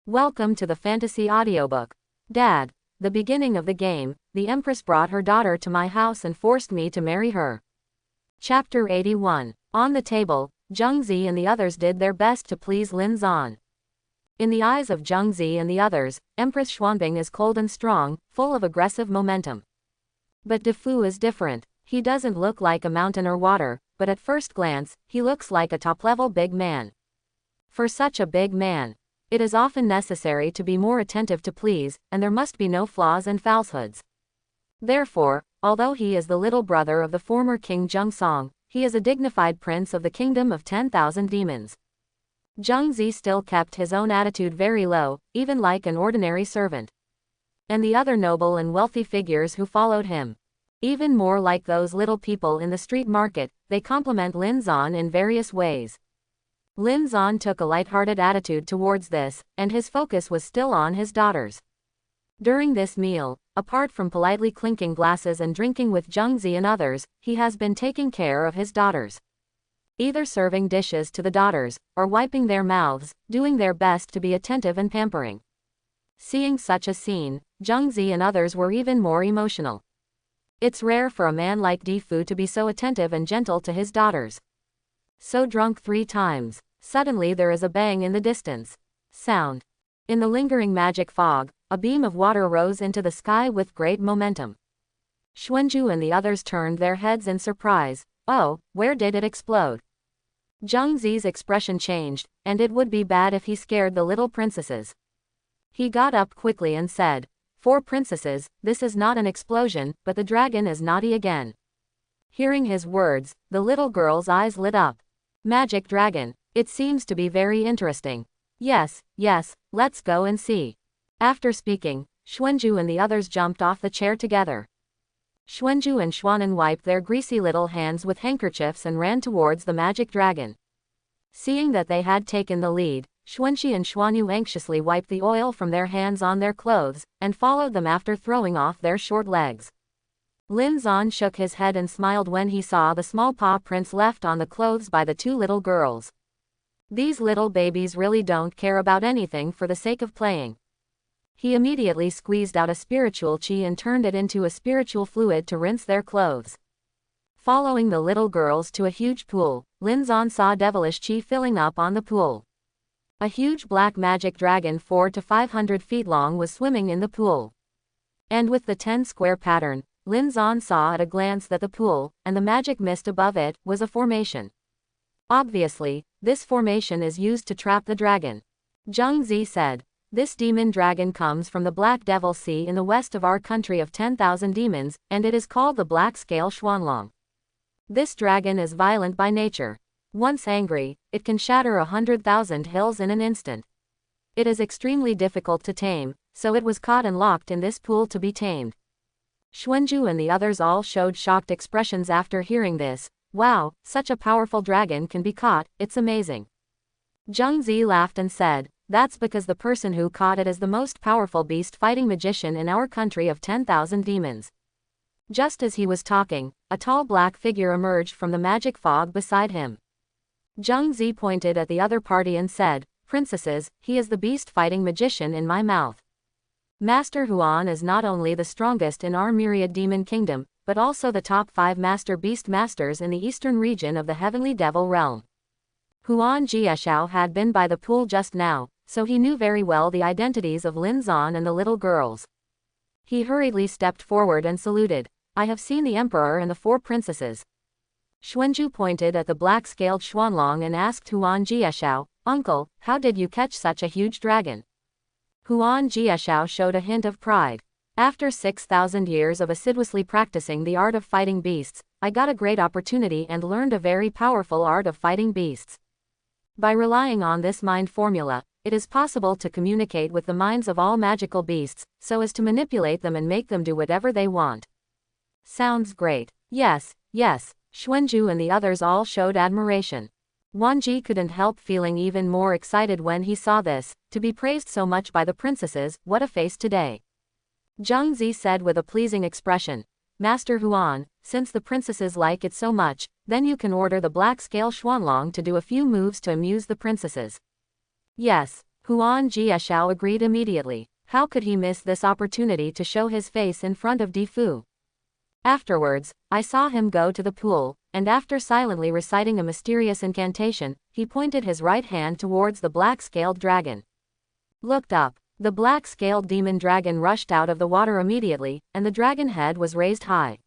Welcome to the fantasy audiobook. Dad, the beginning of the game, the Empress brought her daughter to my house and forced me to marry her. Chapter 81. On the table, Zheng Zi and the others did their best to please Linzon. In the eyes of Zheng Zi and the others, Empress Xuanbing is cold and strong, full of aggressive momentum. But Defu is different. He doesn't look like a mountain or water, but at first glance, he looks like a top-level big man. For such a big man, it is often necessary to be more attentive to please, and there must be no flaws and falsehoods. Therefore, although he is the little brother of the former King Zheng Song, he is a dignified prince of the kingdom of 10,000 demons. Zheng Zi still kept his own attitude very low, even like an ordinary servant. And the other noble and wealthy figures who followed him, even more like those little people in the street market, they compliment Linzon in various ways. Linzon took a light-hearted attitude towards this, and his focus was still on his daughters. During this meal, apart from politely clinking glasses and drinking with Zheng Zi and others, he has been taking care of his daughters. Either serving dishes to the daughters, or wiping their mouths, doing their best to be attentive and pampering. Seeing such a scene, Zheng Zi and others were even more emotional. It's rare for a man like Defu to be so attentive and gentle to his daughters. So drunk 3 times. Suddenly there is a bang in the distance. Sound. In the lingering magic fog, a beam of water rose into the sky with great momentum. Xuanju and the others turned their heads in surprise. Oh, where did it explode? Zheng Zi's expression changed, and it would be bad if he scared the little princesses. He got up quickly and said, "4 princesses, this is not an explosion, but the dragon is naughty again." Hearing his words, the little girl's eyes lit up. Magic dragon. It seems to be very interesting. Yes, let's go and see. After speaking, Xuanju and the others jumped off the chair together. Xuanju and Xuanan wiped their greasy little hands with handkerchiefs and ran towards the magic dragon. Seeing that they had taken the lead, Xuanxi and Xuanyu anxiously wiped the oil from their hands on their clothes, and followed them after throwing off their short legs. Linzon shook his head and smiled when he saw the small paw prints left on the clothes by the 2 little girls. These little babies really don't care about anything for the sake of playing. He immediately squeezed out a spiritual chi and turned it into a spiritual fluid to rinse their clothes. Following the little girls to a huge pool, Linzon saw devilish chi filling up on the pool. A huge black magic dragon 400 to 500 feet long was swimming in the pool. And with the 10 square pattern, Linzon saw at a glance that the pool, and the magic mist above it, was a formation. Obviously, this formation is used to trap the dragon. Zheng Zi said, "This demon dragon comes from the Black Devil Sea in the west of our country of 10,000 demons, and it is called the Black Scale Xuanlong. This dragon is violent by nature. Once angry, it can shatter 100,000 hills in an instant. It is extremely difficult to tame, so it was caught and locked in this pool to be tamed." Xuanju and the others all showed shocked expressions after hearing this. Wow, such a powerful dragon can be caught, it's amazing. Zheng Zi laughed and said, "That's because the person who caught it is the most powerful beast-fighting magician in our country of 10,000 demons." Just as he was talking, a tall black figure emerged from the magic fog beside him. Zheng Zi pointed at the other party and said, "Princesses, he is the beast-fighting magician in my mouth. Master Huan is not only the strongest in our myriad demon kingdom, but also the top 5 master beast masters in the eastern region of the heavenly devil realm." Huan Jieshao had been by the pool just now, so he knew very well the identities of Linzon and the little girls. He hurriedly stepped forward and saluted. "I have seen the emperor and the 4 princesses." Xuanju pointed at the black-scaled Xuanlong and asked Huan Jieshao, "Uncle, how did you catch such a huge dragon?" Huan Jieshao showed a hint of pride. "After 6,000 years of assiduously practicing the art of fighting beasts, I got a great opportunity and learned a very powerful art of fighting beasts. By relying on this mind formula, it is possible to communicate with the minds of all magical beasts, so as to manipulate them and make them do whatever they want." "Sounds great." Yes. Xuanju and the others all showed admiration. Wanji couldn't help feeling even more excited when he saw this, to be praised so much by the princesses, what a face today. Zheng Zi said with a pleasing expression, "Master Huan, since the princesses like it so much, then you can order the black scale Xuanlong to do a few moves to amuse the princesses." "Yes, Huan Jiashao agreed immediately. How could he miss this opportunity to show his face in front of Di Fu? Afterwards, I saw him go to the pool, and after silently reciting a mysterious incantation, he pointed his right hand towards the black-scaled dragon. Looked up. The black-scaled demon dragon rushed out of the water immediately, and the dragon head was raised high.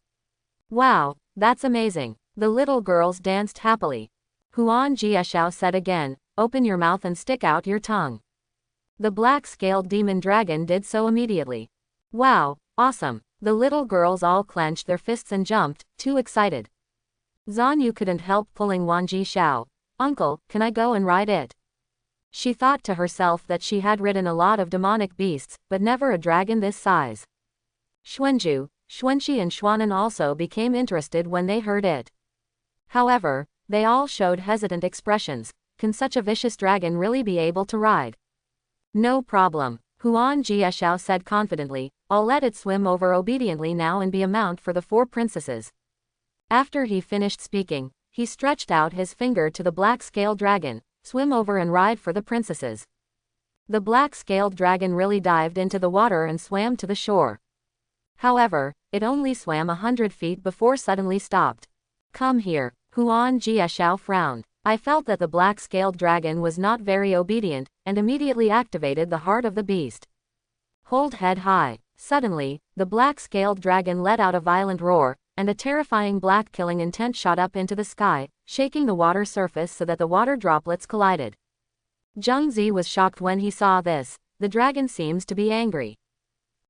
Wow, that's amazing. The little girls danced happily. Huan Jiashao said again, open your mouth and stick out your tongue. The black-scaled demon dragon did so immediately. Wow, awesome. The little girls all clenched their fists and jumped, too excited. Zanyu couldn't help pulling Huan Jiashao. Uncle, can I go and ride it? She thought to herself that she had ridden a lot of demonic beasts, but never a dragon this size. Xuanju, Xuanxi and Xuanan also became interested when they heard it. However, they all showed hesitant expressions. Can such a vicious dragon really be able to ride? No problem, Huan Jiashao said confidently, I'll let it swim over obediently now and be a mount for the 4 princesses. After he finished speaking, he stretched out his finger to the black-scaled dragon, swim over and ride for the princesses. The black-scaled dragon really dived into the water and swam to the shore. However, it only swam 100 feet before suddenly stopped. Come here, Huan Jiashao frowned. I felt that the black-scaled dragon was not very obedient, and immediately activated the heart of the beast. Hold head high. Suddenly, the black-scaled dragon let out a violent roar, and a terrifying black killing intent shot up into the sky, shaking the water surface so that the water droplets collided. Zheng Zi was shocked when he saw this. The dragon seems to be angry.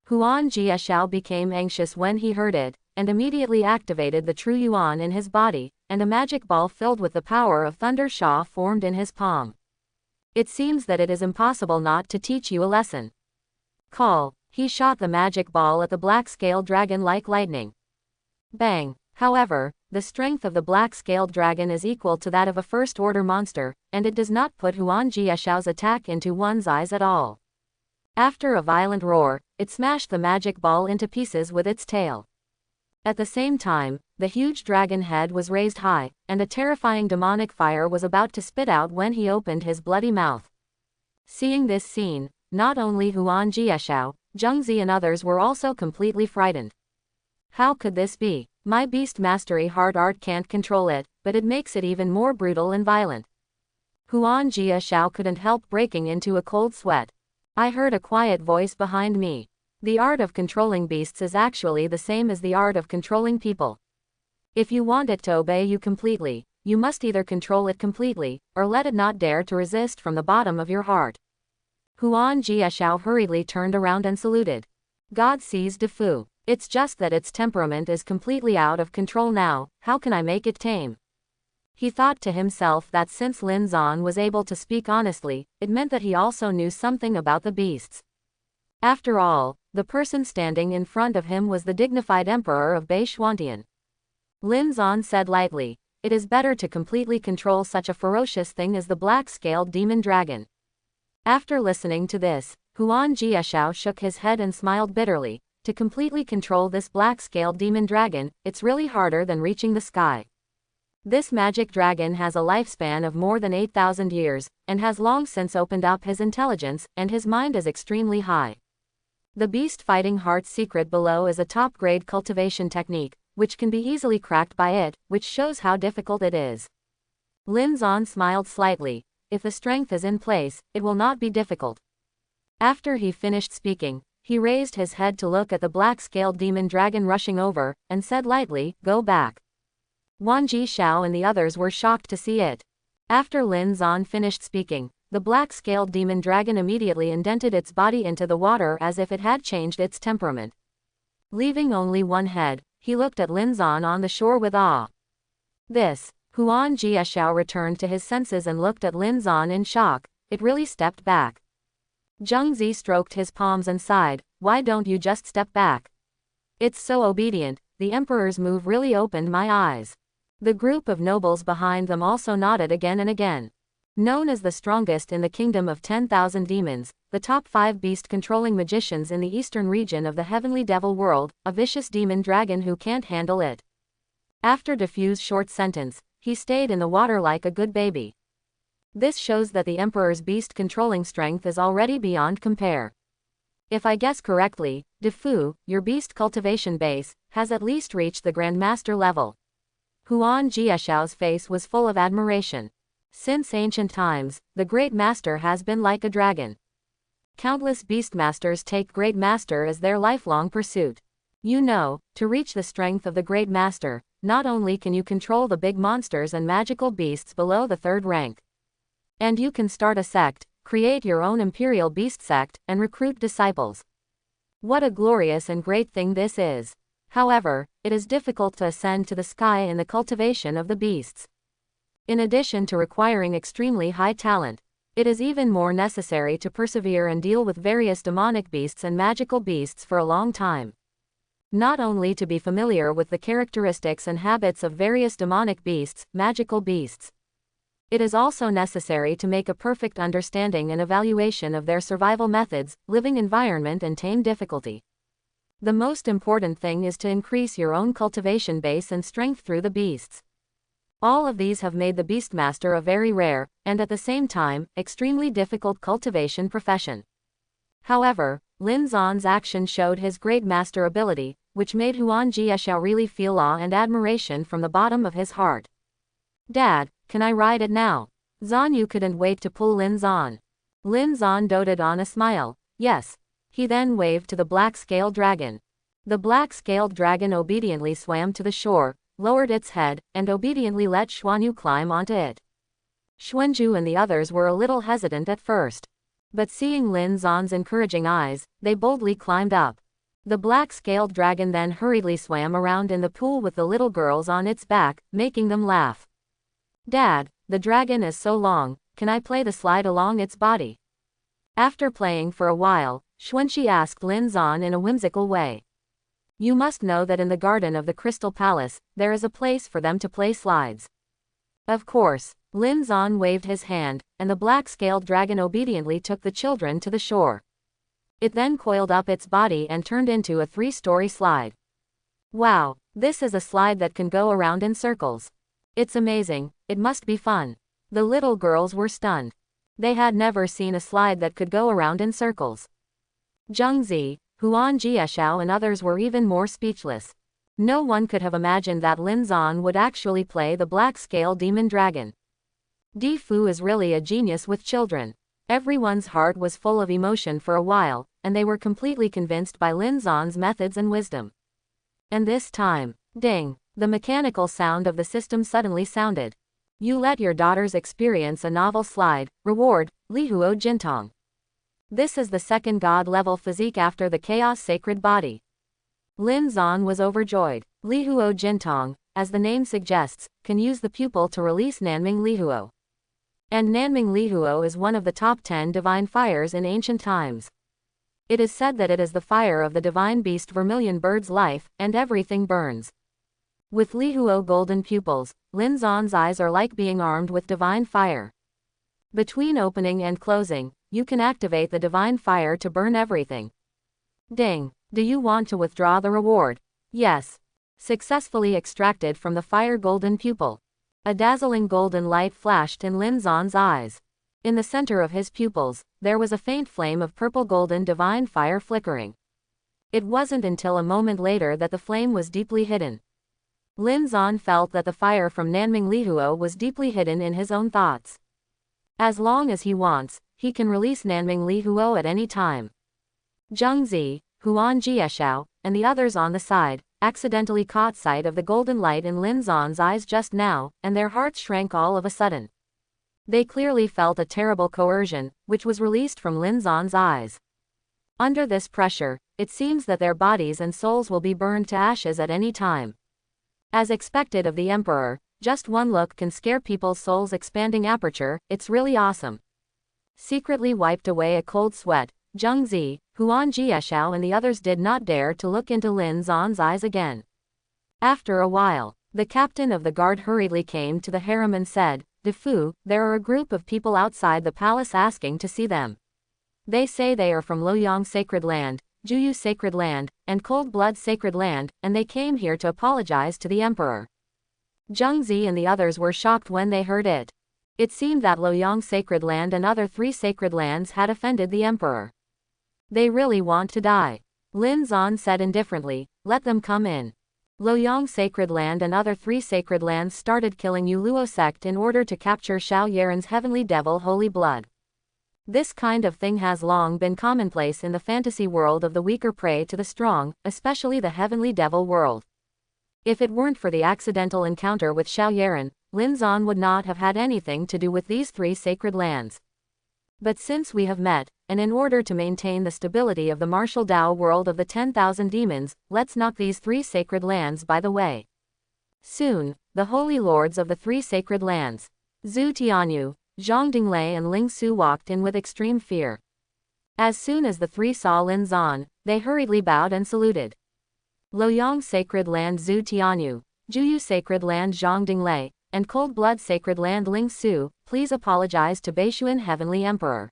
Huan Jiashao became anxious when he heard it, and immediately activated the true yuan in his body, and a magic ball filled with the power of Thunder Sha formed in his palm. It seems that it is impossible not to teach you a lesson. Call. He shot the magic ball at the black-scaled dragon like lightning. Bang! However, the strength of the black-scaled dragon is equal to that of a first-order monster, and it does not put Huan Jiashao's attack into one's eyes at all. After a violent roar, it smashed the magic ball into pieces with its tail. At the same time, the huge dragon head was raised high, and a terrifying demonic fire was about to spit out when he opened his bloody mouth. Seeing this scene, not only Huan Jiashao, Zheng Zi and others were also completely frightened. How could this be? My beast mastery hard art can't control it, but it makes it even more brutal and violent. Huan Jiashao couldn't help breaking into a cold sweat. I heard a quiet voice behind me. The art of controlling beasts is actually the same as the art of controlling people. If you want it to obey you completely, you must either control it completely, or let it not dare to resist from the bottom of your heart. Huan Jiashao hurriedly turned around and saluted. God sees Di Fu. It's just that its temperament is completely out of control now, how can I make it tame? He thought to himself that since Linzon was able to speak honestly, it meant that he also knew something about the beasts. After all, the person standing in front of him was the dignified emperor of Bei Xuantian. Linzon said lightly, it is better to completely control such a ferocious thing as the black-scaled demon dragon. After listening to this, Huan Jiashao shook his head and smiled bitterly. To completely control this black-scaled demon dragon, it's really harder than reaching the sky. This magic dragon has a lifespan of more than 8,000 years, and has long since opened up his intelligence, and his mind is extremely high. The beast fighting heart's secret below is a top-grade cultivation technique, which can be easily cracked by it, which shows how difficult it is. Linzon smiled slightly. If the strength is in place, it will not be difficult. After he finished speaking, he raised his head to look at the black-scaled demon dragon rushing over, and said lightly, go back. Huan Jiashao and the others were shocked to see it. After Linzon finished speaking, the black-scaled demon dragon immediately indented its body into the water as if it had changed its temperament. Leaving only one head, he looked at Linzon on the shore with awe. Huan Jiashao returned to his senses and looked at Linzon in shock. It really stepped back. Zheng Zi stroked his palms and sighed, why don't you just step back? It's so obedient, the emperor's move really opened my eyes. The group of nobles behind them also nodded again and again. Known as the strongest in the kingdom of 10,000 demons, the top 5 beast-controlling magicians in the eastern region of the heavenly devil world, a vicious demon dragon who can't handle it. After Diffuse's short sentence, he stayed in the water like a good baby. This shows that the Emperor's beast controlling strength is already beyond compare. If I guess correctly, Defu, your beast cultivation base, has at least reached the Grandmaster level. Huan Jieshao's face was full of admiration. Since ancient times, the Great Master has been like a dragon. Countless beastmasters take Great Master as their lifelong pursuit. You know, to reach the strength of the Great Master, not only can you control the big monsters and magical beasts below the 3rd rank. And you can start a sect, create your own imperial beast sect, and recruit disciples. What a glorious and great thing this is. However, it is difficult to ascend to the sky in the cultivation of the beasts. In addition to requiring extremely high talent, it is even more necessary to persevere and deal with various demonic beasts and magical beasts for a long time. Not only to be familiar with the characteristics and habits of various demonic beasts, magical beasts. It is also necessary to make a perfect understanding and evaluation of their survival methods, living environment and tame difficulty. The most important thing is to increase your own cultivation base and strength through the beasts. All of these have made the Beastmaster a very rare, and at the same time, extremely difficult cultivation profession. However, Linzon's action showed his great master ability, which made Huan Jieshiao really feel awe and admiration from the bottom of his heart. Dad, can I ride it now? Zanyu couldn't wait to pull Linzon. Linzon doted on a smile. Yes. He then waved to the black-scaled dragon. The black-scaled dragon obediently swam to the shore, lowered its head, and obediently let Xuanyu climb onto it. Xuanju and the others were a little hesitant at first. But seeing Linzon's encouraging eyes, they boldly climbed up. The black-scaled dragon then hurriedly swam around in the pool with the little girls on its back, making them laugh. Dad, the dragon is so long, can I play the slide along its body? After playing for a while, Xuanxi asked Linzon in a whimsical way. You must know that in the garden of the Crystal Palace, there is a place for them to play slides. Of course, Linzon waved his hand, and the black-scaled dragon obediently took the children to the shore. It then coiled up its body and turned into a 3-story slide. Wow, this is a slide that can go around in circles. It's amazing, it must be fun. The little girls were stunned. They had never seen a slide that could go around in circles. Zhengzi, Huan Jieshiao and others were even more speechless. No one could have imagined that Linzon would actually play the black-scale demon dragon. Defu is really a genius with children. Everyone's heart was full of emotion for a while, and they were completely convinced by Linzon's methods and wisdom. And this time, ding, the mechanical sound of the system suddenly sounded. You let your daughters experience a novel slide, reward, Lihuo Jintong. This is the 2nd god-level physique after the Chaos Sacred Body. Linzon was overjoyed. Lihuo Jintong, as the name suggests, can use the pupil to release Nanming Lihuo. And Nanming Lihuo is one of the top 10 divine fires in ancient times. It is said that it is the fire of the divine beast Vermilion Bird's life, and everything burns. With Lihuo golden pupils, Linzon's eyes are like being armed with divine fire. Between opening and closing, you can activate the divine fire to burn everything. Ding, do you want to withdraw the reward? Yes. Successfully extracted from the fire golden pupil. A dazzling golden light flashed in Linzon's eyes. In the center of his pupils, there was a faint flame of purple golden divine fire flickering. It wasn't until a moment later that the flame was deeply hidden. Linzon felt that the fire from Nanming Lihuo was deeply hidden in his own thoughts. As long as he wants, he can release Nanming Lihuo at any time. Zhengzi, Huan Jieshiao, and the others on the side, accidentally caught sight of the golden light in Linzon's eyes just now, and their hearts shrank all of a sudden. They clearly felt a terrible coercion, which was released from Linzon's eyes. Under this pressure, it seems that their bodies and souls will be burned to ashes at any time. As expected of the Emperor, just one look can scare people's souls. Expanding aperture, it's really awesome. Secretly wiped away a cold sweat, Zhengzi, Huan Jieshiao and the others did not dare to look into Linzon's eyes again. After a while, the captain of the guard hurriedly came to the harem and said, Defu, there are a group of people outside the palace asking to see them. They say they are from Luoyang Sacred Land, Juyu Sacred Land, and Cold Blood Sacred Land, and they came here to apologize to the Emperor. Zhengzi and the others were shocked when they heard it. It seemed that Luoyang Sacred Land and other 3 sacred lands had offended the emperor. They really want to die. Linzon said indifferently, let them come in. Luoyang Sacred Land and other 3 sacred lands started killing Luo sect in order to capture Xiao Yaren's heavenly devil holy blood. This kind of thing has long been commonplace in the fantasy world of the weaker prey to the strong, especially the heavenly devil world. If it weren't for the accidental encounter with Xiao Yaren, Linzon would not have had anything to do with these 3 sacred lands. But since we have met, and in order to maintain the stability of the martial Dao world of the 10,000 demons, let's knock these 3 sacred lands by the way. Soon, the holy lords of the 3 sacred lands, Zhu Tianyu, Zhang Dinglei and Ling Su walked in with extreme fear. As soon as the 3 saw Linzon, they hurriedly bowed and saluted. Luoyang Sacred Land Zhu Tianyu, Juyu Sacred Land Zhang Dinglei, and Cold Blood Sacred Land Ling Su, please apologize to Beishuan Heavenly Emperor.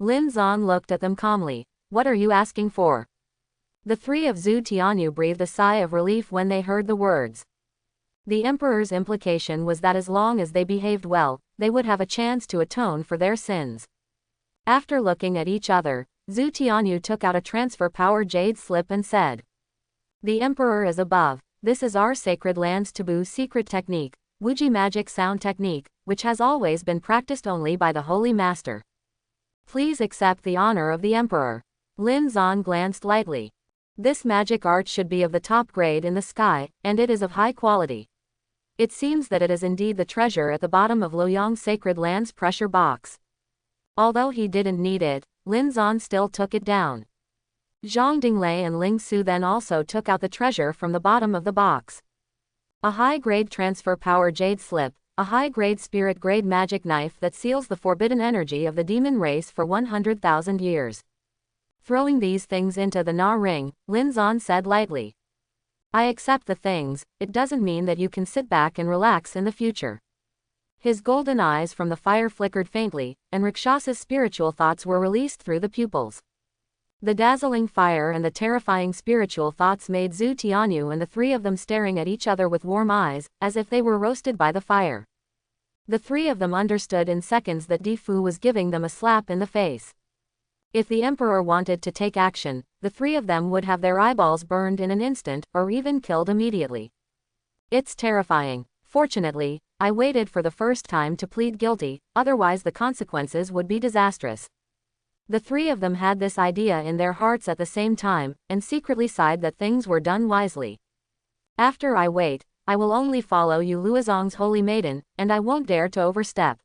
Linzon looked at them calmly. What are you asking for? The 3 of Zhu Tianyu breathed a sigh of relief when they heard the words. The emperor's implication was that as long as they behaved well, they would have a chance to atone for their sins. After looking at each other, Zhu Tianyu took out a transfer power jade slip and said, the emperor is above. This is our sacred land's taboo secret technique, Wuji magic sound technique, which has always been practiced only by the holy master. Please accept the honor of the emperor. Linzon glanced lightly. This magic art should be of the top grade in the sky, and it is of high quality. It seems that it is indeed the treasure at the bottom of Luoyang Sacred Land's pressure box. Although he didn't need it, Linzon still took it down. Zhang Dinglei and Ling Su then also took out the treasure from the bottom of the box. A high-grade transfer power jade slip, a high-grade spirit-grade magic knife that seals the forbidden energy of the demon race for 100,000 years. Throwing these things into the Na ring, Linzon said lightly. I accept the things, it doesn't mean that you can sit back and relax in the future. His golden eyes from the fire flickered faintly, and Rakshas's spiritual thoughts were released through the pupils. The dazzling fire and the terrifying spiritual thoughts made Zhu Tianyu and the 3 of them staring at each other with warm eyes, as if they were roasted by the fire. The 3 of them understood in seconds that Di Fu was giving them a slap in the face. If the emperor wanted to take action, the 3 of them would have their eyeballs burned in an instant, or even killed immediately. It's terrifying. Fortunately, I waited for the first time to plead guilty, otherwise the consequences would be disastrous. The 3 of them had this idea in their hearts at the same time, and secretly sighed that things were done wisely. After I wait, I will only follow you Luozong's holy maiden, and I won't dare to overstep.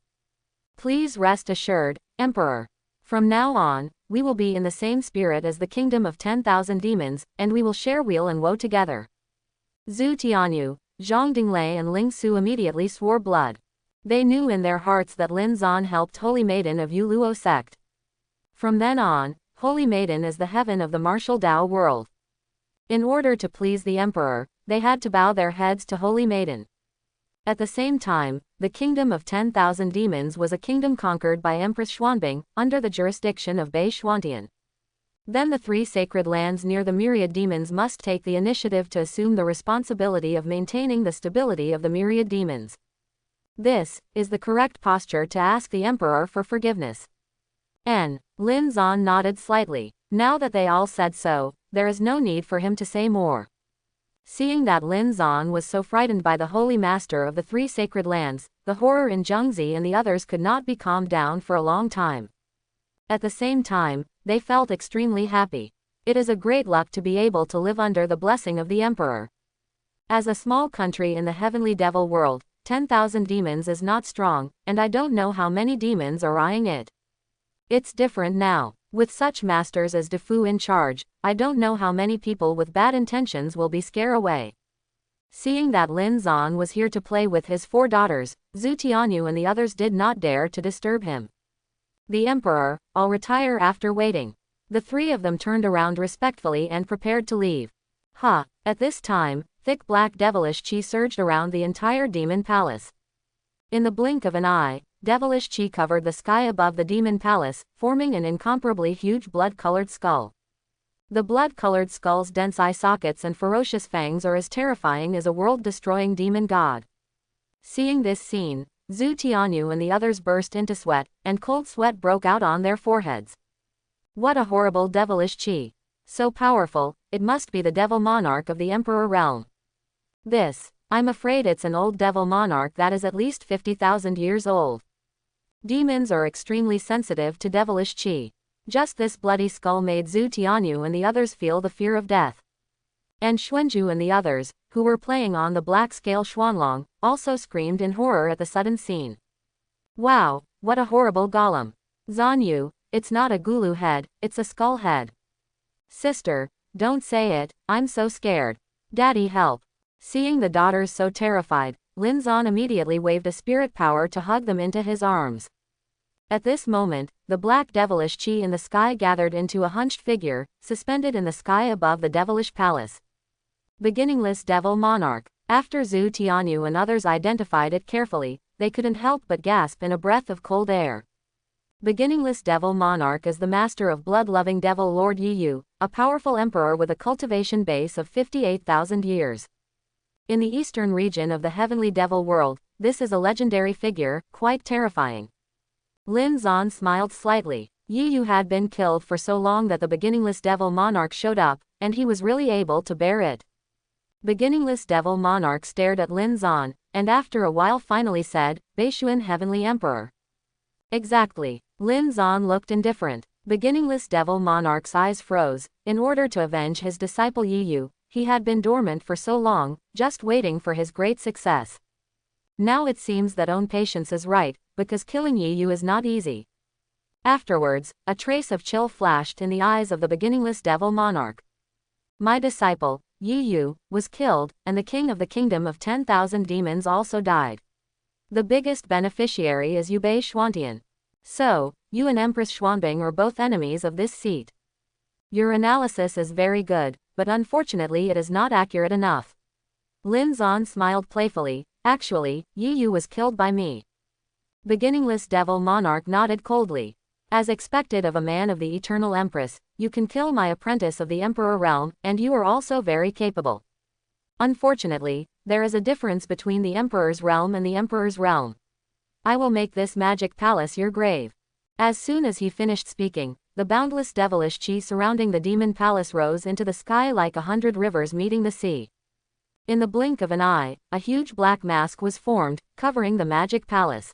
Please rest assured, Emperor. From now on, we will be in the same spirit as the kingdom of 10,000 demons, and we will share weal and woe together. Zhu Tianyu, Zhang Dinglei and Ling Su immediately swore blood. They knew in their hearts that Linzon helped Holy Maiden of Yu Luo sect. From then on, Holy Maiden is the heaven of the martial Dao world. In order to please the emperor, they had to bow their heads to Holy Maiden. At the same time, the kingdom of 10,000 demons was a kingdom conquered by Empress Xuanbing, under the jurisdiction of Bei Xuantian. Then the 3 sacred lands near the myriad demons must take the initiative to assume the responsibility of maintaining the stability of the myriad demons. This is the correct posture to ask the emperor for forgiveness. Linzon nodded slightly. Now that they all said so, there is no need for him to say more. Seeing that Linzon was so frightened by the holy master of the 3 sacred lands, the horror in Zhengzi and the others could not be calmed down for a long time. At the same time, they felt extremely happy. It is a great luck to be able to live under the blessing of the emperor. As a small country in the heavenly devil world, 10,000 demons is not strong, and I don't know how many demons are eyeing it. It's different now. With such masters as Di Fu in charge, I don't know how many people with bad intentions will be scared away. Seeing that Linzon was here to play with his 4 daughters, Zhu Tianyu and the others did not dare to disturb him. The emperor, I'll retire after waiting. The 3 of them turned around respectfully and prepared to leave. At this time, thick black devilish chi surged around the entire demon palace. In the blink of an eye, devilish chi covered the sky above the demon palace, forming an incomparably huge blood-colored skull. The blood-colored skull's dense eye sockets and ferocious fangs are as terrifying as a world-destroying demon god. Seeing this scene, Zhu Tianyu and the others burst into sweat, and cold sweat broke out on their foreheads. What a horrible devilish qi. So powerful, it must be the devil monarch of the Emperor realm. I'm afraid it's an old devil monarch that is at least 50,000 years old. Demons are extremely sensitive to devilish qi. Just this bloody skull made Zhu Tianyu and the others feel the fear of death. And Xuanzhu and the others, who were playing on the black-scale Xuanlong, also screamed in horror at the sudden scene. Wow, what a horrible golem. Zanyu, it's not a gulu head, it's a skull head. Sister, don't say it, I'm so scared. Daddy, help. Seeing the daughters so terrified, Linzon immediately waved a spirit power to hug them into his arms. At this moment, the black devilish qi in the sky gathered into a hunched figure, suspended in the sky above the devilish palace. Beginningless devil monarch. After Zhu Tianyu and others identified it carefully, they couldn't help but gasp in a breath of cold air. Beginningless devil monarch is the master of blood-loving devil Lord Yiyu, a powerful emperor with a cultivation base of 58,000 years. In the eastern region of the heavenly devil world, this is a legendary figure, quite terrifying. Linzon smiled slightly. Yiyu had been killed for so long that the beginningless devil monarch showed up, and he was really able to bear it. Beginningless devil monarch stared at Linzon, and after a while finally said, Beishuan heavenly emperor. Exactly. Linzon looked indifferent. Beginningless devil monarch's eyes froze. In order to avenge his disciple Yiyu, he had been dormant for so long, just waiting for his great success. Now it seems that own patience is right, because killing Yiyu is not easy. Afterwards, a trace of chill flashed in the eyes of the beginningless devil monarch. My disciple, Yiyu, was killed, and the king of the kingdom of 10,000 demons also died. The biggest beneficiary is Yubei Xuantian. So, you and Empress Xuanbing are both enemies of this seat. Your analysis is very good, but unfortunately it is not accurate enough. Linzon smiled playfully. Actually, Yiyu was killed by me. Beginningless devil monarch nodded coldly. As expected of a man of the eternal Empress, you can kill my apprentice of the Emperor realm, and you are also very capable. Unfortunately, there is a difference between the Emperor's realm and the Emperor's realm. I will make this magic palace your grave. As soon as he finished speaking, the boundless devilish qi surrounding the demon palace rose into the sky like 100 rivers meeting the sea. In the blink of an eye, a huge black mask was formed, covering the magic palace.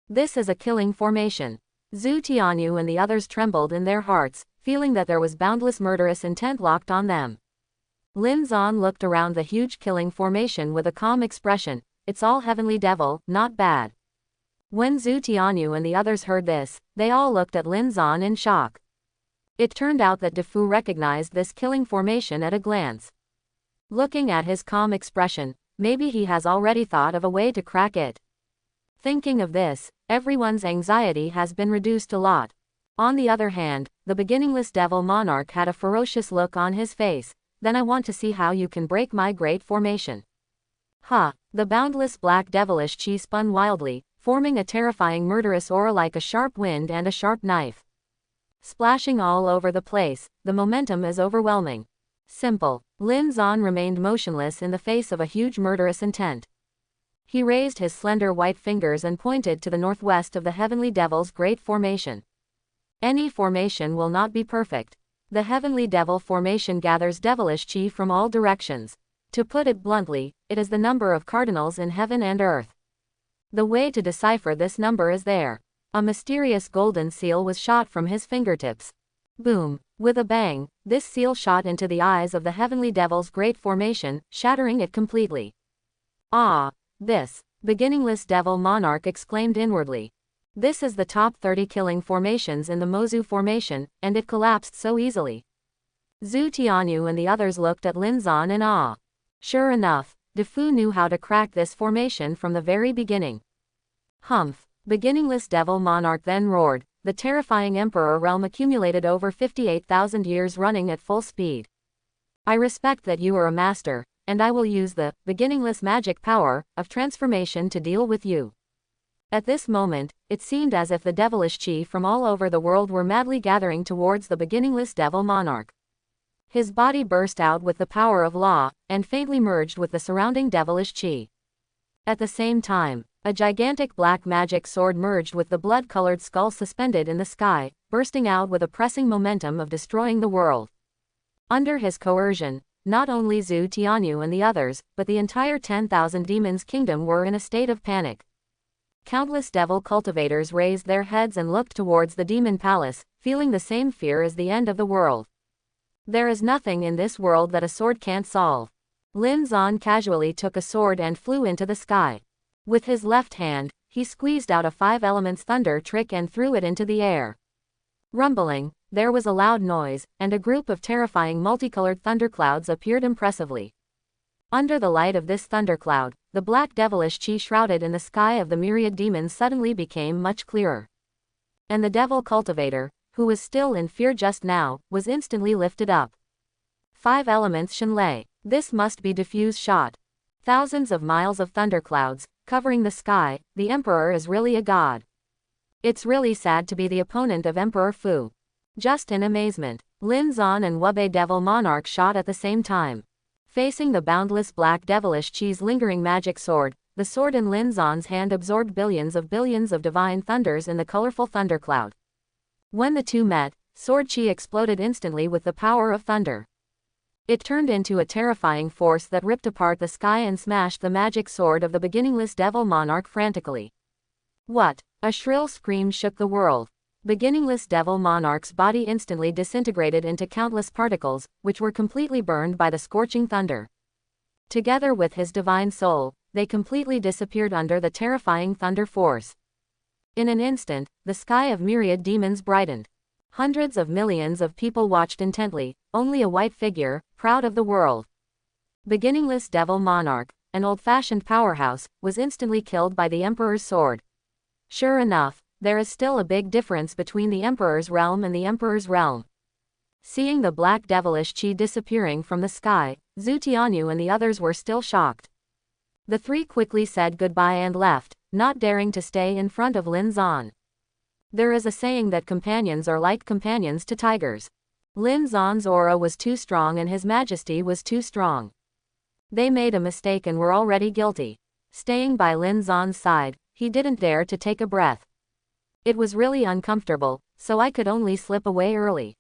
This is a killing formation. Zhu Tianyu and the others trembled in their hearts, feeling that there was boundless murderous intent locked on them. Linzon looked around the huge killing formation with a calm expression. It's all heavenly devil, not bad. When Zhu Tianyu and the others heard this, they all looked at Linzon in shock. It turned out that Defu recognized this killing formation at a glance. Looking at his calm expression, maybe he has already thought of a way to crack it. Thinking of this, everyone's anxiety has been reduced a lot. On the other hand, the beginningless devil monarch had a ferocious look on his face. Then I want to see how you can break my great formation. Ha! The boundless black devilish qi spun wildly, forming a terrifying murderous aura like a sharp wind and a sharp knife. Splashing all over the place, the momentum is overwhelming. Simple. Linzon remained motionless in the face of a huge murderous intent. He raised his slender white fingers and pointed to the northwest of the heavenly devil's great formation. Any formation will not be perfect. The heavenly devil formation gathers devilish qi from all directions. To put it bluntly, it is the number of cardinals in heaven and earth. The way to decipher this number is there. A mysterious golden seal was shot from his fingertips. Boom! With a bang, this seal shot into the eyes of the heavenly devil's great formation, shattering it completely. Ah! This! Beginningless devil monarch exclaimed inwardly. This is the top 30 killing formations in the Mozu formation, and it collapsed so easily. Zhu Tianyu and the others looked at Linzon in awe. Sure enough, Defu knew how to crack this formation from the very beginning. Humph! Beginningless devil monarch then roared. The terrifying emperor realm accumulated over 58,000 years running at full speed. I respect that you are a master, and I will use the beginningless magic power of transformation to deal with you. At this moment, it seemed as if the devilish qi from all over the world were madly gathering towards the beginningless devil monarch. His body burst out with the power of law, and faintly merged with the surrounding devilish qi. At the same time, A gigantic black magic sword merged with the blood-colored skull suspended in the sky, bursting out with a pressing momentum of destroying the world. Under his coercion, not only Zhu Tianyu and the others, but the entire 10,000 demons kingdom were in a state of panic. Countless devil cultivators raised their heads and looked towards the demon palace, feeling the same fear as the end of the world. There is nothing in this world that a sword can't solve. Linzon casually took a sword and flew into the sky. With his left hand, he squeezed out a 5 elements thunder trick and threw it into the air. Rumbling, there was a loud noise, and a group of terrifying multicolored thunderclouds appeared impressively. Under the light of this thundercloud, the black devilish chi shrouded in the sky of the myriad demons suddenly became much clearer. And the devil cultivator, who was still in fear just now, was instantly lifted up. 5 elements Shenlei. This must be diffuse shot. Thousands of miles of thunderclouds, covering the sky, the Emperor is really a god. It's really sad to be the opponent of Emperor Fu. Just in amazement, Linzon and Wubei Devil Monarch shot at the same time. Facing the boundless black devilish chi's lingering magic sword, the sword in Linzon's hand absorbed billions of divine thunders in the colorful thundercloud. When the two met, sword chi exploded instantly with the power of thunder. It turned into a terrifying force that ripped apart the sky and smashed the magic sword of the beginningless devil monarch frantically. What? A shrill scream shook the world. Beginningless devil monarch's body instantly disintegrated into countless particles, which were completely burned by the scorching thunder. Together with his divine soul, they completely disappeared under the terrifying thunder force. In an instant, the sky of myriad demons brightened. Hundreds of millions of people watched intently, only a white figure, proud of the world. Beginningless devil monarch, an old-fashioned powerhouse, was instantly killed by the Emperor's sword. Sure enough, there is still a big difference between the Emperor's realm and the Emperor's realm. Seeing the black devilish chi disappearing from the sky, Zhu Tianyu and the others were still shocked. The three quickly said goodbye and left, not daring to stay in front of Linzon. There is a saying that companions are like companions to tigers. Linzon's aura was too strong and His Majesty was too strong. They made a mistake and were already guilty. Staying by Linzon's side, he didn't dare to take a breath. It was really uncomfortable, so I could only slip away early.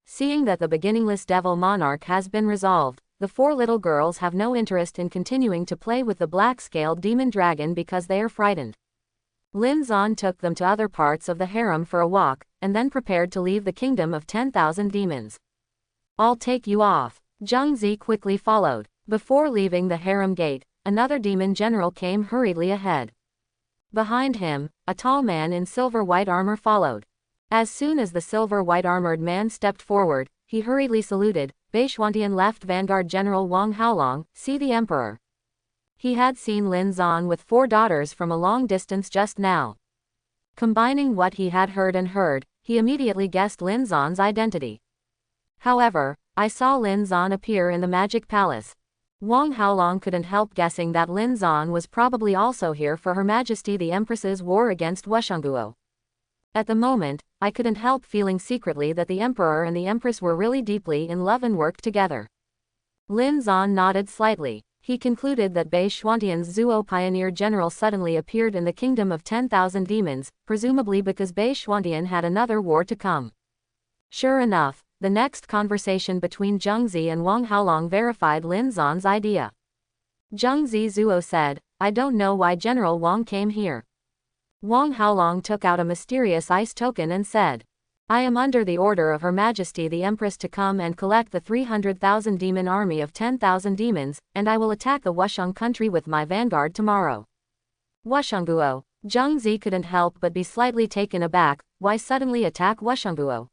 Seeing that the beginningless devil monarch has been resolved, the 4 little girls have no interest in continuing to play with the black-scaled demon dragon because they are frightened. Linzon took them to other parts of the harem for a walk, and then prepared to leave the kingdom of 10,000 demons. I'll take you off. Zhang Zi quickly followed. Before leaving the harem gate, another demon general came hurriedly ahead. Behind him, a tall man in silver-white armor followed. As soon as the silver-white armored man stepped forward, he hurriedly saluted. Beishuantian left Vanguard General Wang Haolong, see the Emperor. He had seen Linzon with 4 daughters from a long distance just now. Combining what he had heard, he immediately guessed Linzon's identity. However, I saw Linzon appear in the magic palace. Wang Haolong couldn't help guessing that Linzon was probably also here for Her Majesty the Empress's war against Wushengguo. At the moment, I couldn't help feeling secretly that the Emperor and the Empress were really deeply in love and worked together. Linzon nodded slightly. He concluded that Beishuantian's Zuo pioneer general suddenly appeared in the kingdom of 10,000 demons, presumably because Beishuantian had another war to come. Sure enough, the next conversation between Zhang Zi and Wang Haolong verified Linzon's idea. Zhang Zi Zuo said, I don't know why General Wang came here. Wang Haolong took out a mysterious ice token and said, I am under the order of Her Majesty the Empress to come and collect the 300,000 demon army of 10,000 demons, and I will attack the Wusheng country with my vanguard tomorrow. Wushengguo. Zhang Zi couldn't help but be slightly taken aback. Why suddenly attack Wushengguo?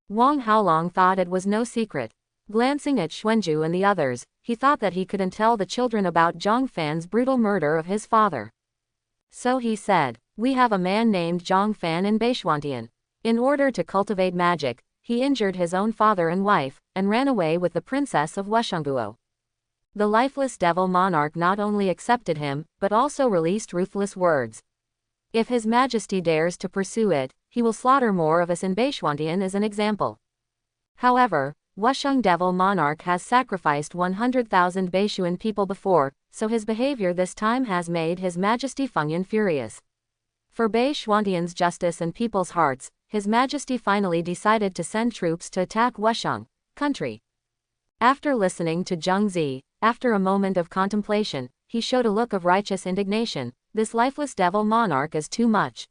Wang Haolong thought it was no secret. Glancing at Xuanzhu and the others, he thought that he couldn't tell the children about Jang Fan's brutal murder of his father. So he said, we have a man named Jang Fan in Beishuantian. In order to cultivate magic, he injured his own father and wife, and ran away with the princess of Wushengguo. The lifeless devil monarch not only accepted him, but also released ruthless words. If His Majesty dares to pursue it, he will slaughter more of us in Beishuantian as an example. However, Wusheng Devil Monarch has sacrificed 100,000 Beishuan people before, so his behavior this time has made His Majesty Fengyan furious. For Bei Xuantian's justice and people's hearts, His Majesty finally decided to send troops to attack Wusheng country. After listening to Zheng Zi, after a moment of contemplation, he showed a look of righteous indignation. This lifeless devil monarch is too much.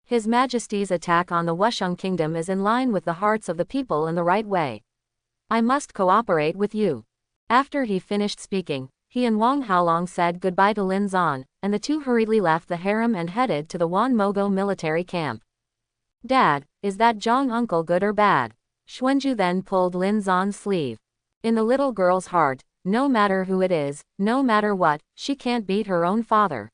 His Majesty's attack on the Wusheng kingdom is in line with the hearts of the people in the right way. I must cooperate with you. After he finished speaking, he and Wang Haolong said goodbye to Linzon, and the two hurriedly left the harem and headed to the Wan Mogo military camp. Dad, is that Zhang uncle good or bad? Xuanju then pulled Linzon's sleeve. In the little girl's heart, no matter who it is, no matter what, she can't beat her own father.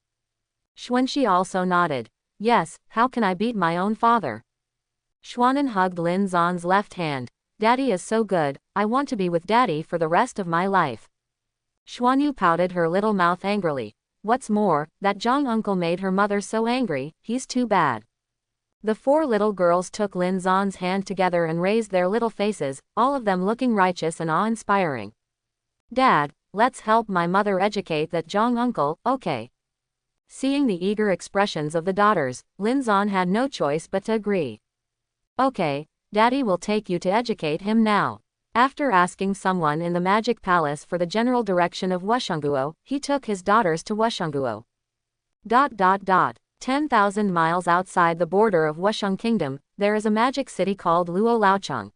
Xuanxi also nodded. Yes, how can I beat my own father? Xuanan hugged Linzon's left hand. Daddy is so good, I want to be with Daddy for the rest of my life. Xuanyu pouted her little mouth angrily. What's more, that Zhang uncle made her mother so angry, he's too bad. The four little girls took Linzon's hand together and raised their little faces, all of them looking righteous and awe-inspiring. Dad, let's help my mother educate that Zhang uncle, okay? Seeing the eager expressions of the daughters, Linzon had no choice but to agree. Okay, Daddy will take you to educate him now. After asking someone in the Magic Palace for the general direction of Wushengguo, he took his daughters to Wushengguo. 10,000 miles outside the border of Wusheng Kingdom, there is a magic city called Luo Laocheng.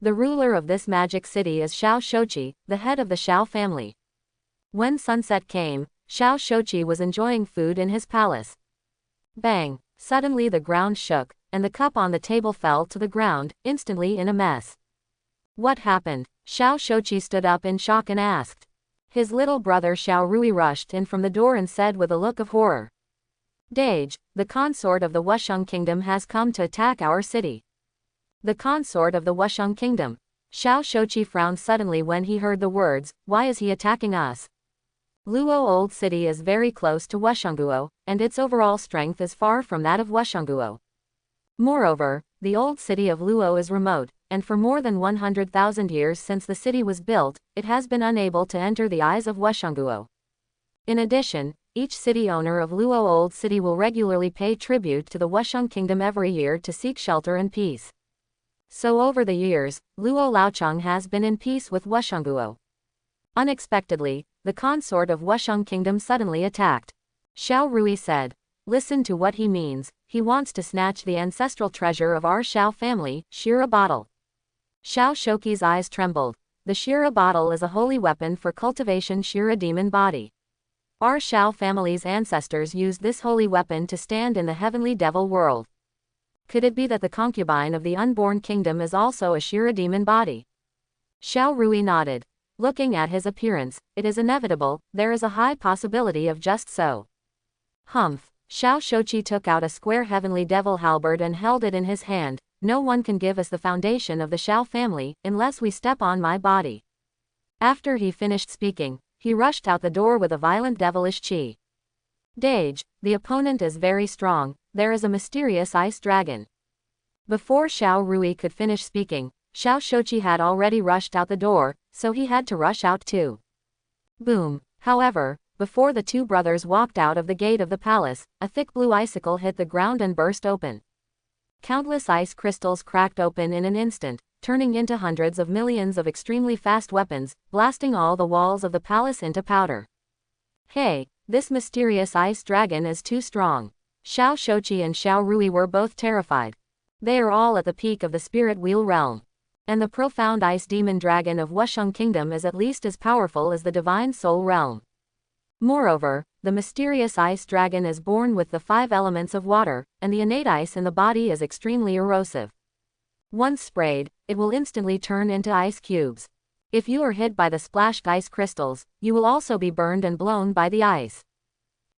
The ruler of this magic city is Xiao Shouqi, the head of the Xiao family. When sunset came, Xiao Shouqi was enjoying food in his palace. Bang! Suddenly the ground shook, and the cup on the table fell to the ground, instantly in a mess. What happened? Xiao Shouqi stood up in shock and asked. His little brother Xiao Rui rushed in from the door and said with a look of horror. Dage, the consort of the Wusheng Kingdom has come to attack our city. The consort of the Wusheng Kingdom. Xiao Shouqi frowned suddenly when he heard the words, why is he attacking us? Luo Old City is very close to Wushengguo, and its overall strength is far from that of Wushengguo. Moreover, the old city of Luo is remote, and for more than 100,000 years since the city was built, it has been unable to enter the eyes of Wushengguo. In addition, each city owner of Luo Old City will regularly pay tribute to the Wusheng Kingdom every year to seek shelter and peace. So over the years, Luo Laocheng has been in peace with Wushengguo. Unexpectedly, the consort of Wusheng Kingdom suddenly attacked. Xiao Rui said, listen to what he means, he wants to snatch the ancestral treasure of our Xiao family, Shira bottle. Xiao Shouqi's eyes trembled. The Shira bottle is a holy weapon for cultivation Shira demon body. Our Xiao family's ancestors used this holy weapon to stand in the heavenly devil world. Could it be that the concubine of the unborn kingdom is also a Shira demon body? Xiao Rui nodded. Looking at his appearance, it is inevitable, there is a high possibility of just so. Humph. Xiao Shouqi took out a square heavenly devil halberd and held it in his hand. No one can give us the foundation of the Xiao family, unless we step on my body. After he finished speaking, he rushed out the door with a violent devilish chi. Dage, the opponent is very strong, there is a mysterious ice dragon. Before Xiao Rui could finish speaking, Xiao Shouqi had already rushed out the door, so he had to rush out too. Boom. However, before the two brothers walked out of the gate of the palace, a thick blue icicle hit the ground and burst open. Countless ice crystals cracked open in an instant, turning into hundreds of millions of extremely fast weapons, blasting all the walls of the palace into powder. Hey, this mysterious ice dragon is too strong. Xiao Shouqi and Xiao Rui were both terrified. They are all at the peak of the spirit wheel realm. And the profound ice demon dragon of Wusheng Kingdom is at least as powerful as the divine soul realm. Moreover, the mysterious ice dragon is born with the 5 elements of water, and the innate ice in the body is extremely erosive. Once sprayed, it will instantly turn into ice cubes. If you are hit by the splashed ice crystals, you will also be burned and blown by the ice.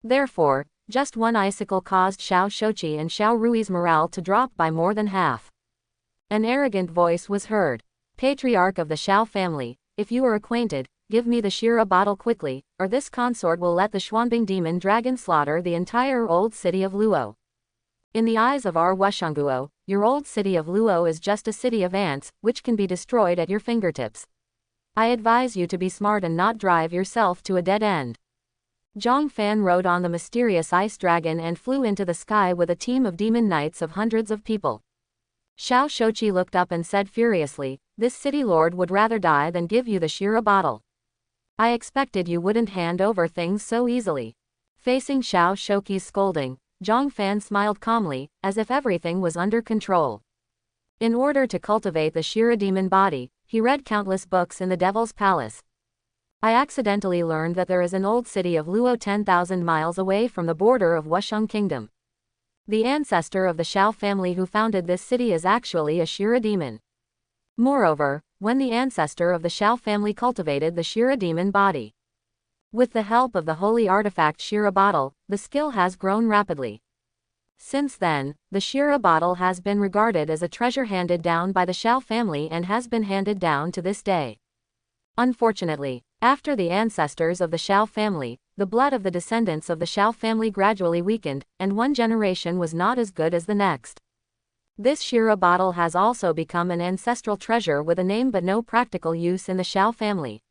Therefore, just one icicle caused Xiao Shouqi and Xiao Rui's morale to drop by more than half. An arrogant voice was heard. Patriarch of the Xiao family, if you are acquainted, give me the Shira bottle quickly, or this consort will let the Xuanbing demon dragon slaughter the entire old city of Luo. In the eyes of our Wushengguo, your old city of Luo is just a city of ants, which can be destroyed at your fingertips. I advise you to be smart and not drive yourself to a dead end. Jang Fan rode on the mysterious ice dragon and flew into the sky with a team of demon knights of hundreds of people. Xiao Shouqi looked up and said furiously, "This city lord would rather die than give you the Shira bottle. I expected you wouldn't hand over things so easily." Facing Xiao Shouqi's scolding, Jang Fan smiled calmly, as if everything was under control. In order to cultivate the Shira demon body, he read countless books in the Devil's Palace. I accidentally learned that there is an old city of Luo 10,000 miles away from the border of Wusheng Kingdom. The ancestor of the Shao family who founded this city is actually a Shira demon. Moreover, when the ancestor of the Shao family cultivated the Shira demon body, with the help of the holy artifact Shira bottle, the skill has grown rapidly. Since then, the Shira bottle has been regarded as a treasure handed down by the Shao family and has been handed down to this day. Unfortunately, after the ancestors of the Shao family, the blood of the descendants of the Shao family gradually weakened, and one generation was not as good as the next. This Shira bottle has also become an ancestral treasure with a name but no practical use in the Shao family.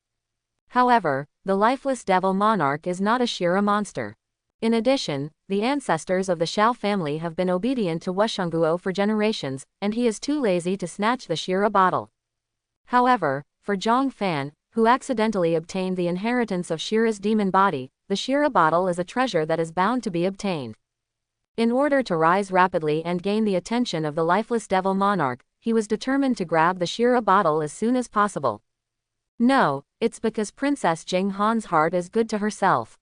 However, the lifeless devil Monarch is not a Shira monster. In addition, the ancestors of the Shao family have been obedient to Wushengguo for generations, and he is too lazy to snatch the Shira bottle. However, for Jang Fan, who accidentally obtained the inheritance of Shira's demon body, the Shira bottle is a treasure that is bound to be obtained. In order to rise rapidly and gain the attention of the lifeless devil Monarch, he was determined to grab the Shira bottle as soon as possible. No, it's because Princess Jing Han's heart is good to herself.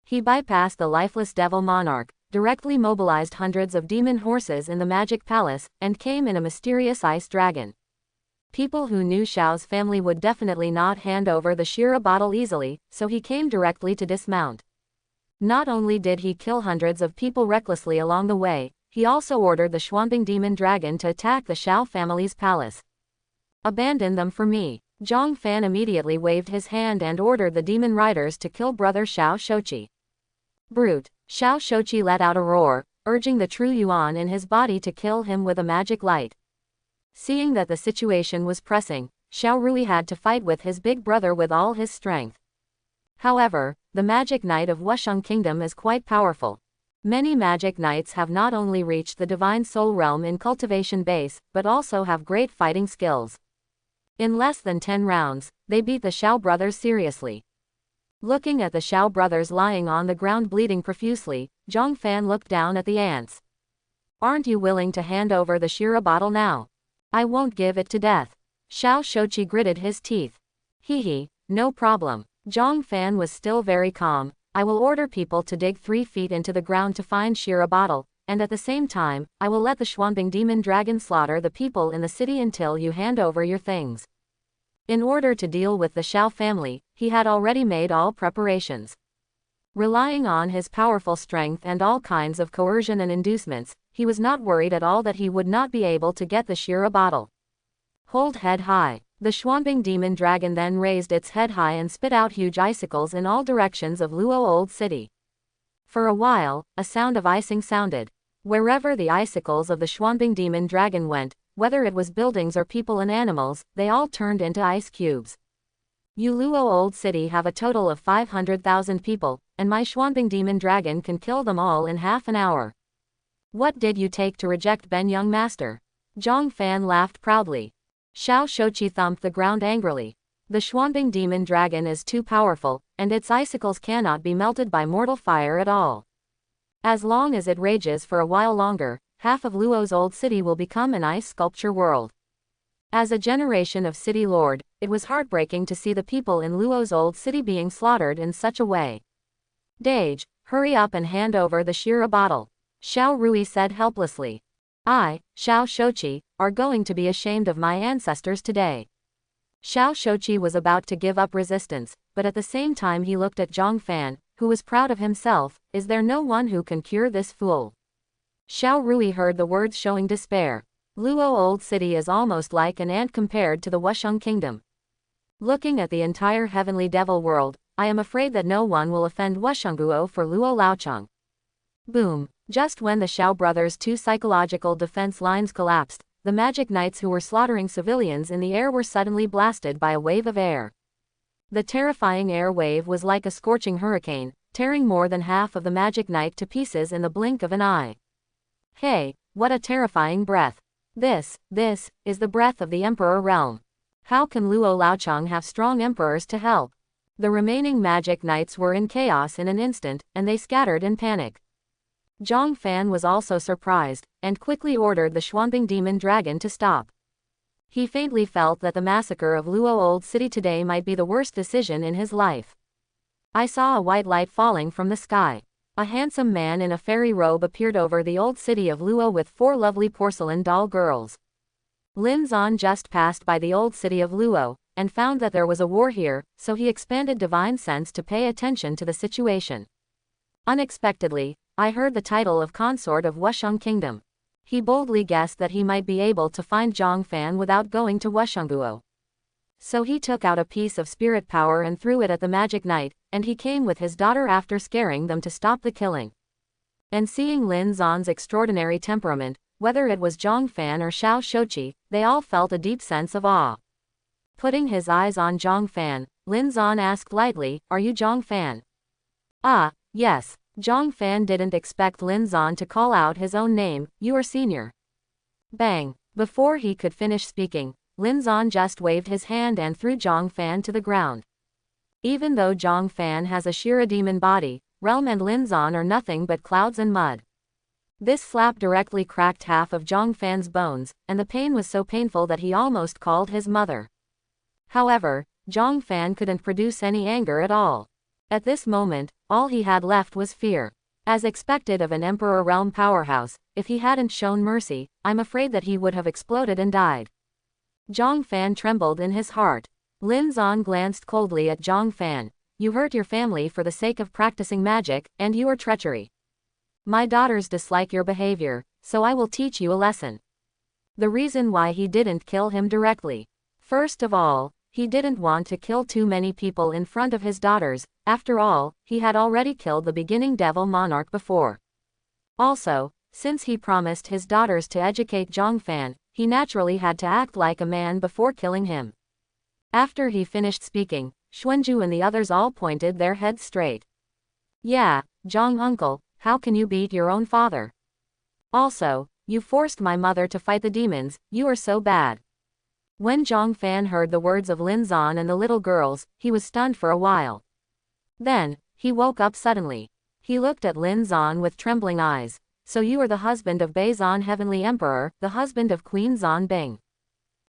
He bypassed the lifeless devil Monarch, directly mobilized hundreds of demon horses in the magic palace, and came in a mysterious ice dragon. People who knew Xiao's family would definitely not hand over the Shira bottle easily, so he came directly to dismount. Not only did he kill hundreds of people recklessly along the way, he also ordered the Shuanbing demon dragon to attack the Xiao family's palace. "Abandon them for me." Jang Fan immediately waved his hand and ordered the demon riders to kill brother Xiao Shouqi. "Brute!" Xiao Shouqi let out a roar, urging the true Yuan in his body to kill him with a magic light. Seeing that the situation was pressing, Xiao Rui had to fight with his big brother with all his strength. However, the magic knight of Wusheng Kingdom is quite powerful. Many magic knights have not only reached the divine soul realm in cultivation base, but also have great fighting skills. In less than 10 rounds, they beat the Xiao brothers seriously. Looking at the Xiao brothers lying on the ground bleeding profusely, Jang Fan looked down at the ants. "Aren't you willing to hand over the Shira bottle now? I won't give it to death." Xiao Shouqi gritted his teeth. "Hee, no problem." Jang Fan was still very calm. "I will order people to dig 3 feet into the ground to find Shira bottle, and at the same time, I will let the Shuanbing demon dragon slaughter the people in the city until you hand over your things." In order to deal with the Xiao family, he had already made all preparations. Relying on his powerful strength and all kinds of coercion and inducements, he was not worried at all that he would not be able to get the Shira bottle. "Hold head high." The Shuanbing demon dragon then raised its head high and spit out huge icicles in all directions of Luo Old City. For a while, a sound of icing sounded. Wherever the icicles of the Shuanbing demon dragon went, whether it was buildings or people and animals, they all turned into ice cubes. "You Luo Old City have a total of 500,000 people, and my Shuanbing demon dragon can kill them all in half an hour. What did you take to reject Ben young master?" Jang Fan laughed proudly. Xiao Shouqi thumped the ground angrily. "The Shuanbing demon dragon is too powerful, and its icicles cannot be melted by mortal fire at all. As long as it rages for a while longer, half of Luo's old city will become an ice sculpture world." As a generation of city lord, it was heartbreaking to see the people in Luo's old city being slaughtered in such a way. "Dage, hurry up and hand over the Shira bottle," Xiao Rui said helplessly. "I, Xiao Shouqi, are going to be ashamed of my ancestors today." Xiao Shouqi was about to give up resistance, but at the same time he looked at Jang Fan, who was proud of himself. "Is there no one who can cure this fool?" Xiao Rui heard the words showing despair. Luo Old City is almost like an ant compared to the Wusheng Kingdom. Looking at the entire heavenly devil world, I am afraid that no one will offend Wushengguo for Luo Laocheng. Boom! Just when the Shao brothers' two psychological defense lines collapsed, the magic knights who were slaughtering civilians in the air were suddenly blasted by a wave of air. The terrifying air wave was like a scorching hurricane, tearing more than half of the magic knight to pieces in the blink of an eye. Hey, what a terrifying breath. This is the breath of the Emperor realm. How can Luo Laocheng have strong emperors to help? The remaining magic knights were in chaos in an instant, and they scattered in panic. Jang Fan was also surprised, and quickly ordered the Xuanbing demon dragon to stop. He faintly felt that the massacre of Luo Old City today might be the worst decision in his life. I saw a white light falling from the sky. A handsome man in a fairy robe appeared over the old city of Luo with 4 lovely porcelain doll girls. Linzon just passed by the old city of Luo, and found that there was a war here, so he expanded divine sense to pay attention to the situation. Unexpectedly, I heard the title of consort of Wusheng Kingdom. He boldly guessed that he might be able to find Jang Fan without going to Wushengguo. So he took out a piece of spirit power and threw it at the magic knight, and he came with his daughter after scaring them to stop the killing. And seeing Lin Zon's extraordinary temperament, whether it was Jang Fan or Xiao Shochi, they all felt a deep sense of awe. Putting his eyes on Jang Fan, Linzon asked lightly, "Are you Jang Fan?" "Ah, yes." Jang Fan didn't expect Linzon to call out his own name. "You are senior." Bang! Before he could finish speaking, Linzon just waved his hand and threw Jang Fan to the ground. Even though Jang Fan has a Shira demon body, Realm and Linzon are nothing but clouds and mud. This slap directly cracked half of Jang Fan's bones, and the pain was so painful that he almost called his mother. However, Jang Fan couldn't produce any anger at all. At this moment, all he had left was fear. As expected of an Emperor Realm powerhouse, if he hadn't shown mercy, I'm afraid that he would have exploded and died. Jang Fan trembled in his heart. Linzon glanced coldly at Jang Fan. "You hurt your family for the sake of practicing magic, and you are treachery. My daughters dislike your behavior, so I will teach you a lesson." The reason why he didn't kill him directly. First of all, he didn't want to kill too many people in front of his daughters. After all, he had already killed the beginning devil Monarch before. Also, since he promised his daughters to educate Jang Fan, he naturally had to act like a man before killing him. After he finished speaking, Xuanju and the others all pointed their heads straight. "Yeah, Jang uncle, how can you beat your own father? Also, you forced my mother to fight the demons, you are so bad." When Jang Fan heard the words of Linzon and the little girls, he was stunned for a while. Then, he woke up suddenly. He looked at Linzon with trembling eyes. "So you are the husband of Beizon Heavenly Emperor, the husband of Queen Zonbing."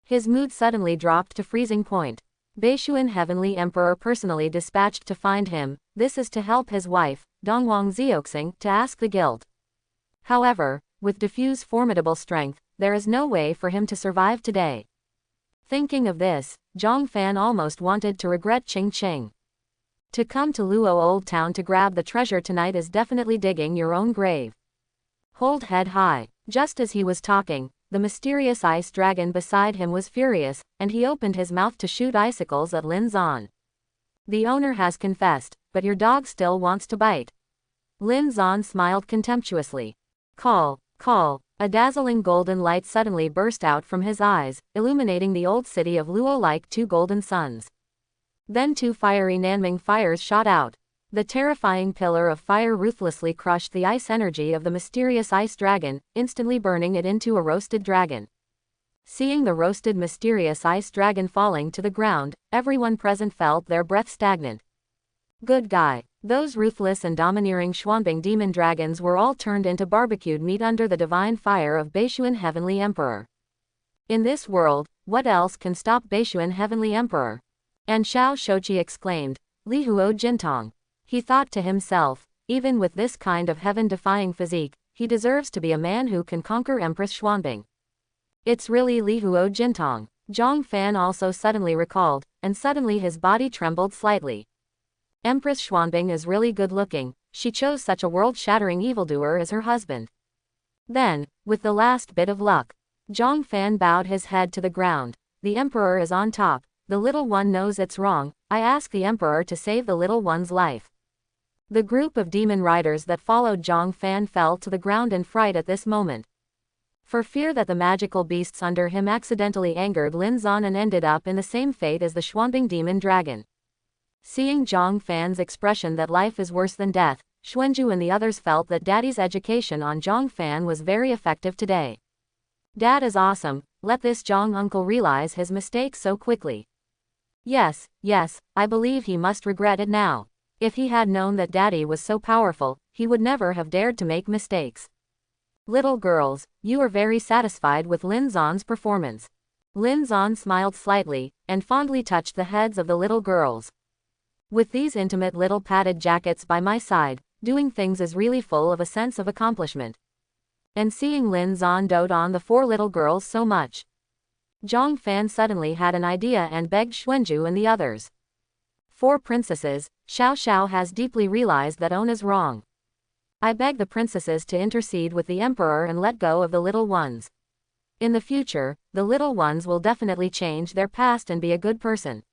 His mood suddenly dropped to freezing point. Beishuan Heavenly Emperor personally dispatched to find him. This is to help his wife, Dongwang Zioxing, to ask the guilt. However, with Diffuse's formidable strength, there is no way for him to survive today. Thinking of this, Jang Fan almost wanted to regret Ching Ching. To come to Luo Old Town to grab the treasure tonight is definitely digging your own grave. Hold head high. Just as he was talking, the mysterious ice dragon beside him was furious, and he opened his mouth to shoot icicles at Linzon. "The owner has confessed, but your dog still wants to bite." Linzon smiled contemptuously. Call. A dazzling golden light suddenly burst out from his eyes, illuminating the old city of Luo like 2 golden suns. Then 2 fiery Nanming fires shot out. The terrifying pillar of fire ruthlessly crushed the ice energy of the mysterious ice dragon, instantly burning it into a roasted dragon. Seeing the roasted mysterious ice dragon falling to the ground, everyone present felt their breath stagnant. Good guy. Those ruthless and domineering Xuanbing demon dragons were all turned into barbecued meat under the divine fire of Beishuan Heavenly Emperor. In this world, what else can stop Beishuan Heavenly Emperor? And Xiao Shochi exclaimed, "Li Huo Jintong." He thought to himself, even with this kind of heaven-defying physique, he deserves to be a man who can conquer Empress Xuanbing. It's really Li Huo Jintong. Jang Fan also suddenly recalled, and suddenly his body trembled slightly. Empress Xuanbing is really good-looking. She chose such a world-shattering evildoer as her husband. Then, with the last bit of luck, Jang Fan bowed his head to the ground. The Emperor is on top. The little one knows it's wrong. I ask the Emperor to save the little one's life. The group of demon riders that followed Jang Fan fell to the ground in fright at this moment. For fear that the magical beasts under him accidentally angered Linzon and ended up in the same fate as the Xuanbing demon dragon. Seeing Jang Fan's expression that life is worse than death, Xuanju and the others felt that Daddy's education on Jang Fan was very effective today. Dad is awesome, let this Jang uncle realize his mistake so quickly. Yes, I believe he must regret it now. If he had known that Daddy was so powerful, he would never have dared to make mistakes. Little girls, you are very satisfied with Linzon's performance. Linzon smiled slightly, and fondly touched the heads of the little girls. With these intimate little padded jackets by my side, doing things is really full of a sense of accomplishment. And seeing Linzon dote on the 4 little girls so much. Jang Fan suddenly had an idea and begged Xuanju and the others. 4 princesses, Xiao Xiao has deeply realized that Ona's wrong. I beg the princesses to intercede with the emperor and let go of the little ones. In the future, the little ones will definitely change their past and be a good person.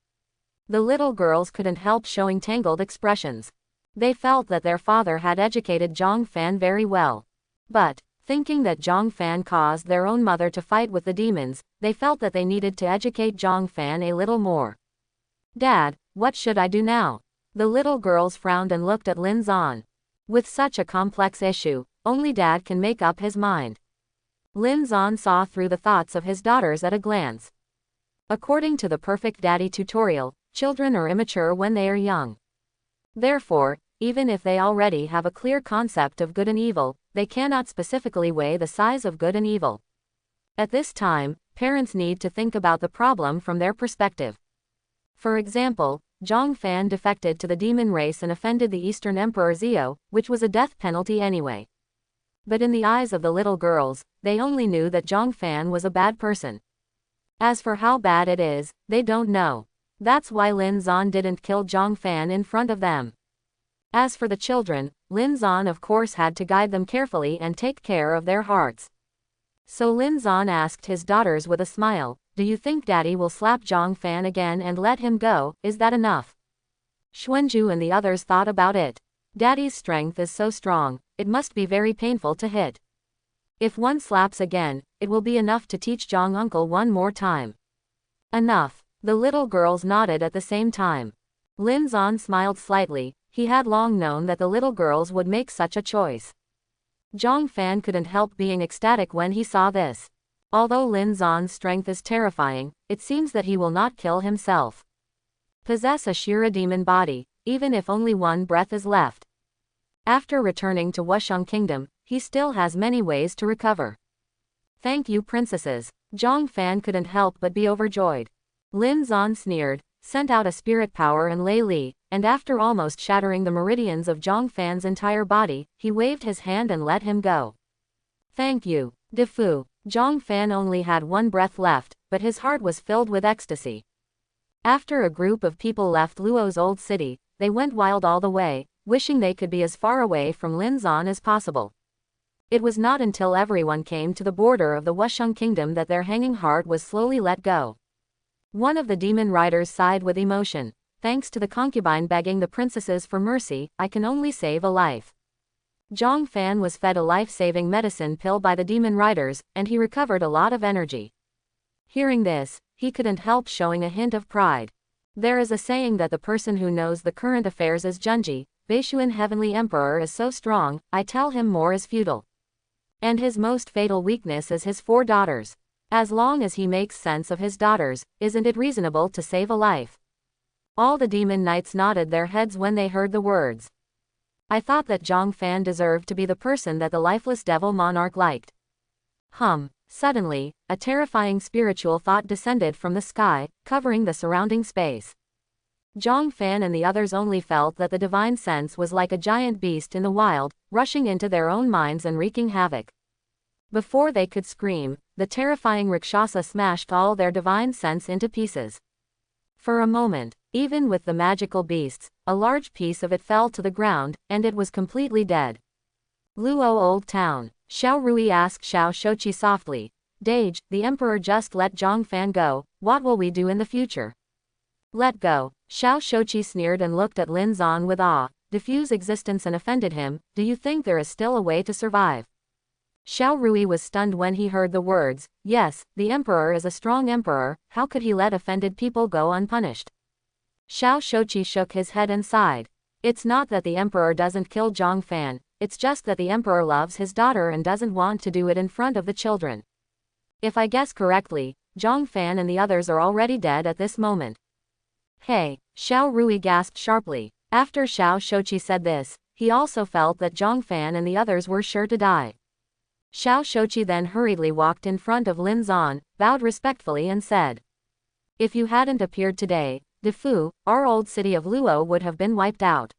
The little girls couldn't help showing tangled expressions. They felt that their father had educated Jang Fan very well. But, thinking that Jang Fan caused their own mother to fight with the demons, they felt that they needed to educate Jang Fan a little more. Dad, what should I do now? The little girls frowned and looked at Linzon. With such a complex issue, only Dad can make up his mind. Linzon saw through the thoughts of his daughters at a glance. According to the Perfect Daddy tutorial, children are immature when they are young. Therefore, even if they already have a clear concept of good and evil, they cannot specifically weigh the size of good and evil. At this time, parents need to think about the problem from their perspective. For example, Jang Fan defected to the demon race and offended the Eastern Emperor Zio, which was a death penalty anyway. But in the eyes of the little girls, they only knew that Jang Fan was a bad person. As for how bad it is, they don't know. That's why Linzon didn't kill Jang Fan in front of them. As for the children, Linzon of course had to guide them carefully and take care of their hearts. So Linzon asked his daughters with a smile, do you think Daddy will slap Jang Fan again and let him go, is that enough? Xuanju and the others thought about it. Daddy's strength is so strong, it must be very painful to hit. If one slaps again, it will be enough to teach Jang uncle one more time. Enough. The little girls nodded at the same time. Linzon smiled slightly, he had long known that the little girls would make such a choice. Jang Fan couldn't help being ecstatic when he saw this. Although Linzon's strength is terrifying, it seems that he will not kill himself. Possess a Shira demon body, even if only one breath is left. After returning to Wusheng Kingdom, he still has many ways to recover. Thank you princesses. Jang Fan couldn't help but be overjoyed. Linzon sneered, sent out a spirit power and Lei Li, and after almost shattering the meridians of Jang Fan's entire body, he waved his hand and let him go. Thank you, Defu. Jang Fan only had one breath left, but his heart was filled with ecstasy. After a group of people left Luo's Old City, they went wild all the way, wishing they could be as far away from Linzon as possible. It was not until everyone came to the border of the Wusheng Kingdom that their hanging heart was slowly let go. One of the demon riders sighed with emotion. Thanks to the concubine begging the princesses for mercy, I can only save a life. Jang Fan was fed a life-saving medicine pill by the demon riders, and he recovered a lot of energy. Hearing this, he couldn't help showing a hint of pride. There is a saying that the person who knows the current affairs is Junji, Beishuan Heavenly Emperor is so strong, I tell him more is futile. And his most fatal weakness is his 4 daughters. As long as he makes sense of his daughters, isn't it reasonable to save a life? All the demon knights nodded their heads when they heard the words. I thought that Jang Fan deserved to be the person that the lifeless devil monarch liked. Suddenly, a terrifying spiritual thought descended from the sky, covering the surrounding space. Jang Fan and the others only felt that the divine sense was like a giant beast in the wild, rushing into their own minds and wreaking havoc. Before they could scream, the terrifying Rakshasa smashed all their divine sense into pieces. For a moment, even with the magical beasts, a large piece of it fell to the ground, and it was completely dead. Luo Old Town. Xiao Rui asked Xiao Shochi softly. Dage, the emperor just let Jang Fan go, what will we do in the future? Let go. Xiao Shochi sneered and looked at Linzon with awe. diffuse existence and offended him, do you think there is still a way to survive? Xiao Rui was stunned when he heard the words, yes, the emperor is a strong emperor, how could he let offended people go unpunished? Xiao Shouqi shook his head and sighed. It's not that the emperor doesn't kill Jang Fan, it's just that the emperor loves his daughter and doesn't want to do it in front of the children. If I guess correctly, Jang Fan and the others are already dead at this moment. Hey, Xiao Rui gasped sharply. After Xiao Shouqi said this, he also felt that Jang Fan and the others were sure to die. Xiao Shouqi then hurriedly walked in front of Linzon, bowed respectfully and said, if you hadn't appeared today, Defu, our old city of Luo would have been wiped out.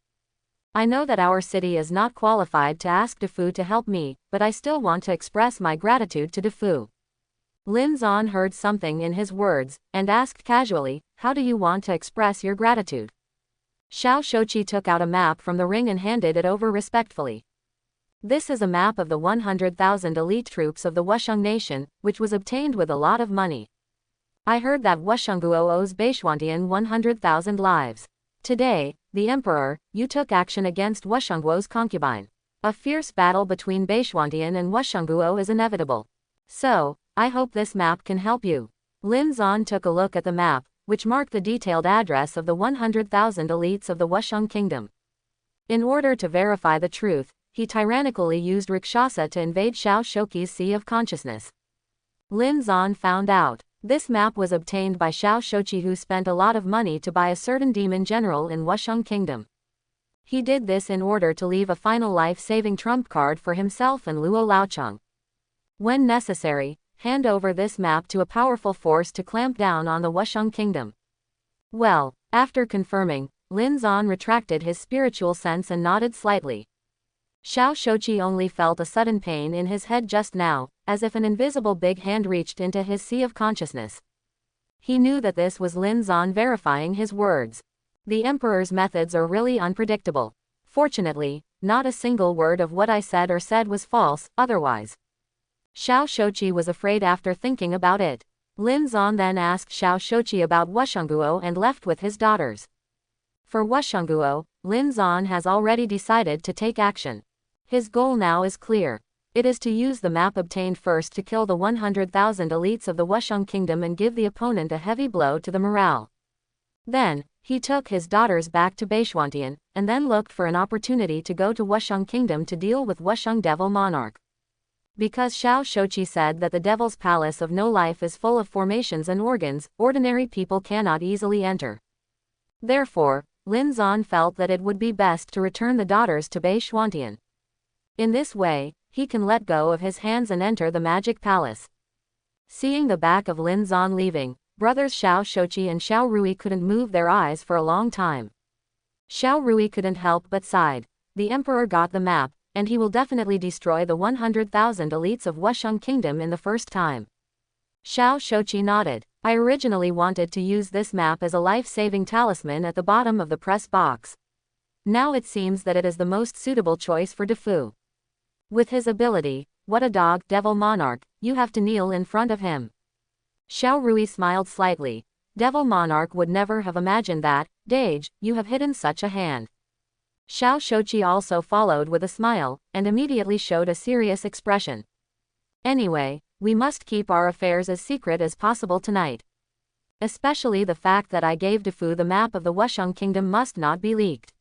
I know that our city is not qualified to ask Defu to help me, but I still want to express my gratitude to Defu. Linzon heard something in his words, and asked casually, how do you want to express your gratitude? Xiao Shouqi took out a map from the ring and handed it over respectfully. This is a map of the 100,000 elite troops of the Wusheng nation, which was obtained with a lot of money. I heard that Wushengguo owes Beishuantian 100,000 lives. Today, the emperor, you took action against Wushengguo's concubine. A fierce battle between Beishuantian and Wushengguo is inevitable. So, I hope this map can help you. Linzon took a look at the map, which marked the detailed address of the 100,000 elites of the Wusheng kingdom. In order to verify the truth, he tyrannically used Rakshasa to invade Xiao Shouqi's Sea of Consciousness. Linzon found out. This map was obtained by Xiao Shouqi, who spent a lot of money to buy a certain demon general in Wusheng Kingdom. He did this in order to leave a final life-saving trump card for himself and Luo Laocheng. When necessary, hand over this map to a powerful force to clamp down on the Wusheng Kingdom. Well, after confirming, Linzon retracted his spiritual sense and nodded slightly. Xiao Shouqi only felt a sudden pain in his head just now, as if an invisible big hand reached into his sea of consciousness. He knew that this was Linzon verifying his words. The emperor's methods are really unpredictable. Fortunately, not a single word of what I said or said was false, otherwise. Xiao Shouqi was afraid after thinking about it. Linzon then asked Xiao Shouqi about Wushengguo and left with his daughters. For Wushengguo, Linzon has already decided to take action. His goal now is clear. It is to use the map obtained first to kill the 100,000 elites of the Wusheng Kingdom and give the opponent a heavy blow to the morale. Then, he took his daughters back to Beishuantian, and then looked for an opportunity to go to Wusheng Kingdom to deal with Wusheng Devil Monarch. Because Xiao Shouqi said that the Devil's Palace of No Life is full of formations and organs, ordinary people cannot easily enter. Therefore, Linzon felt that it would be best to return the daughters to Beishuantian. In this way, he can let go of his hands and enter the magic palace. Seeing the back of Linzon leaving, brothers Xiao Shouqi and Xiao Rui couldn't move their eyes for a long time. Xiao Rui couldn't help but sighed. The emperor got the map, and he will definitely destroy the 100,000 elites of Wusheng Kingdom in the first time. Xiao Shouqi nodded. I originally wanted to use this map as a life-saving talisman at the bottom of the press box. Now it seems that it is the most suitable choice for Defu. With his ability, what a dog, Devil Monarch, you have to kneel in front of him. Xiao Rui smiled slightly. Devil Monarch would never have imagined that, Dage, you have hidden such a hand. Xiao Shouqi also followed with a smile, and immediately showed a serious expression. Anyway, we must keep our affairs as secret as possible tonight. Especially the fact that I gave Defu the map of the Wusheng Kingdom must not be leaked.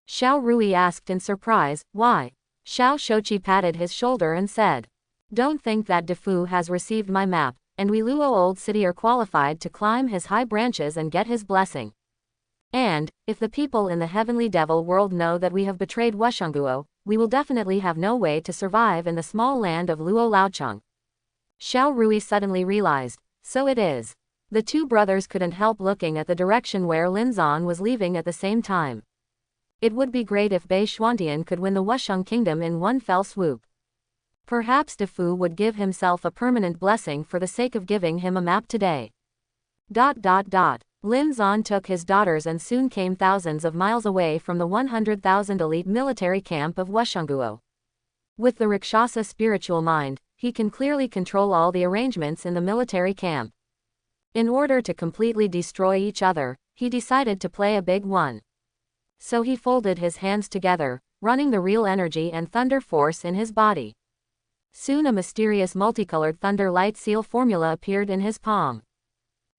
Xiao Rui asked in surprise, why? Xiao Shouqi patted his shoulder and said, don't think that Defu has received my map, and we Luo Old City are qualified to climb his high branches and get his blessing. And, if the people in the heavenly devil world know that we have betrayed Wushengguo, we will definitely have no way to survive in the small land of Luo Laocheng. Xiao Rui suddenly realized, so it is. The two brothers couldn't help looking at the direction where Linzon was leaving at the same time. It would be great if Beishuantian could win the Wusheng Kingdom in one fell swoop. Perhaps Defu would give himself a permanent blessing for the sake of giving him a map today. Linzon took his daughters and soon came thousands of miles away from the 100,000 elite military camp of Wushengguo. With the Rakshasa spiritual mind, he can clearly control all the arrangements in the military camp. In order to completely destroy each other, he decided to play a big one. So he folded his hands together, running the real energy and thunder force in his body. Soon a mysterious multicolored thunder light seal formula appeared in his palm.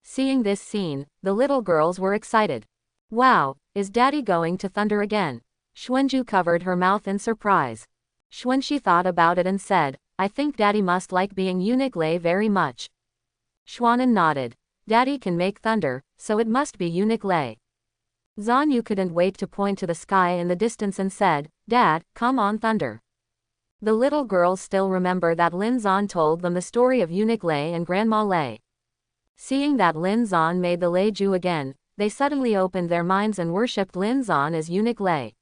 Seeing this scene, the little girls were excited. Wow, is Daddy going to thunder again? Xuanju covered her mouth in surprise. Xuanxi thought about it and said, I think Daddy must like being Eunuch Lei very much. Xuanan nodded. Daddy can make thunder, so it must be Eunuch Lei. Zanyu couldn't wait to point to the sky in the distance and said, Dad, come on thunder. The little girls still remember that Linzon told them the story of Eunuch Lei and Grandma Lei. Seeing that Linzon made the Lei Ju again, they suddenly opened their minds and worshipped Linzon as Eunuch Lei.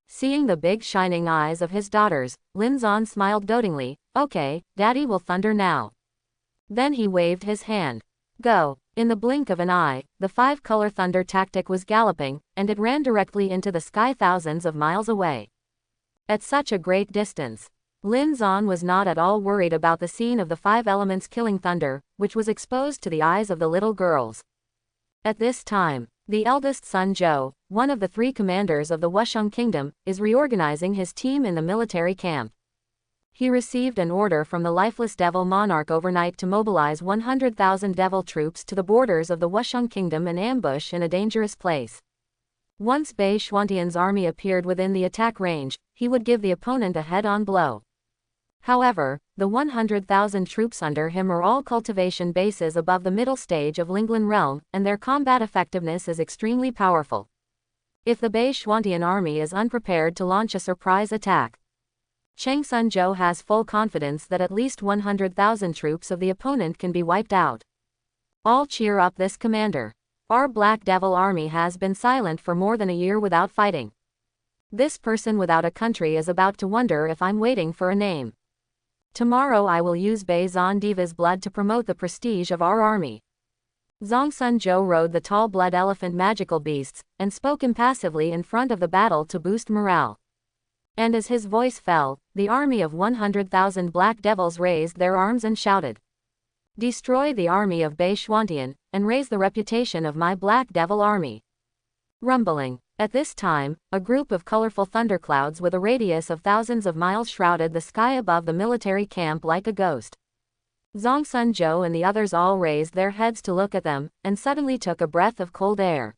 Seeing the big shining eyes of his daughters, Linzon smiled dotingly, okay, Daddy will thunder now. Then he waved his hand. Go. In the blink of an eye, the 5-color thunder tactic was galloping, and it ran directly into the sky thousands of miles away. At such a great distance, Linzon was not at all worried about the scene of the 5 elements killing thunder, which was exposed to the eyes of the little girls. At this time, the eldest son Zhou, one of the 3 commanders of the Wusheng Kingdom, is reorganizing his team in the military camp. He received an order from the lifeless devil Monarch overnight to mobilize 100,000 devil troops to the borders of the Wusheng Kingdom and ambush in a dangerous place. Once Bei Xuantian's army appeared within the attack range, he would give the opponent a head-on blow. However, the 100,000 troops under him are all cultivation bases above the middle stage of Linglan realm, and their combat effectiveness is extremely powerful. If the Bei Xuantian army is unprepared to launch a surprise attack, Chang Sun-zhou has full confidence that at least 100,000 troops of the opponent can be wiped out. All cheer up this commander. Our Black Devil army has been silent for more than a year without fighting. This person without a country is about to wonder if I'm waiting for a name. Tomorrow I will use Bei Zan Diva's blood to promote the prestige of our army. Zhang Sun-zhou rode the tall blood elephant magical beasts, and spoke impassively in front of the battle to boost morale. And as his voice fell, the army of 100,000 black devils raised their arms and shouted, Destroy the army of Bei Xuantian, and raise the reputation of my Black Devil army. Rumbling. At this time, a group of colorful thunderclouds with a radius of thousands of miles shrouded the sky above the military camp like a ghost. Zhang Sun-zhou and the others all raised their heads to look at them, and suddenly took a breath of cold air.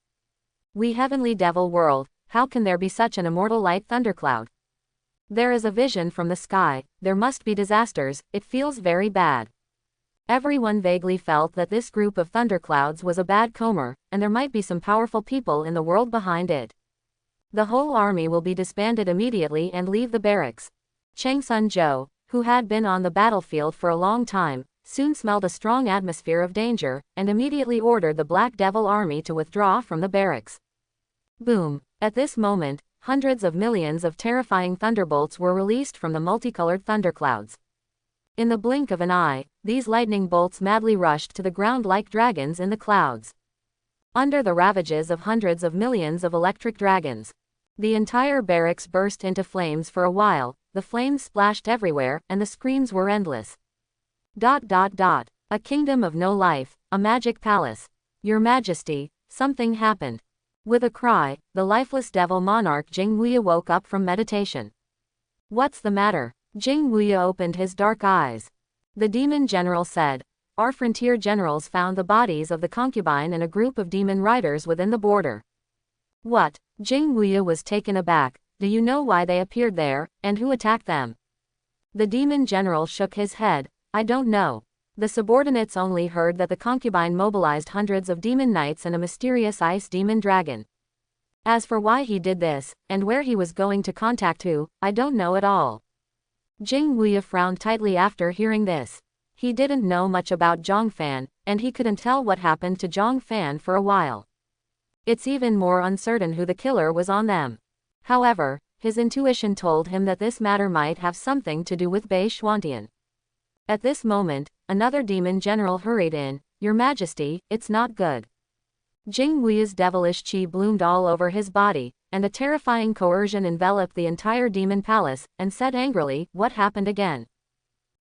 We heavenly devil world, how can there be such an immortal light thundercloud? There is a vision from the sky, there must be disasters, it feels very bad. Everyone vaguely felt that this group of thunderclouds was a bad comer, and there might be some powerful people in the world behind it. The whole army will be disbanded immediately and leave the barracks. Chang Sun-zhou, who had been on the battlefield for a long time, soon smelled a strong atmosphere of danger, and immediately ordered the Black Devil army to withdraw from the barracks. Boom! At this moment, hundreds of millions of terrifying thunderbolts were released from the multicolored thunderclouds. In the blink of an eye, these lightning bolts madly rushed to the ground like dragons in the clouds. Under the ravages of hundreds of millions of electric dragons, the entire barracks burst into flames for a while, the flames splashed everywhere, and the screams were endless. ... A kingdom of no life, a magic palace. Your Majesty, something happened. With a cry, the lifeless devil monarch Jing Wuya woke up from meditation. What's the matter? Jing Wuya opened his dark eyes. The demon general said, Our frontier generals found the bodies of the concubine and a group of demon riders within the border. What? Jing Wuya was taken aback. Do you know why they appeared there, and who attacked them? The demon general shook his head. I don't know. The subordinates only heard that the concubine mobilized hundreds of demon knights and a mysterious ice demon dragon. As for why he did this, and where he was going to contact who, I don't know at all. Jing Wuya frowned tightly after hearing this. He didn't know much about Jang Fan, and he couldn't tell what happened to Jang Fan for a while. It's even more uncertain who the killer was on them. However, his intuition told him that this matter might have something to do with Bei Xuantian. At this moment, another demon general hurried in. Your Majesty, it's not good. Jing Wuya's devilish qi bloomed all over his body, and a terrifying coercion enveloped the entire demon palace, and said angrily, What happened again?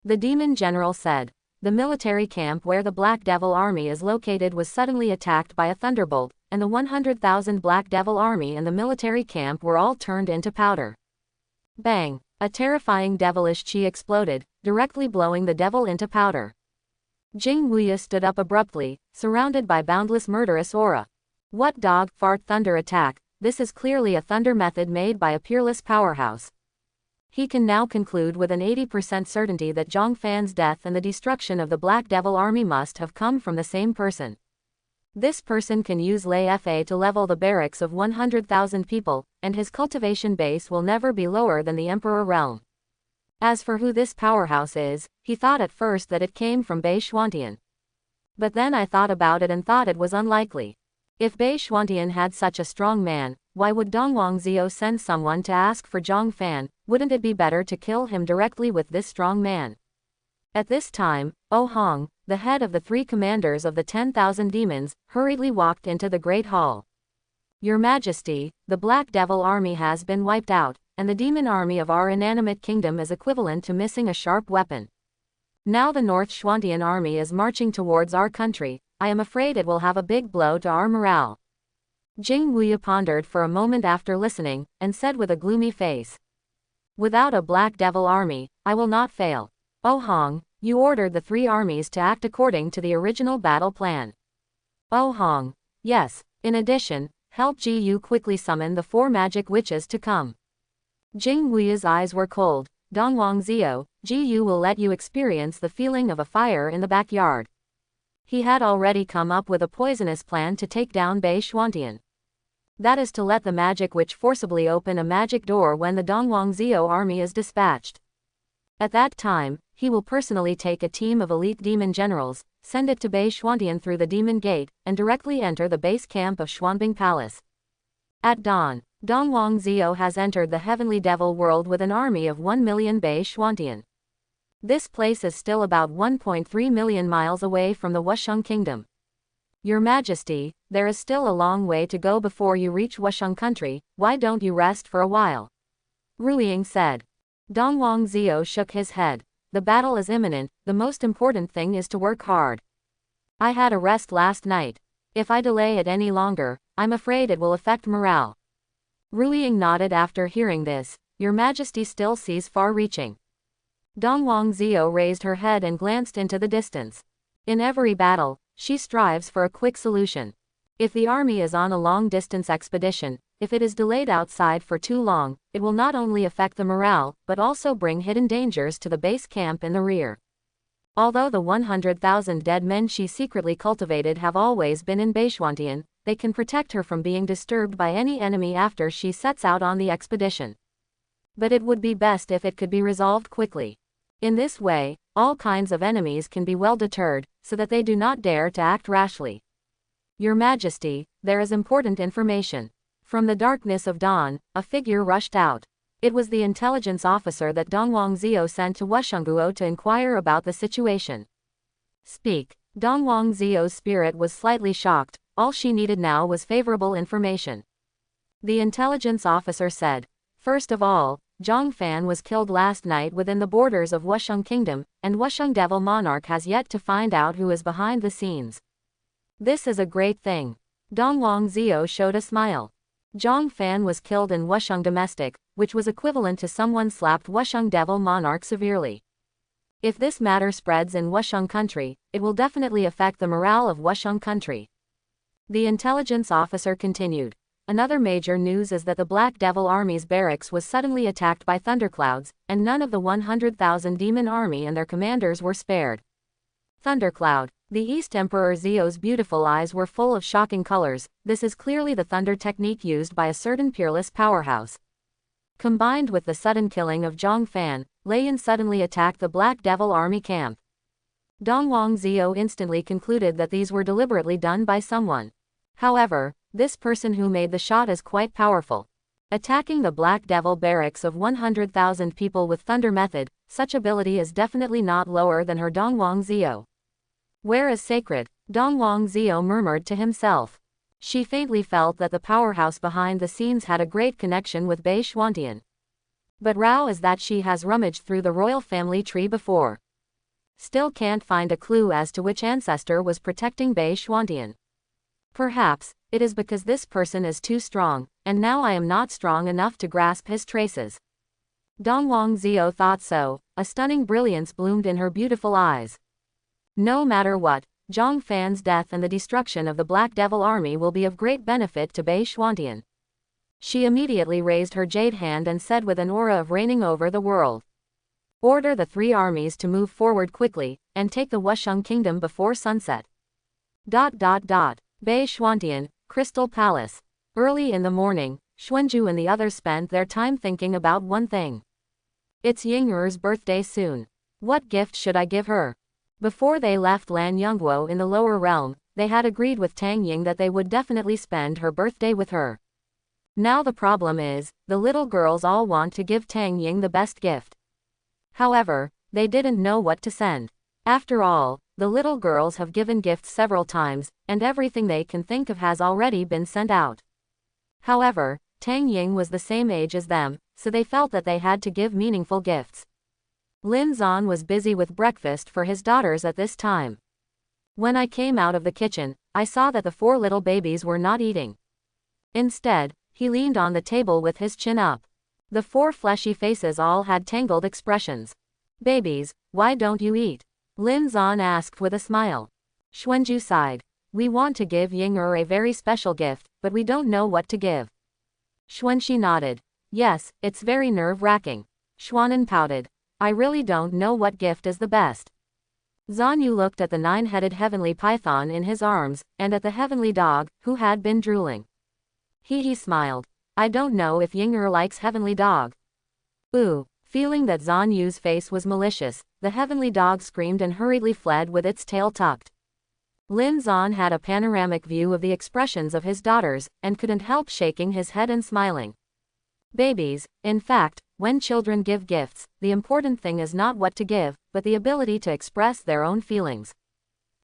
The demon general said, the military camp where the Black Devil army is located was suddenly attacked by a thunderbolt, and the 100,000 Black Devil army and the military camp were all turned into powder. Bang! A terrifying devilish chi exploded, directly blowing the devil into powder. Jing Wuya stood up abruptly, surrounded by boundless murderous aura. What dog fart thunder attack? This is clearly a thunder method made by a peerless powerhouse. He can now conclude with an 80% certainty that Jang Fan's death and the destruction of the Black Devil army must have come from the same person. This person can use Lei Fa to level the barracks of 100,000 people, and his cultivation base will never be lower than the Emperor realm. As for who this powerhouse is, he thought at first that it came from Bei Xuantian. But then I thought about it and thought it was unlikely. If Bei Xuantian had such a strong man, why would Dongwang Zio send someone to ask for Jang Fan? Wouldn't it be better to kill him directly with this strong man? At this time, O Hong, the head of the 3 commanders of the 10,000 demons, hurriedly walked into the Great Hall. Your Majesty, the Black Devil army has been wiped out, and the demon army of our inanimate kingdom is equivalent to missing a sharp weapon. Now the North Xuantian army is marching towards our country. I am afraid it will have a big blow to our morale. Jing Wuya pondered for a moment after listening, and said with a gloomy face. Without a Black Devil army, I will not fail. O Hong, you ordered the 3 armies to act according to the original battle plan. O Hong, yes. In addition, help Ji Yu quickly summon the 4 magic witches to come. Jing Wuya's eyes were cold. Dongwang Zio, Ji Yu will let you experience the feeling of a fire in the backyard. He had already come up with a poisonous plan to take down Bei Xuantian. That is to let the magic witch forcibly open a magic door when the Dongwang Zio army is dispatched. At that time, he will personally take a team of elite demon generals, send it to Bei Xuantian through the demon gate, and directly enter the base camp of Xuanbing Palace. At dawn, Dongwang Zio has entered the heavenly devil world with an army of 1 million Bei Xuantian. This place is still about 1.3 million miles away from the Wusheng kingdom. Your Majesty, there is still a long way to go before you reach Wusheng country. Why don't you rest for a while? Ruiying said. Dongwang Zio shook his head. The battle is imminent, the most important thing is to work hard. I had a rest last night. If I delay it any longer, I'm afraid it will affect morale. Ruiying nodded after hearing this. Your Majesty still sees far-reaching. Dongwang Zio raised her head and glanced into the distance. In every battle, she strives for a quick solution. If the army is on a long-distance expedition, if it is delayed outside for too long, it will not only affect the morale, but also bring hidden dangers to the base camp in the rear. Although the 100,000 dead men she secretly cultivated have always been in Bei Xuantian, they can protect her from being disturbed by any enemy after she sets out on the expedition. But it would be best if it could be resolved quickly. In this way, all kinds of enemies can be well deterred, so that they do not dare to act rashly. Your Majesty, there is important information. From the darkness of dawn, a figure rushed out. It was the intelligence officer that Dongwang Zio sent to Wushengguo to inquire about the situation. Speak. Dongwang Zio's spirit was slightly shocked. All she needed now was favorable information. The intelligence officer said. First of all, Jang Fan was killed last night within the borders of Wusheng Kingdom, and Wusheng Devil Monarch has yet to find out who is behind the scenes. This is a great thing. Dongwang Zio showed a smile. Jang Fan was killed in Wusheng Domestic, which was equivalent to someone slapped Wusheng Devil Monarch severely. If this matter spreads in Wusheng country, it will definitely affect the morale of Wusheng country. The intelligence officer continued. Another major news is that the Black Devil Army's barracks was suddenly attacked by thunderclouds, and none of the 100,000 demon army and their commanders were spared. Thundercloud. The East Emperor Zio's beautiful eyes were full of shocking colors. This is clearly the thunder technique used by a certain peerless powerhouse. Combined with the sudden killing of Jang Fan, Lei Yan suddenly attacked the Black Devil Army camp. Dongwang Zio instantly concluded that these were deliberately done by someone. However, this person who made the shot is quite powerful. Attacking the Black Devil barracks of 100,000 people with thunder method, such ability is definitely not lower than her Dongwang Zio. Where is sacred? Dongwang Zio murmured to himself. She faintly felt that the powerhouse behind the scenes had a great connection with Bei Xuantian. But Rao is that she has rummaged through the royal family tree before. Still can't find a clue as to which ancestor was protecting Bei Xuantian. Perhaps, it is because this person is too strong, and now I am not strong enough to grasp his traces. Dongwang Zhao thought so, a stunning brilliance bloomed in her beautiful eyes. No matter what, Jang Fan's death and the destruction of the Black Devil army will be of great benefit to Bei Xuantian. She immediately raised her jade hand and said with an aura of reigning over the world. Order the 3 armies to move forward quickly, and take the Wusheng kingdom before sunset. Bei Xuantian, Crystal Palace. Early in the morning, Xuanzhu and the others spent their time thinking about one thing. It's Ying'er's birthday soon. What gift should I give her? Before they left Lan Yongguo in the lower realm, they had agreed with Tang Ying that they would definitely spend her birthday with her. Now the problem is, the little girls all want to give Tang Ying the best gift. However, they didn't know what to send. After all, the little girls have given gifts several times, and everything they can think of has already been sent out. However, Tang Ying was the same age as them, so they felt that they had to give meaningful gifts. Linzon was busy with breakfast for his daughters at this time. When I came out of the kitchen, I saw that the 4 little babies were not eating. Instead, he leaned on the table with his chin up. The 4 fleshy faces all had tangled expressions. Babies, why don't you eat? Linzon asked with a smile. Xuanzhu sighed. We want to give Ying'er a very special gift, but we don't know what to give. Xuanxi nodded. Yes, it's very nerve-wracking. Xuanan pouted. I really don't know what gift is the best. Zanyu looked at the 9-headed heavenly python in his arms, and at the heavenly dog, who had been drooling. He smiled. I don't know if Ying'er likes heavenly dog. Ooh. Feeling that Zanyu's face was malicious, the heavenly dog screamed and hurriedly fled with its tail tucked. Linzon had a panoramic view of the expressions of his daughters, and couldn't help shaking his head and smiling. Babies, in fact, when children give gifts, the important thing is not what to give, but the ability to express their own feelings.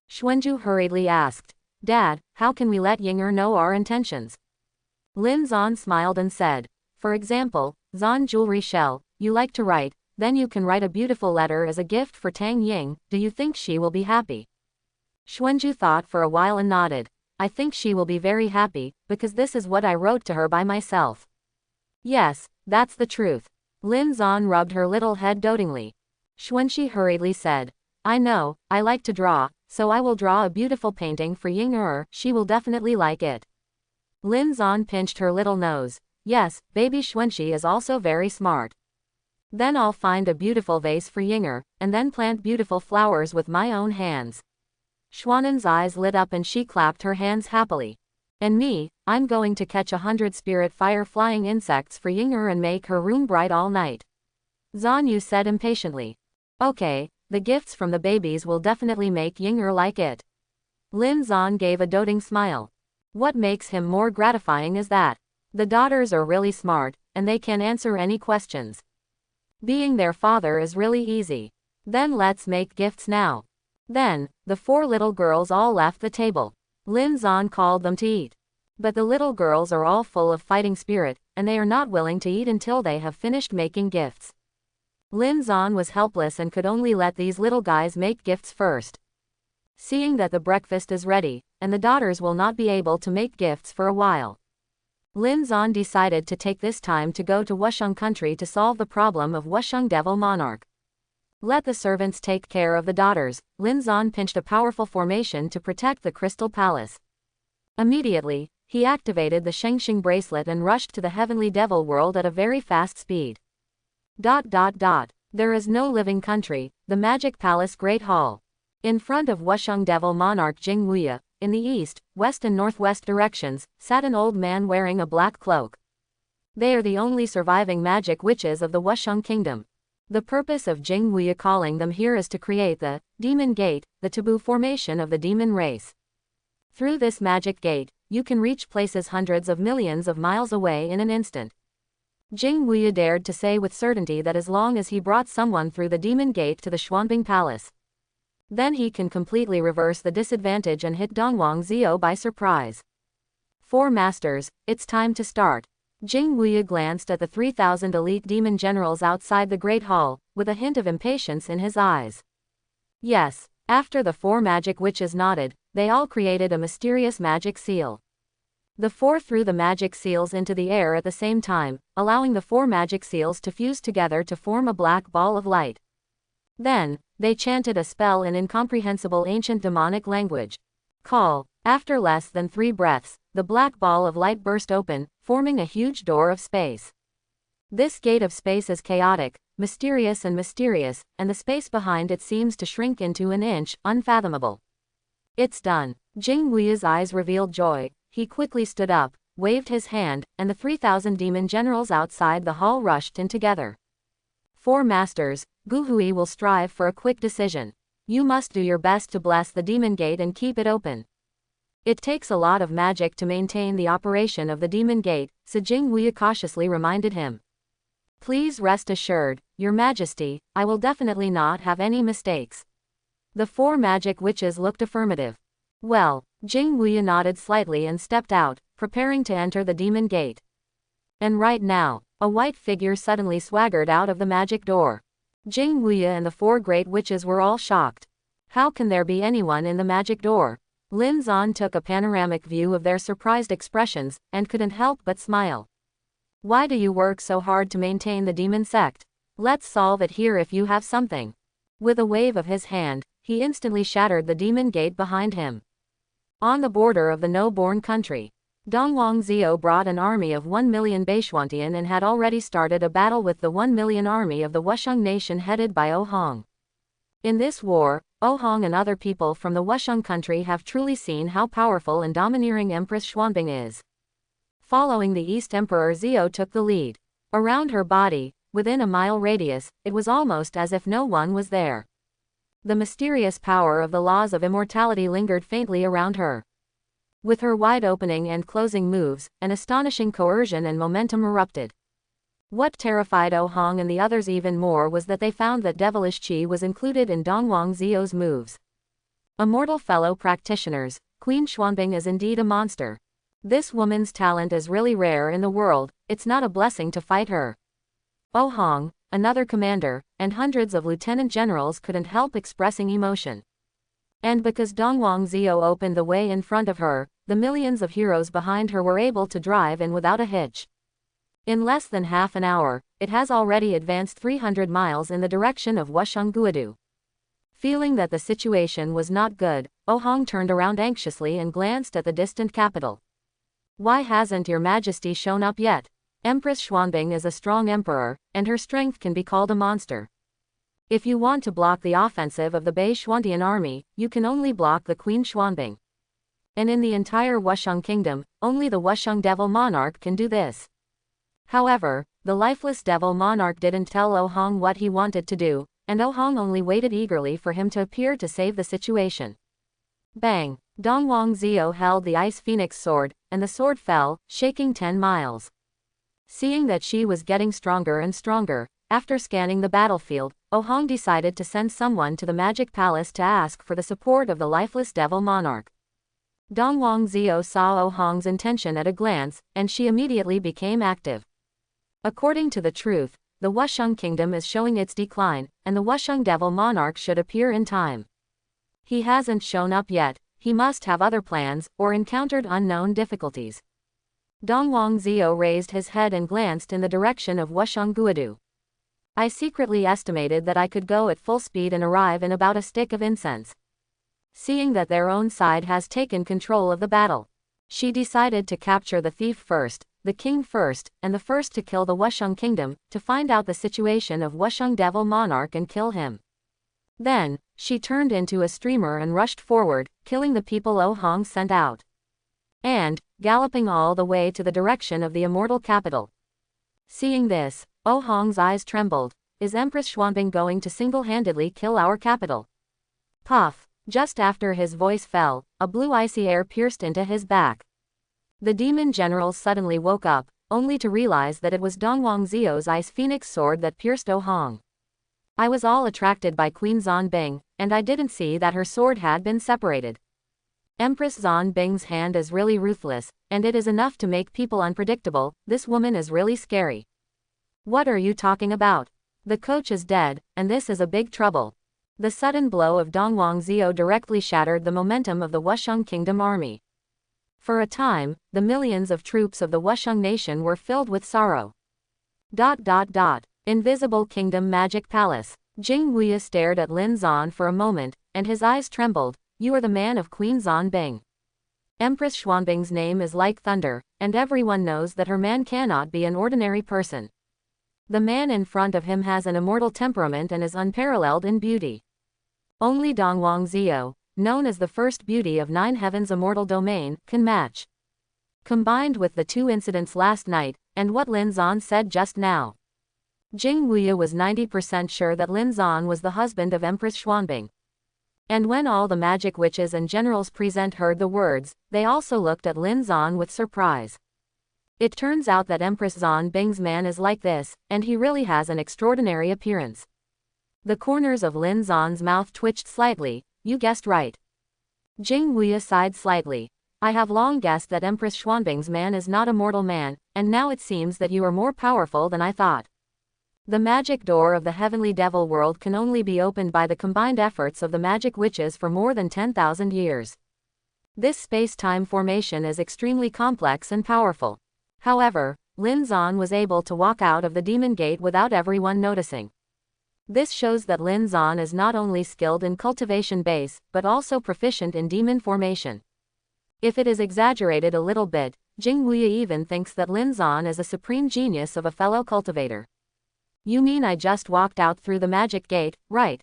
Xuanzhu hurriedly asked, Dad, how can we let Ying'er know our intentions? Linzon smiled and said, for example, Zan jewelry shell, you like to write, then you can write a beautiful letter as a gift for Tang Ying. Do you think she will be happy? Xuanzhu thought for a while and nodded. I think she will be very happy, because this is what I wrote to her by myself. Yes, that's the truth. Linzon rubbed her little head dotingly. Xuanxi hurriedly said, I know, I like to draw, so I will draw a beautiful painting for Ying'er, she will definitely like it. Linzon pinched her little nose. Yes, baby Xuanxi is also very smart. Then I'll find a beautiful vase for Ying'er, and then plant beautiful flowers with my own hands. Xuanan's eyes lit up and she clapped her hands happily. And me, I'm going to catch 100 spirit fire flying insects for Ying'er and make her room bright all night. Zanyu said impatiently. Okay, the gifts from the babies will definitely make Ying'er like it. Linzon gave a doting smile. What makes him more gratifying is that the daughters are really smart, and they can answer any questions. Being their father is really easy. Then let's make gifts now. Then, the 4 little girls all left the table. Linzon called them to eat. But the little girls are all full of fighting spirit, and they are not willing to eat until they have finished making gifts. Linzon was helpless and could only let these little guys make gifts first. Seeing that the breakfast is ready, and the daughters will not be able to make gifts for a while, Linzon decided to take this time to go to Wusheng country to solve the problem of Wusheng Devil Monarch. Let the servants take care of the daughters. Linzon pinched a powerful formation to protect the Crystal Palace. Immediately, he activated the Shengxing bracelet and rushed to the Heavenly Devil world at a very fast speed. There is no living country, the Magic Palace Great Hall. In front of Wusheng Devil Monarch Jingwuya, in the east, west and northwest directions, sat an old man wearing a black cloak. They are the only surviving magic witches of the Wusheng Kingdom. The purpose of Jingwuya calling them here is to create the Demon Gate, the taboo formation of the demon race. Through this magic gate, you can reach places hundreds of millions of miles away in an instant. Jingwuya dared to say with certainty that as long as he brought someone through the Demon Gate to the Xuanbing Palace, then he can completely reverse the disadvantage and hit Dongwang Zhao by surprise. 4 masters, it's time to start. Jingwuya glanced at the 3,000 elite demon generals outside the Great Hall, with a hint of impatience in his eyes. Yes, after the 4 magic witches nodded, they all created a mysterious magic seal. The 4 threw the magic seals into the air at the same time, allowing the 4 magic seals to fuse together to form a black ball of light. Then, they chanted a spell in incomprehensible ancient demonic language. Call. After less than 3 breaths, the black ball of light burst open, forming a huge door of space. This gate of space is chaotic, mysterious, and the space behind it seems to shrink into an inch, unfathomable. It's done. Jing Wuya's eyes revealed joy. He quickly stood up, waved his hand, and the 3,000 demon generals outside the hall rushed in together. 4 masters, Gu Hui will strive for a quick decision. You must do your best to bless the demon gate and keep it open. It takes a lot of magic to maintain the operation of the demon gate, so Jing Wuya cautiously reminded him. Please rest assured, Your Majesty, I will definitely not have any mistakes. The 4 magic witches looked affirmative. Well, Jing Wuya nodded slightly and stepped out, preparing to enter the demon gate. And right now, a white figure suddenly swaggered out of the magic door. Jing Wuya and the 4 great witches were all shocked. How can there be anyone in the magic door? Linzon took a panoramic view of their surprised expressions, and couldn't help but smile. Why do you work so hard to maintain the demon sect? Let's solve it here if you have something. With a wave of his hand, he instantly shattered the demon gate behind him. On the border of the no-born country, Dongwang Zhao brought an army of 1 million Baishuantian and had already started a battle with the 1 million army of the Wusheng nation headed by O Hong. In this war, O Hong and other people from the Wusheng country have truly seen how powerful and domineering Empress Xuanbing is. Following the East Emperor Zhao took the lead. Around her body, within a mile radius, it was almost as if no one was there. The mysterious power of the laws of immortality lingered faintly around her. With her wide opening and closing moves, an astonishing coercion and momentum erupted. What terrified O Hong and the others even more was that they found that devilish qi was included in Dongwang Zio's moves. Immortal fellow practitioners, Queen Xuanbing is indeed a monster. This woman's talent is really rare in the world, it's not a blessing to fight her. O Hong, another commander, and hundreds of lieutenant generals couldn't help expressing emotion. And because Dongwang Zio opened the way in front of her, the millions of heroes behind her were able to drive in without a hitch. In less than half an hour, it has already advanced 300 miles in the direction of Wusheng. Feeling that the situation was not good, O Hong turned around anxiously and glanced at the distant capital. Why hasn't Your Majesty shown up yet? Empress Xuanbing is a strong emperor, and her strength can be called a monster. If you want to block the offensive of the Bei Xuantian army, you can only block the Queen Xuanbing. And in the entire Wusheng kingdom, only the Wusheng Devil Monarch can do this. However, the lifeless Devil Monarch didn't tell O Hong what he wanted to do, and O Hong only waited eagerly for him to appear to save the situation. Bang! Dongwang Zio held the Ice Phoenix sword, and the sword fell, shaking 10 miles. Seeing that she was getting stronger and stronger, after scanning the battlefield, O Hong decided to send someone to the Magic Palace to ask for the support of the lifeless Devil Monarch. Dongwang Zio saw O Hong's intention at a glance, and she immediately became active. According to the truth, the Wusheng kingdom is showing its decline, and the Wusheng Devil Monarch should appear in time. He hasn't shown up yet, he must have other plans, or encountered unknown difficulties. Dongwang Zio raised his head and glanced in the direction of Wusheng. I secretly estimated that I could go at full speed and arrive in about a stick of incense. Seeing that their own side has taken control of the battle, she decided to capture the thief first, the king first, and the first to kill the Wusheng kingdom, to find out the situation of Wusheng Devil Monarch and kill him. Then, she turned into a streamer and rushed forward, killing the people O Hong sent out. And, galloping all the way to the direction of the immortal capital. Seeing this, O Hong's eyes trembled. Is Empress Xuanbing going to single-handedly kill our capital? Puff! Just after his voice fell, a blue icy air pierced into his back. The demon generals suddenly woke up, only to realize that it was Dongwang Zio's Ice Phoenix sword that pierced O Hong. I was all attracted by Queen Xuanbing, and I didn't see that her sword had been separated. Empress Xuanbing's hand is really ruthless, and it is enough to make people unpredictable. This woman is really scary. What are you talking about? The coach is dead, and this is a big trouble. The sudden blow of Dongwang Zio directly shattered the momentum of the Wusheng Kingdom army. For a time, the millions of troops of the Wusheng nation were filled with sorrow. Invisible Kingdom Magic Palace. Jing Wuya stared at Linzon for a moment, and his eyes trembled. You are the man of Queen Zonbing. Empress Xuanbing's name is like thunder, and everyone knows that her man cannot be an ordinary person. The man in front of him has an immortal temperament and is unparalleled in beauty. Only Dongwang Zio, known as the first beauty of Nine Heavens' immortal domain, can match. Combined with the two incidents last night, and what Linzon said just now, Jing Wuya was 90% sure that Linzon was the husband of Empress Xuanbing. And when all the magic witches and generals present heard the words, they also looked at Linzon with surprise. It turns out that Empress Zonbing's man is like this, and he really has an extraordinary appearance. The corners of Linzon's mouth twitched slightly. You guessed right. Jing Wuya sighed slightly. I have long guessed that Empress Xuanbing's man is not a mortal man, and now it seems that you are more powerful than I thought. The magic door of the heavenly devil world can only be opened by the combined efforts of the magic witches for more than 10,000 years. This space-time formation is extremely complex and powerful. However, Linzon was able to walk out of the demon gate without everyone noticing. This shows that Linzon is not only skilled in cultivation base, but also proficient in demon formation. If it is exaggerated a little bit, Jing Wuya even thinks that Linzon is a supreme genius of a fellow cultivator. You mean I just walked out through the magic gate, right?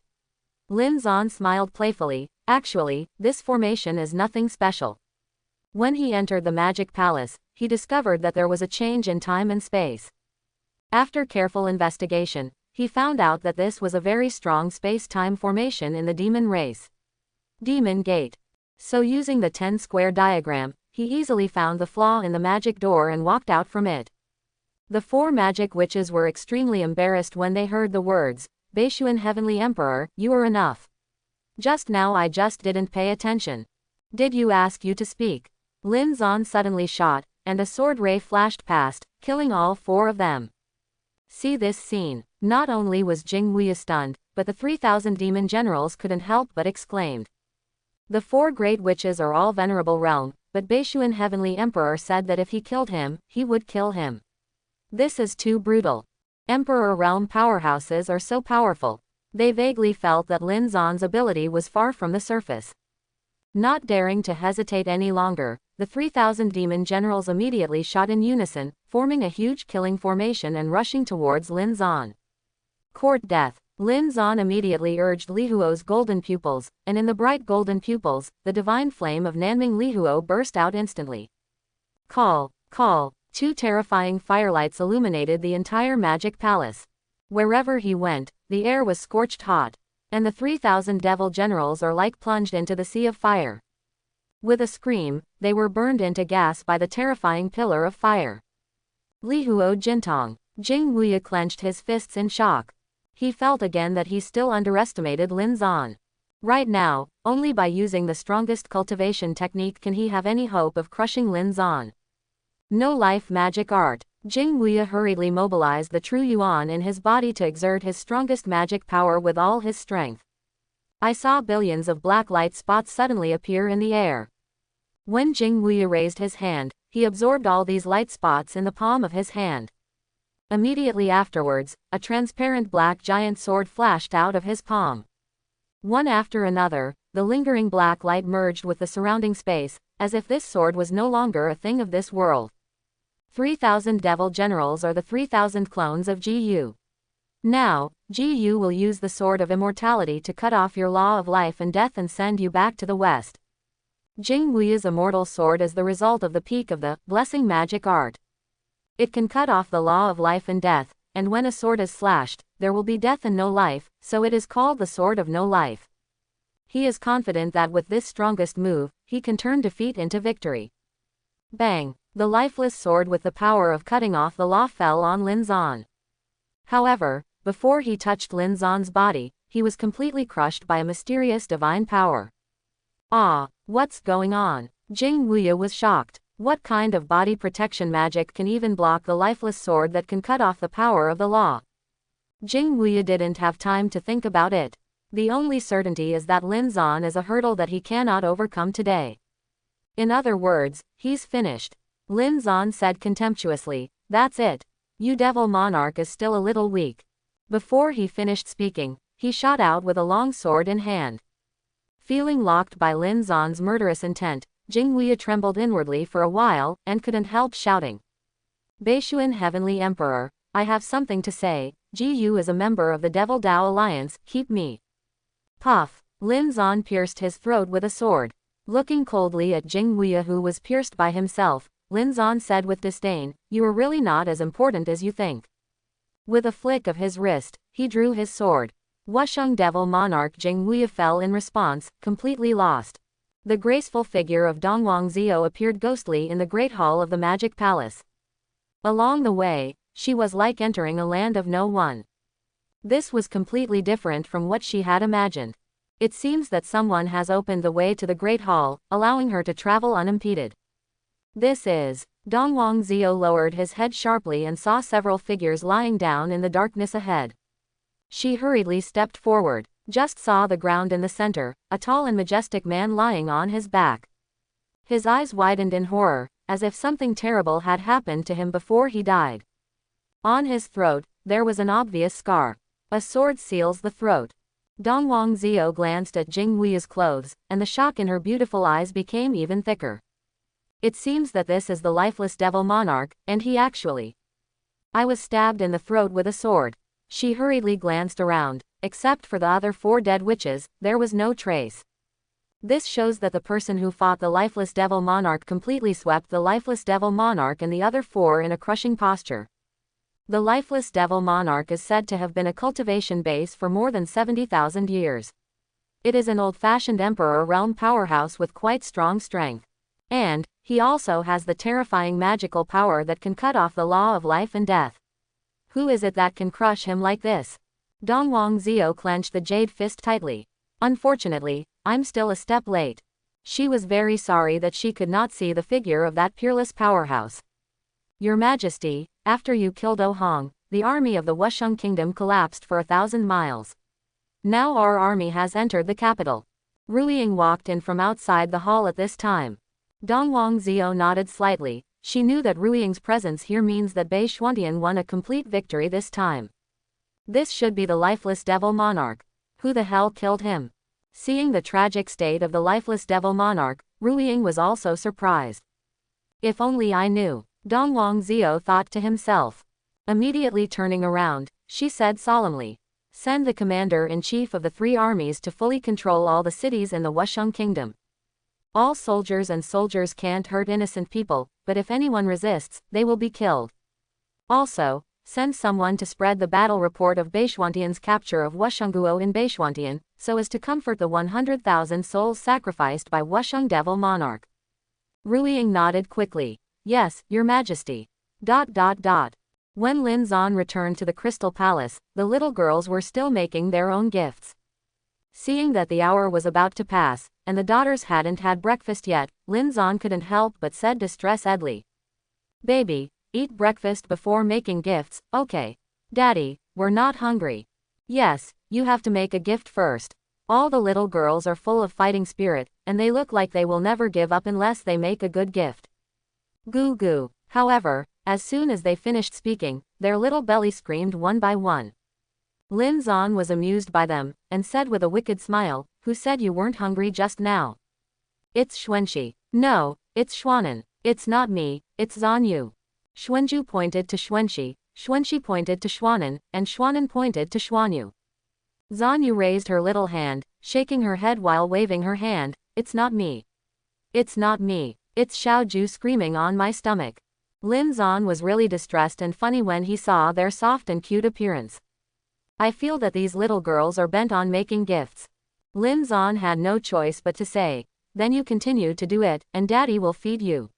Linzon smiled playfully. Actually, this formation is nothing special. When he entered the magic palace, he discovered that there was a change in time and space. After careful investigation, he found out that this was a very strong space-time formation in the demon race. Demon Gate. So using the 10-square diagram, he easily found the flaw in the magic door and walked out from it. The four magic witches were extremely embarrassed when they heard the words, Beishuan Heavenly Emperor, you are enough. Just now I just didn't pay attention. Did you ask you to speak? Linzon suddenly shot, and a sword ray flashed past, killing all four of them. See this scene. Not only was Jing Wuya stunned, but the 3,000 demon generals couldn't help but exclaimed. The four great witches are all venerable realm, but Beishuan Heavenly Emperor said that if he killed him, he would kill him. This is too brutal. Emperor realm powerhouses are so powerful. They vaguely felt that Linzon's ability was far from the surface. Not daring to hesitate any longer, the 3,000 demon generals immediately shot in unison, forming a huge killing formation and rushing towards Linzon. Court death. Linzon immediately urged Lihuo's golden pupils, and in the bright golden pupils, the divine flame of Nanming Lihuo burst out instantly. Call. Two terrifying firelights illuminated the entire magic palace. Wherever he went, the air was scorched hot, and the 3,000 devil generals are like plunged into the sea of fire. With a scream, they were burned into gas by the terrifying pillar of fire. Lihuo Jintong. Jing Wuya clenched his fists in shock. He felt again that he still underestimated Linzon. Right now, only by using the strongest cultivation technique can he have any hope of crushing Linzon. No life magic art. Jing Wuya hurriedly mobilized the true yuan in his body to exert his strongest magic power with all his strength. I saw billions of black light spots suddenly appear in the air. When Jing Wuya raised his hand, he absorbed all these light spots in the palm of his hand. Immediately afterwards, a transparent black giant sword flashed out of his palm. One after another, the lingering black light merged with the surrounding space, as if this sword was no longer a thing of this world. 3,000 devil generals are the 3,000 clones of Gu. Now, Gu will use the sword of immortality to cut off your law of life and death and send you back to the west. Jing Wuya's immortal sword is the result of the peak of the blessing magic art. It can cut off the law of life and death, and when a sword is slashed, there will be death and no life, so it is called the sword of no life. He is confident that with this strongest move, he can turn defeat into victory. Bang! The lifeless sword with the power of cutting off the law fell on Linzon. However, before he touched Linzon's body, he was completely crushed by a mysterious divine power. Ah, what's going on? Jing Wuya was shocked. What kind of body protection magic can even block the lifeless sword that can cut off the power of the law? Jing Wuya didn't have time to think about it. The only certainty is that Linzon is a hurdle that he cannot overcome today. In other words, he's finished. Linzon said contemptuously, "That's it. You devil monarch is still a little weak." Before he finished speaking, he shot out with a long sword in hand. Feeling locked by Linzon's murderous intent, Jingwei trembled inwardly for a while, and couldn't help shouting. "Beishuan Heavenly Emperor, I have something to say. Gu is a member of the Devil Dao Alliance, keep me." Puff! Linzon pierced his throat with a sword. Looking coldly at Jingwei, who was pierced by himself, Linzon said with disdain, "You are really not as important as you think." With a flick of his wrist, he drew his sword. Wusheng Devil Monarch Jingwei fell in response, completely lost. The graceful figure of Dongwang Zio appeared ghostly in the great hall of the magic palace. Along the way, she was like entering a land of no one. This was completely different from what she had imagined. It seems that someone has opened the way to the great hall, allowing her to travel unimpeded. This is. Dongwang Zio lowered his head sharply and saw several figures lying down in the darkness ahead. She hurriedly stepped forward, just saw the ground in the center, a tall and majestic man lying on his back. His eyes widened in horror, as if something terrible had happened to him before he died. On his throat, there was an obvious scar. A sword seals the throat. Dongwang Zio glanced at Jingwei's clothes, and the shock in her beautiful eyes became even thicker. It seems that this is the lifeless devil monarch, and he actually. I was stabbed in the throat with a sword. She hurriedly glanced around. Except for the other 4 dead witches, there was no trace. This shows that the person who fought the lifeless devil monarch completely swept the lifeless devil monarch and the other 4 in a crushing posture. The lifeless devil monarch is said to have been a cultivation base for more than 70,000 years. It is an old-fashioned emperor realm powerhouse with quite strong strength. And, he also has the terrifying magical power that can cut off the law of life and death. Who is it that can crush him like this? Dongwang Zio clenched the jade fist tightly. Unfortunately, I'm still a step late. She was very sorry that she could not see the figure of that peerless powerhouse. Your Majesty, after you killed Ohong, the army of the Wusheng Kingdom collapsed for 1,000 miles. Now our army has entered the capital. Ruiying walked in from outside the hall at this time. Dongwang Zio nodded slightly. She knew that Ruiying's presence here means that Bei Xuantian won a complete victory this time. This should be the lifeless devil monarch. Who the hell killed him? Seeing the tragic state of the lifeless devil monarch, Ruiying was also surprised. If only I knew, Dongwang Zio thought to himself. Immediately turning around, she said solemnly, "Send the commander-in-chief of the 3 armies to fully control all the cities in the Wusheng Kingdom. All soldiers and soldiers can't hurt innocent people, but if anyone resists, they will be killed. Also, send someone to spread the battle report of Beishuantian's capture of Wushengguo in Beishuantian, so as to comfort the 100,000 souls sacrificed by Wusheng Devil Monarch." Ruiying nodded quickly. "Yes, Your Majesty." When Linzon returned to the Crystal Palace, the little girls were still making their own gifts. Seeing that the hour was about to pass, and the daughters hadn't had breakfast yet, Linzon couldn't help but said distress-edly, "Baby, eat breakfast before making gifts, okay? Daddy, we're not hungry." "Yes, you have to make a gift first. All the little girls are full of fighting spirit, and they look like they will never give up unless they make a good gift." Goo goo. However, as soon as they finished speaking, their little belly screamed one by one. Linzon was amused by them, and said with a wicked smile, "Who said you weren't hungry just now?" "It's Xuanxi." "No, it's Xuanan. It's not me, it's Zanyu." Xuanju pointed to Xuanxi, Xuanxi pointed to Xuanan, and Xuanan pointed to Xuanyu. Zanyu raised her little hand, shaking her head while waving her hand. "It's not me. It's not me. It's Xiaoju screaming on my stomach." Linzon was really distressed and funny when he saw their soft and cute appearance. "I feel that these little girls are bent on making gifts." Linzon had no choice but to say, "Then you continue to do it, and Daddy will feed you."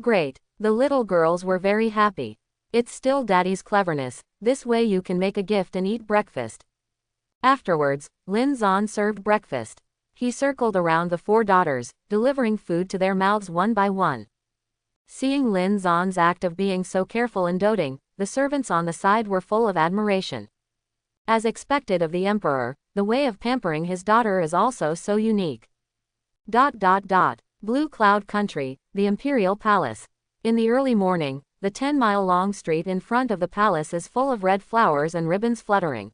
Great. The little girls were very happy. "It's still Daddy's cleverness, this way you can make a gift and eat breakfast." Afterwards, Linzon served breakfast. He circled around the 4 daughters, delivering food to their mouths one by one. Seeing Linzon's act of being so careful and doting, the servants on the side were full of admiration. As expected of the emperor, the way of pampering his daughter is also so unique. Blue Cloud Country, the Imperial Palace. In the early morning, the 10-mile-long street in front of the palace is full of red flowers and ribbons fluttering.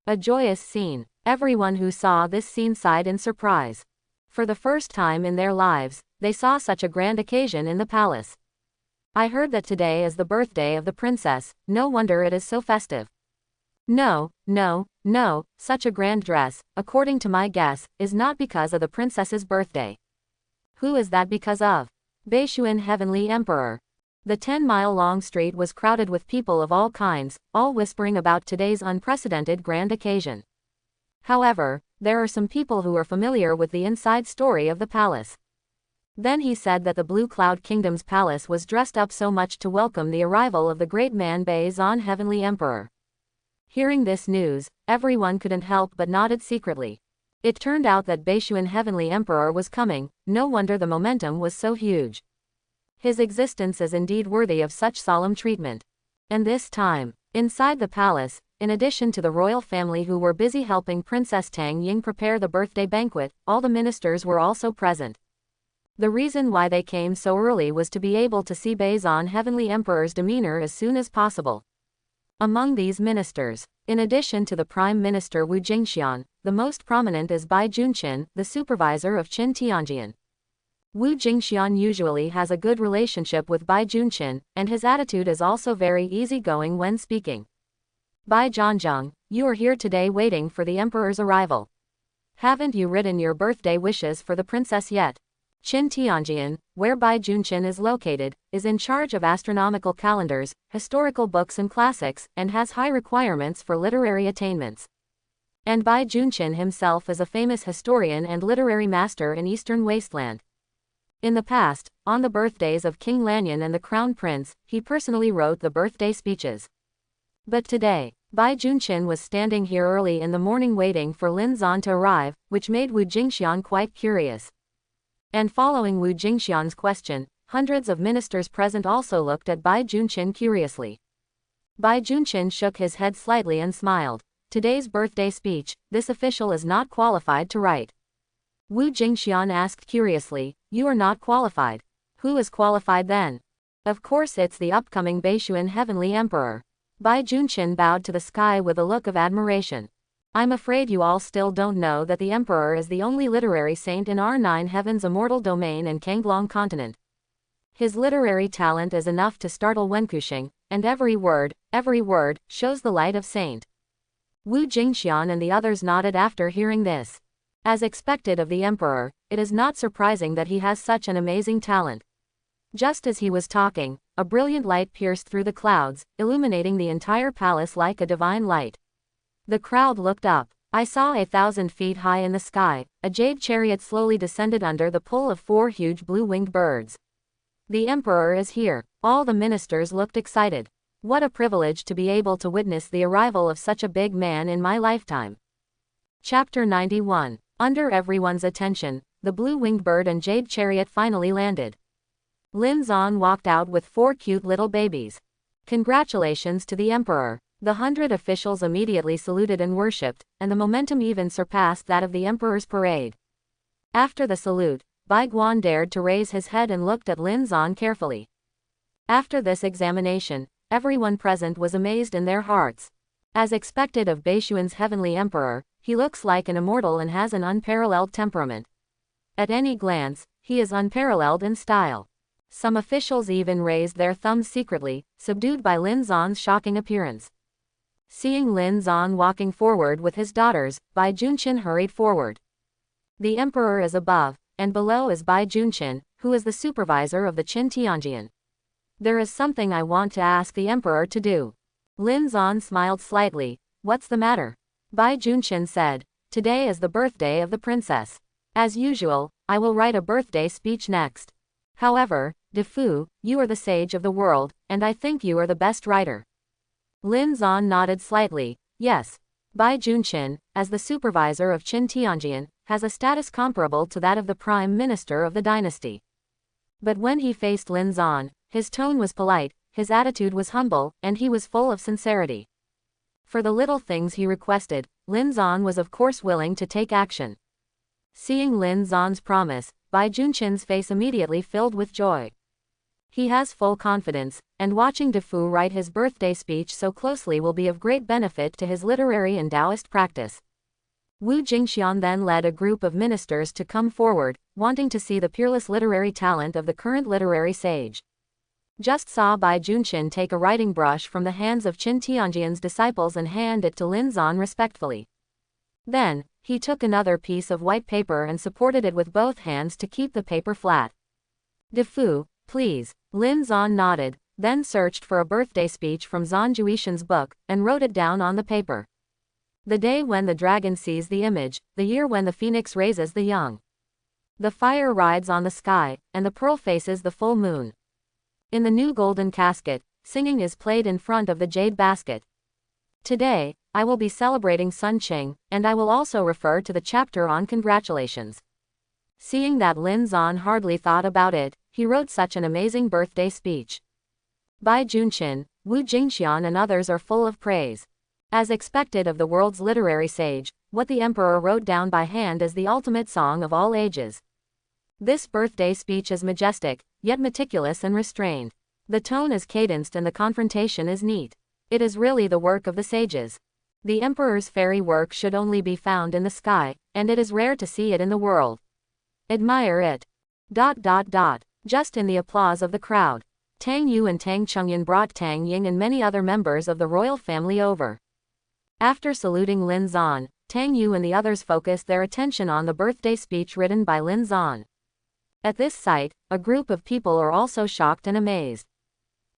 A joyous scene. Everyone who saw this scene sighed in surprise. For the first time in their lives, they saw such a grand occasion in the palace. I heard that today is the birthday of the princess, no wonder it is so festive. No, such a grand dress, according to my guess, is not because of the princess's birthday. Who is that because of? Baishuan Heavenly Emperor. The 10-mile-long street was crowded with people of all kinds, all whispering about today's unprecedented grand occasion. However, there are some people who are familiar with the inside story of the palace. Then he said that the Blue Cloud Kingdom's palace was dressed up so much to welcome the arrival of the great man Baizon Heavenly Emperor. Hearing this news, everyone couldn't help but nodded secretly. It turned out that Baishuan Heavenly Emperor was coming, no wonder the momentum was so huge. His existence is indeed worthy of such solemn treatment. And this time, inside the palace, in addition to the royal family who were busy helping Princess Tang Ying prepare the birthday banquet, all the ministers were also present. The reason why they came so early was to be able to see Baizon Heavenly Emperor's demeanor as soon as possible. Among these ministers, in addition to the Prime Minister Wu Jingxian, the most prominent is Bai Junqian, the supervisor of Qin Tianjian. Wu Jingxian usually has a good relationship with Bai Junqian, and his attitude is also very easygoing when speaking. Bai Zhanjiang, you are here today waiting for the emperor's arrival. Haven't you written your birthday wishes for the princess yet? Qin Tianjian, where Bai Junqian is located, is in charge of astronomical calendars, historical books and classics, and has high requirements for literary attainments. And Bai Junqian himself is a famous historian and literary master in Eastern Wasteland. In the past, on the birthdays of King Lanyan and the Crown Prince, he personally wrote the birthday speeches. But today, Bai Junqian was standing here early in the morning waiting for Linzon to arrive, which made Wu Jingxian quite curious. And following Wu Jingxian's question, hundreds of ministers present also looked at Bai Junqian curiously. Bai Junqian shook his head slightly and smiled. Today's birthday speech, this official is not qualified to write. Wu Jingxian asked curiously, you are not qualified. Who is qualified then? Of course it's the upcoming Baishuan Heavenly Emperor. Bai Junqian bowed to the sky with a look of admiration. I'm afraid you all still don't know that the Emperor is the only literary saint in our 9 heavens immortal domain and Kanglong continent. His literary talent is enough to startle Wenkushing, and every word, shows the light of saint. Wu Jingxian and the others nodded after hearing this. As expected of the Emperor, it is not surprising that he has such an amazing talent. Just as he was talking, a brilliant light pierced through the clouds, illuminating the entire palace like a divine light. The crowd looked up. I saw 1,000 feet high in the sky, a jade chariot slowly descended under the pull of 4 huge blue-winged birds. The Emperor is here. All the ministers looked excited. What a privilege to be able to witness the arrival of such a big man in my lifetime. Chapter 91. Under everyone's attention, the blue-winged bird and jade chariot finally landed. Linzon walked out with 4 cute little babies. Congratulations to the Emperor. The 100 officials immediately saluted and worshipped, and the momentum even surpassed that of the Emperor's parade. After the salute, Bai Guan dared to raise his head and looked at Linzon carefully. After this examination, everyone present was amazed in their hearts. As expected of Baishuan's Heavenly Emperor, he looks like an immortal and has an unparalleled temperament. At any glance, he is unparalleled in style. Some officials even raised their thumbs secretly, subdued by Linzon's shocking appearance. Seeing Linzon walking forward with his daughters, Bai Junqian hurried forward. The Emperor is above, and below is Bai Junqian, who is the supervisor of the Qin Tianjian. There is something I want to ask the Emperor to do. Linzon smiled slightly. What's the matter? Bai Junqian said, today is the birthday of the princess. As usual, I will write a birthday speech next. However, Defu, you are the sage of the world, and I think you are the best writer. Linzon nodded slightly. Yes. Bai Junqian, as the supervisor of Qin Tianjian, has a status comparable to that of the prime minister of the dynasty. But when he faced Linzon, his tone was polite, his attitude was humble, and he was full of sincerity. For the little things he requested, Linzon was of course willing to take action. Seeing Linzon's promise, Bai Junchin's face immediately filled with joy. He has full confidence, and watching Defu write his birthday speech so closely will be of great benefit to his literary and Taoist practice. Wu Jingxian then led a group of ministers to come forward, wanting to see the peerless literary talent of the current literary sage. Just saw Bai Junchin take a writing brush from the hands of Qin Tianjian's disciples and hand it to Linzon respectfully. Then, he took another piece of white paper and supported it with both hands to keep the paper flat. Defu, please. Linzon nodded, then searched for a birthday speech from Zhan Juishan's book, and wrote it down on the paper. The day when the dragon sees the image, the year when the phoenix raises the young. The fire rides on the sky, and the pearl faces the full moon. In the new golden casket, singing is played in front of the jade basket. Today, I will be celebrating Sun Qing, and I will also refer to the chapter on congratulations. Seeing that Linzon hardly thought about it, he wrote such an amazing birthday speech. Bai Junchin, Wu Jingxian and others are full of praise. As expected of the world's literary sage, what the emperor wrote down by hand is the ultimate song of all ages. This birthday speech is majestic, yet meticulous and restrained. The tone is cadenced and the confrontation is neat. It is really the work of the sages. The emperor's fairy work should only be found in the sky, and it is rare to see it in the world. Admire it. Just in the applause of the crowd, Tang Yu and Tang Chengyan brought Tang Ying and many other members of the royal family over. After saluting Linzon, Tang Yu and the others focused their attention on the birthday speech written by Linzon. At this sight, a group of people are also shocked and amazed.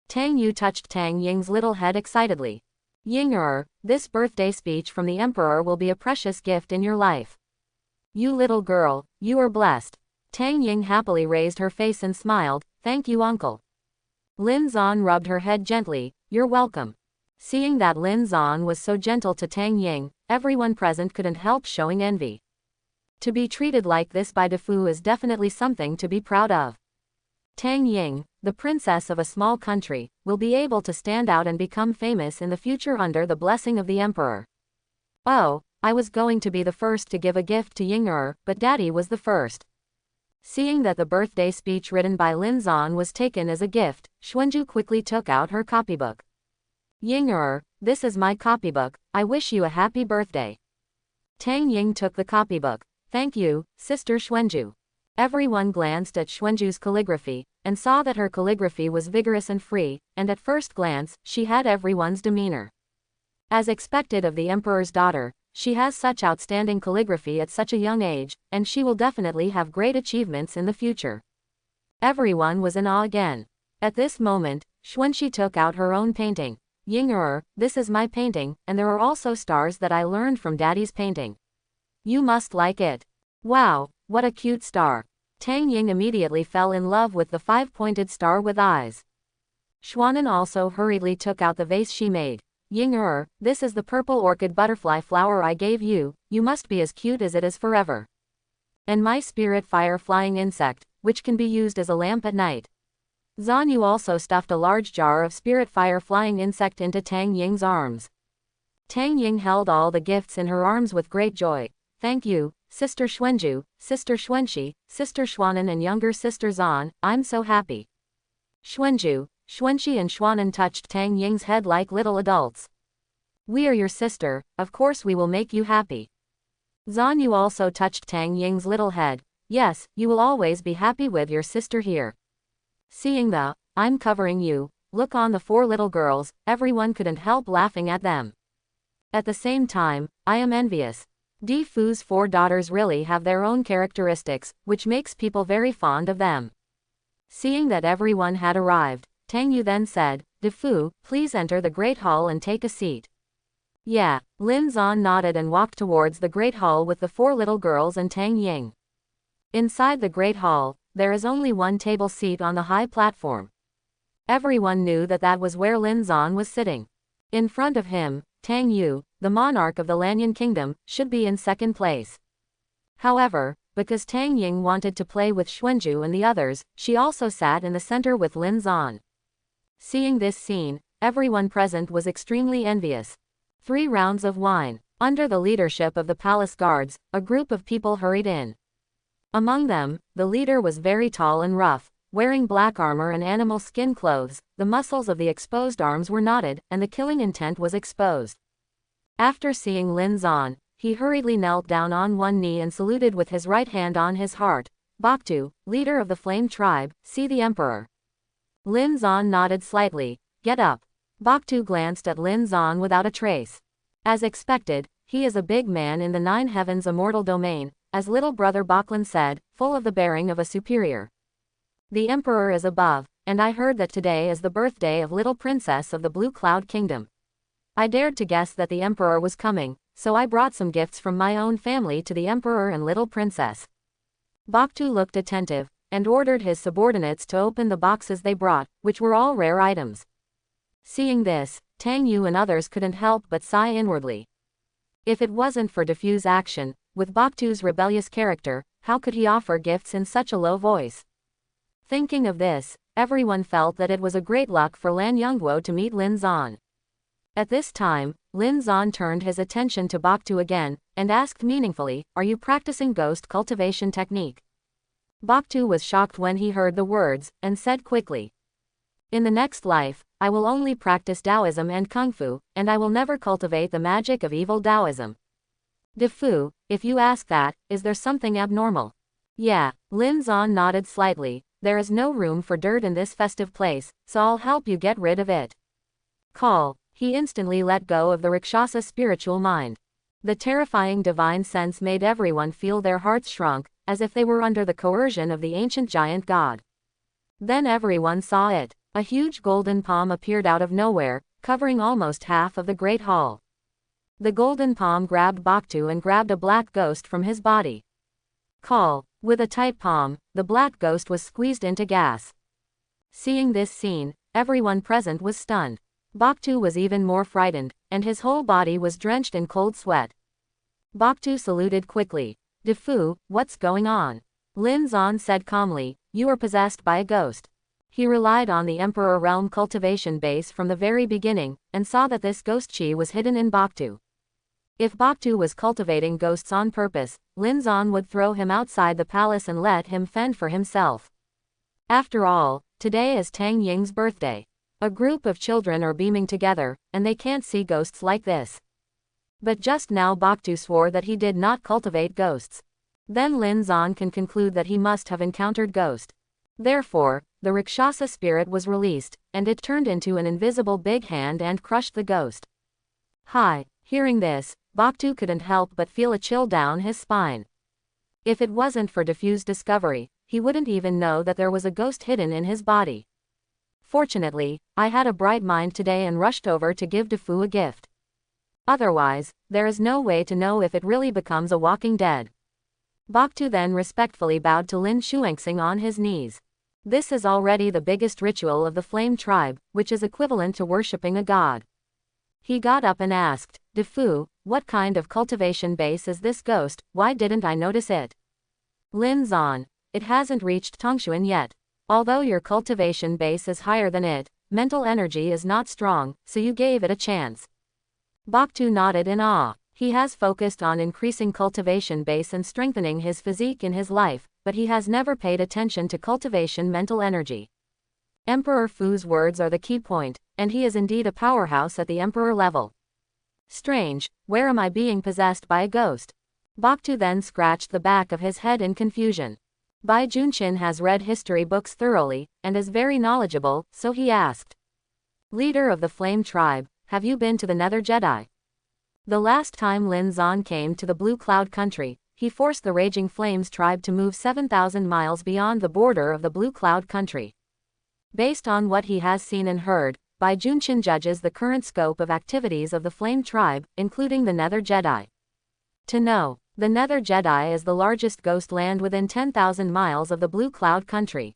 Tang Yu touched Tang Ying's little head excitedly. Ying, this birthday speech from the emperor will be a precious gift in your life. You little girl, you are blessed. Tang Ying happily raised her face and smiled, thank you uncle. Linzon rubbed her head gently, you're welcome. Seeing that Linzon was so gentle to Tang Ying, everyone present couldn't help showing envy. To be treated like this by Defu is definitely something to be proud of. Tang Ying, the princess of a small country, will be able to stand out and become famous in the future under the blessing of the emperor. Oh, I was going to be the first to give a gift to Ying, but daddy was the first. Seeing that the birthday speech written by Linzon was taken as a gift, Xuanju quickly took out her copybook. Ying, this is my copybook, I wish you a happy birthday. Tang Ying took the copybook. Thank you, Sister Xuanju. Everyone glanced at Xuanju's calligraphy, and saw that her calligraphy was vigorous and free, and at first glance, she had everyone's demeanor. As expected of the emperor's daughter, she has such outstanding calligraphy at such a young age, and she will definitely have great achievements in the future. Everyone was in awe again. At this moment, Xuanxi took out her own painting. Ying, this is my painting, and there are also stars that I learned from daddy's painting. You must like it. Wow, what a cute star. Tang Ying immediately fell in love with the five-pointed star with eyes. Xuanan also hurriedly took out the vase she made. Ying, this is the purple orchid butterfly flower I gave you, you must be as cute as it is forever. And my spirit fire flying insect, which can be used as a lamp at night. Zhan Yu also stuffed a large jar of spirit fire flying insect into Tang Ying's arms. Tang Ying held all the gifts in her arms with great joy. Thank you, Sister Xuanju, Sister Xuanxi, Sister Xuanan and younger Sister Zhan, I'm so happy. Xuanju, Xuanxi and Xuanan touched Tang Ying's head like little adults. We are your sister, of course we will make you happy. Zhan Yu also touched Tang Ying's little head. Yes, you will always be happy with your sister here. Seeing the, I'm covering you, look on the four little girls, everyone couldn't help laughing at them. At the same time, I am envious. Defu's four daughters really have their own characteristics, which makes people very fond of them. Seeing that everyone had arrived, Tang Yu then said, Defu, please enter the Great Hall and take a seat. Yeah, Linzon nodded and walked towards the Great Hall with the four little girls and Tang Ying. Inside the Great Hall, there is only one table seat on the high platform. Everyone knew that that was where Linzon was sitting. In front of him, Tang Yu, the monarch of the Lanyan kingdom, should be in second place. However, because Tang Ying wanted to play with Xuanju and the others, she also sat in the center with Linzon. Seeing this scene, everyone present was extremely envious. 3 rounds of wine. Under the leadership of the palace guards, a group of people hurried in. Among them, the leader was very tall and rough, wearing black armor and animal skin clothes. The muscles of the exposed arms were knotted, and the killing intent was exposed. After seeing Linzon, he hurriedly knelt down on one knee and saluted with his right hand on his heart. Boktu, leader of the Flame Tribe, see the Emperor. Linzon nodded slightly. Get up. Boktu glanced at Linzon without a trace. As expected, he is a big man in the 9 heavens immortal domain, as little brother Boklan said, full of the bearing of a superior. The Emperor is above, and I heard that today is the birthday of little princess of the Blue Cloud Kingdom. I dared to guess that the Emperor was coming, so I brought some gifts from my own family to the Emperor and little princess. Boktu looked attentive, and ordered his subordinates to open the boxes they brought, which were all rare items. Seeing this, Tang Ying and others couldn't help but sigh inwardly. If it wasn't for Diffuse action, with Boktu's rebellious character, how could he offer gifts in such a low voice? Thinking of this, everyone felt that it was a great luck for Lan Yongguo to meet Linzon. At this time, Linzon turned his attention to Boktu again, and asked meaningfully, "Are you practicing ghost cultivation technique?" Boktu was shocked when he heard the words, and said quickly, "In the next life, I will only practice Taoism and Kung Fu, and I will never cultivate the magic of evil Taoism." "Defu, if you ask that, is there something abnormal?" "Yeah." Linzon nodded slightly. "There is no room for dirt in this festive place, so I'll help you get rid of it." Call. He instantly let go of the Rakshasa spiritual mind. The terrifying divine sense made everyone feel their hearts shrunk, as if they were under the coercion of the ancient giant god. Then everyone saw it. A huge golden palm appeared out of nowhere, covering almost half of the great hall. The golden palm grabbed Boktu and grabbed a black ghost from his body. Call. With a tight palm, the black ghost was squeezed into gas. Seeing this scene, everyone present was stunned. Boktu was even more frightened, and his whole body was drenched in cold sweat. Boktu saluted quickly. "Defu, what's going on?" Linzon said calmly, "You are possessed by a ghost." He relied on the Emperor Realm cultivation base from the very beginning, and saw that this ghost chi was hidden in Boktu. If Boktu was cultivating ghosts on purpose, Linzon would throw him outside the palace and let him fend for himself. After all, today is Tang Ying's birthday. A group of children are beaming together, and they can't see ghosts like this. But just now Boktu swore that he did not cultivate ghosts. Then Linzon can conclude that he must have encountered ghost. Therefore, the Rakshasa spirit was released, and it turned into an invisible big hand and crushed the ghost. Hi! Hearing this, Boktu couldn't help but feel a chill down his spine. If it wasn't for Diffuse discovery, he wouldn't even know that there was a ghost hidden in his body. Fortunately, I had a bright mind today and rushed over to give Defu a gift. Otherwise, there is no way to know if it really becomes a walking dead. Boktu then respectfully bowed to Lin Shuangxing on his knees. This is already the biggest ritual of the Flame Tribe, which is equivalent to worshipping a god. He got up and asked, "Defu, what kind of cultivation base is this ghost? Why didn't I notice it?" Linzon, "It hasn't reached Tongshuan yet. Although your cultivation base is higher than it, mental energy is not strong, so you gave it a chance." Boktu nodded in awe. He has focused on increasing cultivation base and strengthening his physique in his life, but he has never paid attention to cultivation mental energy. Emperor Fu's words are the key point, and he is indeed a powerhouse at the emperor level. Strange, where am I being possessed by a ghost? Boktu then scratched the back of his head in confusion. Bai Junshin has read history books thoroughly, and is very knowledgeable, so he asked. "Leader of the Flame Tribe, have you been to the Nether Jedi?" The last time Linzon came to the Blue Cloud Country, he forced the Raging Flames tribe to move 7,000 miles beyond the border of the Blue Cloud Country. Based on what he has seen and heard, Bai Junshin judges the current scope of activities of the Flame Tribe, including the Nether Jedi. To know, the Nether Jedi is the largest ghost land within 10,000 miles of the Blue Cloud Country.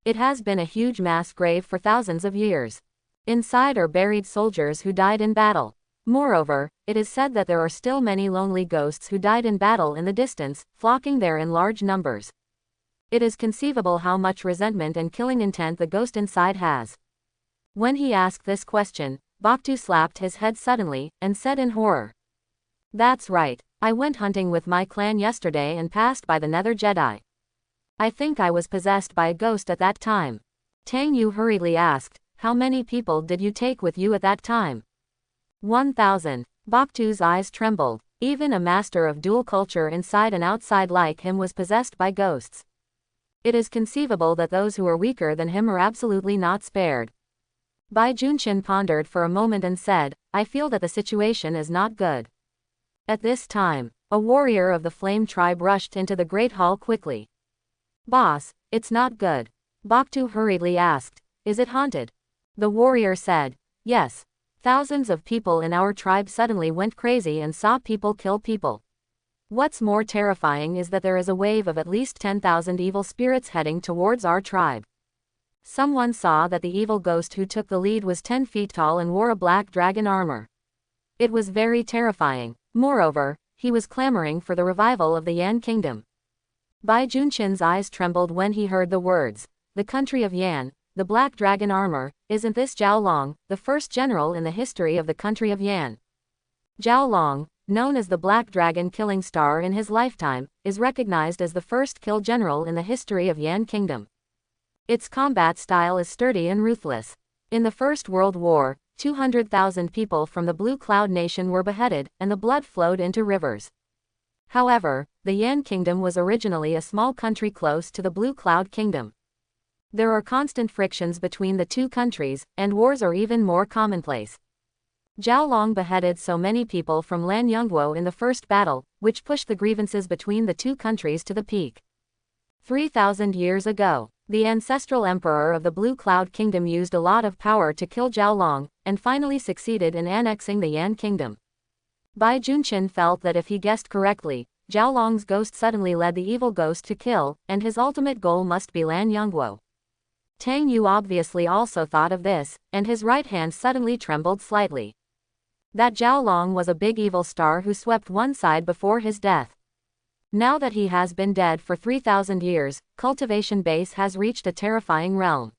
It has been a huge mass grave for thousands of years. Inside are buried soldiers who died in battle. Moreover, it is said that there are still many lonely ghosts who died in battle in the distance, flocking there in large numbers. It is conceivable how much resentment and killing intent the ghost inside has. When he asked this question, Bakhtu slapped his head suddenly, and said in horror. That's right, I went hunting with my clan yesterday and passed by the Nether Jedi. I think I was possessed by a ghost at that time. Tang Yu hurriedly asked, how many people did you take with you at that time? 1,000. Bakhtu's eyes trembled. Even a master of dual culture inside and outside like him was possessed by ghosts. It is conceivable that those who are weaker than him are absolutely not spared. Bai Junqin pondered for a moment and said, I feel that the situation is not good. At this time, a warrior of the Flame tribe rushed into the Great Hall quickly. Boss, it's not good. Bakhtu hurriedly asked, is it haunted? The warrior said, yes. Thousands of people in our tribe suddenly went crazy and saw people kill people. What's more terrifying is that there is a wave of at least 10,000 evil spirits heading towards our tribe. Someone saw that the evil ghost who took the lead was 10 feet tall and wore a black dragon armor. It was very terrifying. Moreover, he was clamoring for the revival of the Yan kingdom. Bai Junqin's eyes trembled when he heard the words, the country of Yan, the black dragon armor, isn't this Zhao Long, the first general in the history of the country of Yan? Zhao Long, known as the Black Dragon Killing Star in his lifetime, is recognized as the first kill general in the history of Yan Kingdom. Its combat style is sturdy and ruthless. In the First World War, 200,000 people from the Blue Cloud Nation were beheaded, and the blood flowed into rivers. However, the Yan Kingdom was originally a small country close to the Blue Cloud Kingdom. There are constant frictions between the two countries, and wars are even more commonplace. Zhao Long beheaded so many people from Lan Yongguo in the first battle, which pushed the grievances between the two countries to the peak. 3,000 years ago, the ancestral emperor of the Blue Cloud Kingdom used a lot of power to kill Zhao Long, and finally succeeded in annexing the Yan Kingdom. Bai Junqin felt that if he guessed correctly, Zhao Long's ghost suddenly led the evil ghost to kill, and his ultimate goal must be Lan Yongguo. Tang Yu obviously also thought of this, and his right hand suddenly trembled slightly. That Zhao Long was a big evil star who swept one side before his death. Now that he has been dead for 3,000 years, cultivation base has reached a terrifying realm.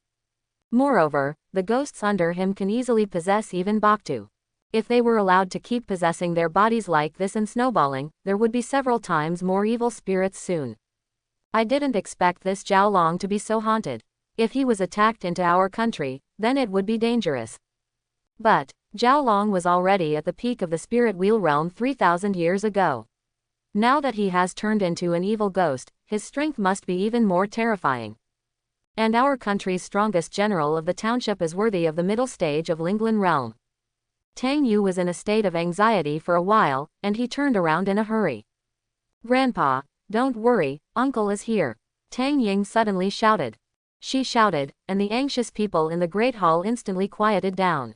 Moreover, the ghosts under him can easily possess even Bakhtu. If they were allowed to keep possessing their bodies like this and snowballing, there would be several times more evil spirits soon. I didn't expect this Zhao Long to be so haunted. If he was attacked into our country, then it would be dangerous. But Zhao Long was already at the peak of the spirit wheel realm 3,000 years ago. Now that he has turned into an evil ghost, his strength must be even more terrifying. And our country's strongest general of the township is worthy of the middle stage of Linglin realm. Tang Yu was in a state of anxiety for a while, and he turned around in a hurry. Grandpa, don't worry, Uncle is here. Tang Ying suddenly shouted. She shouted, and the anxious people in the Great Hall instantly quieted down.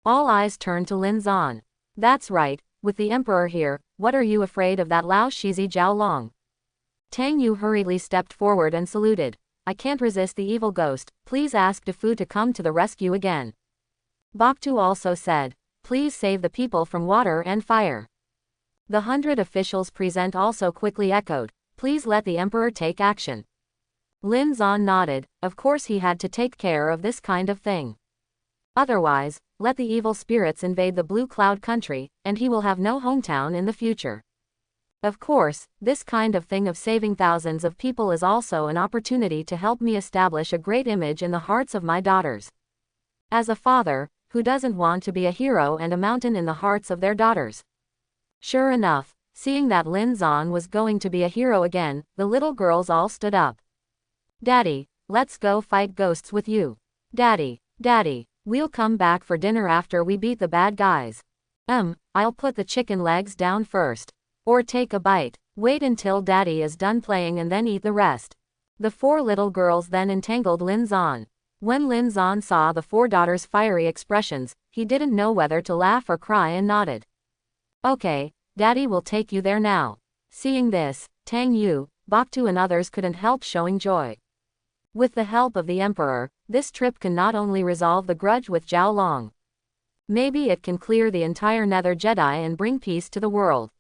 All eyes turned to Linzon. That's right, with the Emperor here, what are you afraid of that Lao Shizi Zhao Long? Tang Yu hurriedly stepped forward and saluted. I can't resist the evil ghost, please ask Defu to come to the rescue again. Bakhtu also said, please save the people from water and fire. The 100 officials present also quickly echoed, please let the Emperor take action. Linzon nodded, of course he had to take care of this kind of thing. Otherwise, let the evil spirits invade the Blue Cloud country, and he will have no hometown in the future. Of course, this kind of thing of saving thousands of people is also an opportunity to help me establish a great image in the hearts of my daughters. As a father, who doesn't want to be a hero and a mountain in the hearts of their daughters? Sure enough, seeing that Linzon was going to be a hero again, the little girls all stood up. Daddy, let's go fight ghosts with you. Daddy, we'll come back for dinner after we beat the bad guys. I'll put the chicken legs down first. Or take a bite. Wait until Daddy is done playing and then eat the rest. The 4 little girls then entangled Linzon. When Linzon saw the 4 daughters' fiery expressions, he didn't know whether to laugh or cry and nodded. Okay, Daddy will take you there now. Seeing this, Tang Yu, Bakhtu and others couldn't help showing joy. With the help of the Emperor, this trip can not only resolve the grudge with Zhao Long. Maybe it can clear the entire Nether Jedi and bring peace to the world.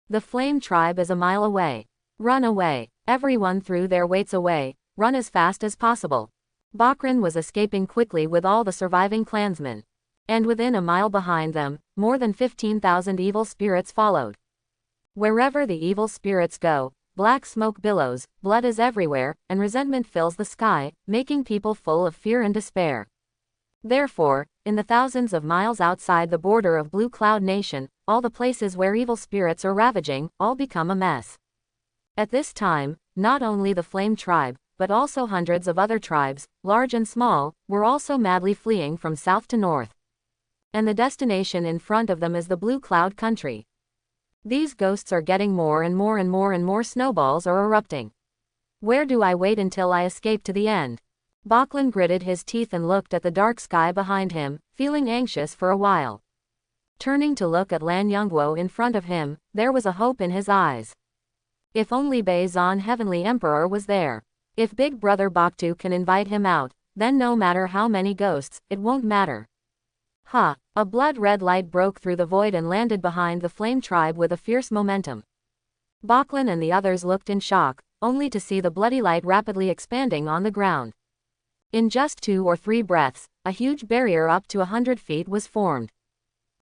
The Flame Tribe is a mile away. Run away. Everyone threw their weights away. Run as fast as possible. Bakran was escaping quickly with all the surviving clansmen. And within a mile behind them, more than 15,000 evil spirits followed. Wherever the evil spirits go, black smoke billows, blood is everywhere, and resentment fills the sky, making people full of fear and despair. Therefore, in the thousands of miles outside the border of Blue Cloud Nation, all the places where evil spirits are ravaging, all become a mess. At this time, not only the Flame Tribe, but also hundreds of other tribes, large and small, were also madly fleeing from south to north. And the destination in front of them is the Blue Cloud Country. These ghosts are getting more and more and more and more snowballs are erupting. Where do I wait until I escape to the end? Bachlan gritted his teeth and looked at the dark sky behind him, feeling anxious for a while. Turning to look at Lan Yongguo in front of him, there was a hope in his eyes. If only Bei Zan Heavenly Emperor was there. If Big Brother Bakhtu can invite him out, then no matter how many ghosts, it won't matter. Ha! A blood-red light broke through the void and landed behind the Flame Tribe with a fierce momentum. Bachlan and the others looked in shock, only to see the bloody light rapidly expanding on the ground. In just 2 or 3 breaths, a huge barrier up to 100 feet was formed.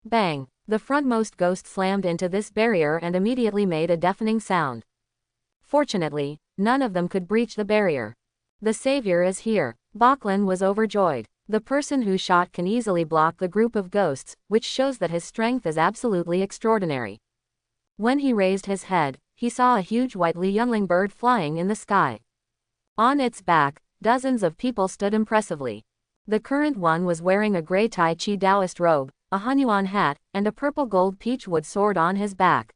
Bang! The frontmost ghost slammed into this barrier and immediately made a deafening sound. Fortunately, none of them could breach the barrier. The savior is here. Bachlan was overjoyed. The person who shot can easily block the group of ghosts, which shows that his strength is absolutely extraordinary. When he raised his head, he saw a huge white youngling bird flying in the sky. On its back, dozens of people stood impressively. The current one was wearing a gray Tai Chi Taoist robe, a Hunyuan hat, and a purple gold peachwood sword on his back.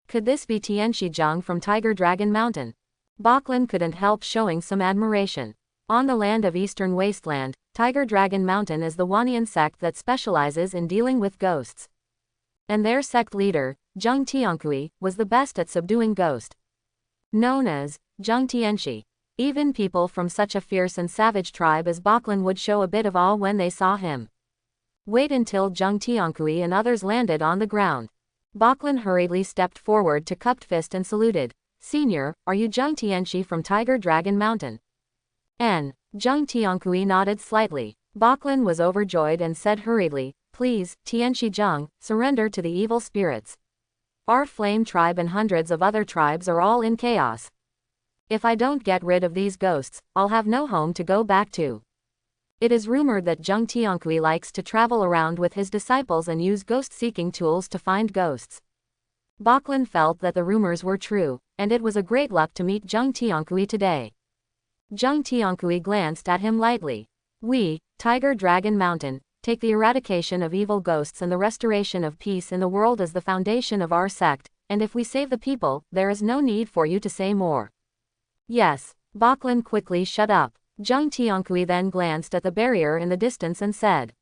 Could this be Tianxi Zhang from Tiger Dragon Mountain? Bachlan couldn't help showing some admiration. On the land of Eastern Wasteland, Tiger Dragon Mountain is the Wanian sect that specializes in dealing with ghosts. And their sect leader, Zheng Tiankui, was the best at subduing ghosts. Known as Zheng Tianxi. Even people from such a fierce and savage tribe as Bachlan would show a bit of awe when they saw him. Wait until Zheng Tiankui and others landed on the ground. Bachlan hurriedly stepped forward to cupped fist and saluted. Senior, are you Zheng Tianxi from Tiger Dragon Mountain? Zheng Tiankui nodded slightly. Bachlan was overjoyed and said hurriedly, Please, Tianxi Zheng, surrender to the evil spirits. Our Flame Tribe and hundreds of other tribes are all in chaos. If I don't get rid of these ghosts, I'll have no home to go back to. It is rumored that Zheng Tiankui likes to travel around with his disciples and use ghost-seeking tools to find ghosts. Bachlan felt that the rumors were true, and it was a great luck to meet Zheng Tiankui today. Zheng Tiankui glanced at him lightly. We, Tiger Dragon Mountain, take the eradication of evil ghosts and the restoration of peace in the world as the foundation of our sect, and if we save the people, there is no need for you to say more. Yes. Bachlan quickly shut up. Zheng Tiankui then glanced at the barrier in the distance and said,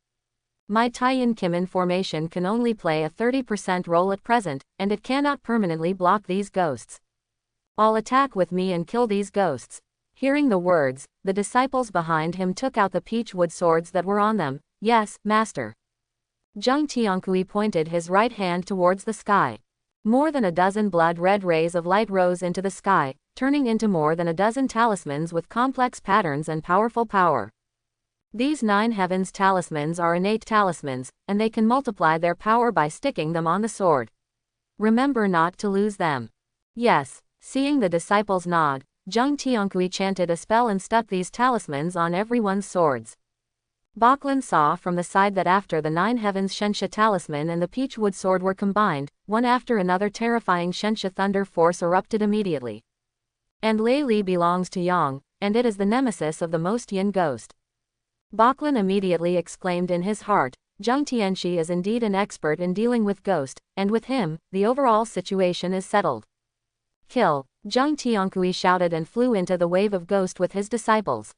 My Taiyin Kimin formation can only play a 30% role at present, and it cannot permanently block these ghosts. I'll attack with me and kill these ghosts. Hearing the words, the disciples behind him took out the peachwood swords that were on them. Yes, master. Zheng Tiankui pointed his right hand towards the sky. More than a dozen blood-red rays of light rose into the sky, turning into more than a dozen talismans with complex patterns and powerful power. These 9 heavens talismans are innate talismans, and they can multiply their power by sticking them on the sword. Remember not to lose them. Yes. Seeing the disciples nod, Zheng Tiankui chanted a spell and stuck these talismans on everyone's swords. Bachlan saw from the side that after the 9 heavens Shensha talisman and the peachwood sword were combined, one after another terrifying Shensha thunder force erupted immediately. And Lei Li belongs to Yang, and it is the nemesis of the most yin ghost. Bachlan immediately exclaimed in his heart, Zheng Tianxi is indeed an expert in dealing with ghost, and with him, the overall situation is settled. Kill! Zheng Tiankui shouted and flew into the wave of ghost with his disciples.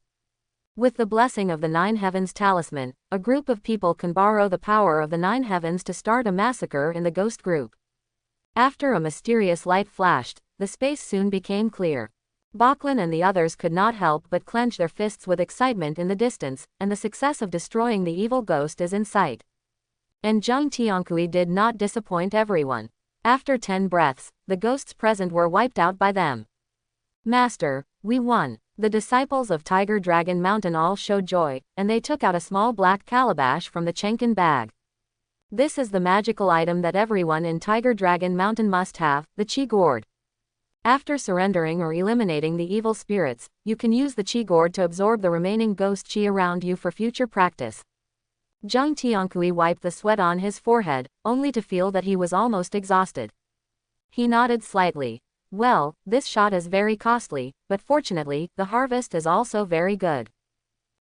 With the blessing of the 9 heavens talisman, a group of people can borrow the power of the 9 heavens to start a massacre in the ghost group. After a mysterious light flashed, the space soon became clear. Bachlan and the others could not help but clench their fists with excitement in the distance, and the success of destroying the evil ghost is in sight. And Zheng Tiankui did not disappoint everyone. After 10 breaths, the ghosts present were wiped out by them. Master, we won. The disciples of Tiger Dragon Mountain all showed joy, and they took out a small black calabash from the Chenkin bag. This is the magical item that everyone in Tiger Dragon Mountain must have, the Chi Gourd. After surrendering or eliminating the evil spirits, you can use the Chi Gourd to absorb the remaining ghost Chi around you for future practice. Zhang Tiankui wiped the sweat on his forehead, only to feel that he was almost exhausted. He nodded slightly. Well, this shot is very costly, but fortunately, the harvest is also very good.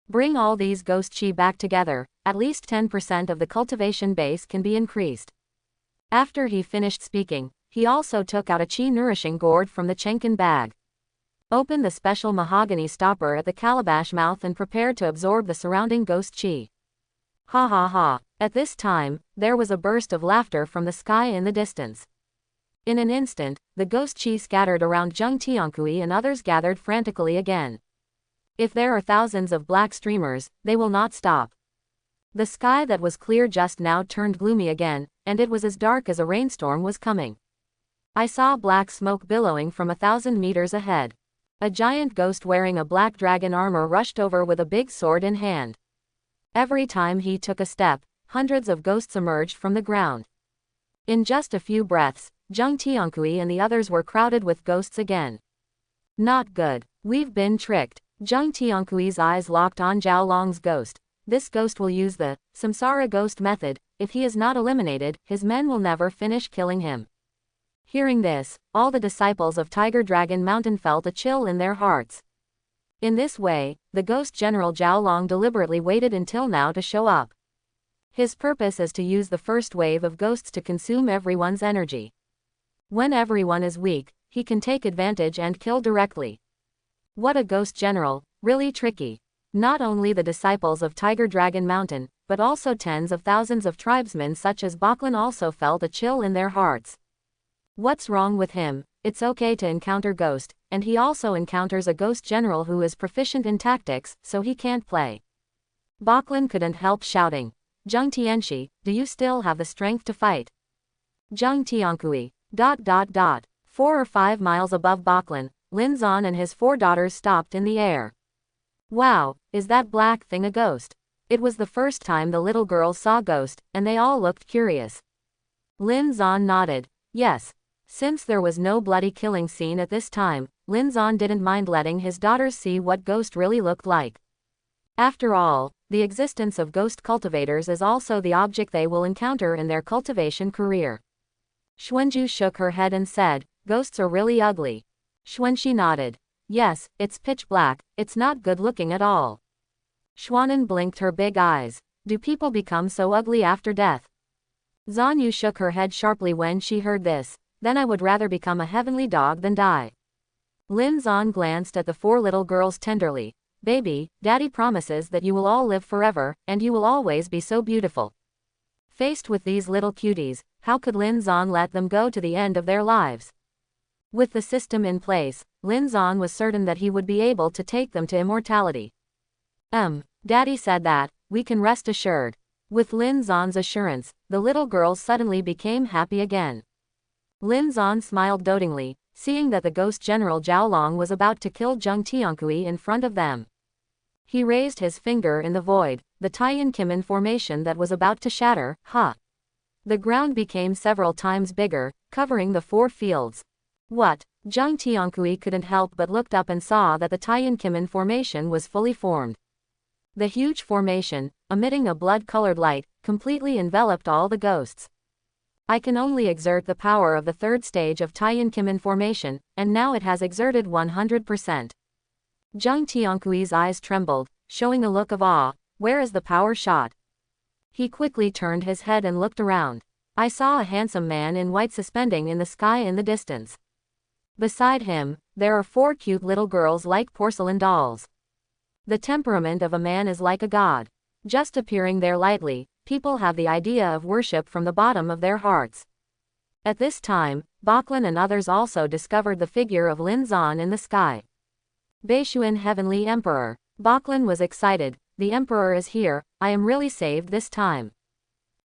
Bring all these ghost Chi back together, at least 10% of the cultivation base can be increased. After he finished speaking, he also took out a Chi nourishing gourd from the Chenkin bag. Open the special mahogany stopper at the calabash mouth and prepare to absorb the surrounding ghost Chi. Ha ha ha. At this time, there was a burst of laughter from the sky in the distance. In an instant, the ghost Chi scattered around Zhang Tiankui and others gathered frantically again. If there are thousands of black streamers, they will not stop. The sky that was clear just now turned gloomy again, and it was as dark as a rainstorm was coming. I saw black smoke billowing from 1,000 meters ahead. A giant ghost wearing a black dragon armor rushed over with a big sword in hand. Every time he took a step, hundreds of ghosts emerged from the ground. In just a few breaths, Zhang Tiankui and the others were crowded with ghosts again. Not good. We've been tricked. Zhang Tiankui's eyes locked on Zhao Long's ghost. This ghost will use the Samsara ghost method. If he is not eliminated, his men will never finish killing him. Hearing this, all the disciples of Tiger Dragon Mountain felt a chill in their hearts. In this way, the ghost general Zhao Long deliberately waited until now to show up. His purpose is to use the first wave of ghosts to consume everyone's energy. When everyone is weak, he can take advantage and kill directly. What a ghost general, really tricky. Not only the disciples of Tiger Dragon Mountain, but also tens of thousands of tribesmen such as Baklin also felt a chill in their hearts. What's wrong with him? It's okay to encounter ghost, and he also encounters a ghost general who is proficient in tactics, so he can't play. Baklin couldn't help shouting. Zhang Tianxi, do you still have the strength to fight? Zhang Tiankui. 4 or 5 miles above Baklin, Linzon and his 4 daughters stopped in the air. Wow, is that black thing a ghost? It was the first time the little girls saw ghost, and they all looked curious. Linzon nodded. Yes. Since there was no bloody killing scene at this time, Linzon didn't mind letting his daughters see what ghost really looked like. After all, the existence of ghost cultivators is also the object they will encounter in their cultivation career. Xuanju shook her head and said, ghosts are really ugly. Xuanxi nodded. Yes, it's pitch black, it's not good looking at all. Xuanan blinked her big eyes. Do people become so ugly after death? Zanyu shook her head sharply when she heard this. Then I would rather become a heavenly dog than die. Linzon glanced at the 4 little girls tenderly. Baby, Daddy promises that you will all live forever, and you will always be so beautiful. Faced with these little cuties, how could Linzon let them go to the end of their lives? With the system in place, Linzon was certain that he would be able to take them to immortality. Daddy said that, we can rest assured. With Linzon's assurance, the little girls suddenly became happy again. Linzon smiled dotingly, seeing that the ghost general Zhao Long was about to kill Zhang Tiankui in front of them. He raised his finger in the void, the Taiyan Kimin formation that was about to shatter. The ground became several times bigger, covering the 4 fields. What? Zhang Tiankui couldn't help but looked up and saw that the Taiyan Kimin formation was fully formed. The huge formation, emitting a blood-colored light, completely enveloped all the ghosts. I can only exert the power of the 3rd stage of Taiyan Kimin formation, and now it has exerted 100%. Zhang Tiankui's eyes trembled, showing a look of awe. Where is the power shot? He quickly turned his head and looked around. I saw a handsome man in white suspending in the sky in the distance. Beside him, there are 4 cute little girls like porcelain dolls. The temperament of a man is like a god. Just appearing there lightly, people have the idea of worship from the bottom of their hearts. At this time, Baklin and others also discovered the figure of Linzon in the sky. Beishuan Heavenly Emperor. Baklin was excited. The Emperor is here, I am really saved this time.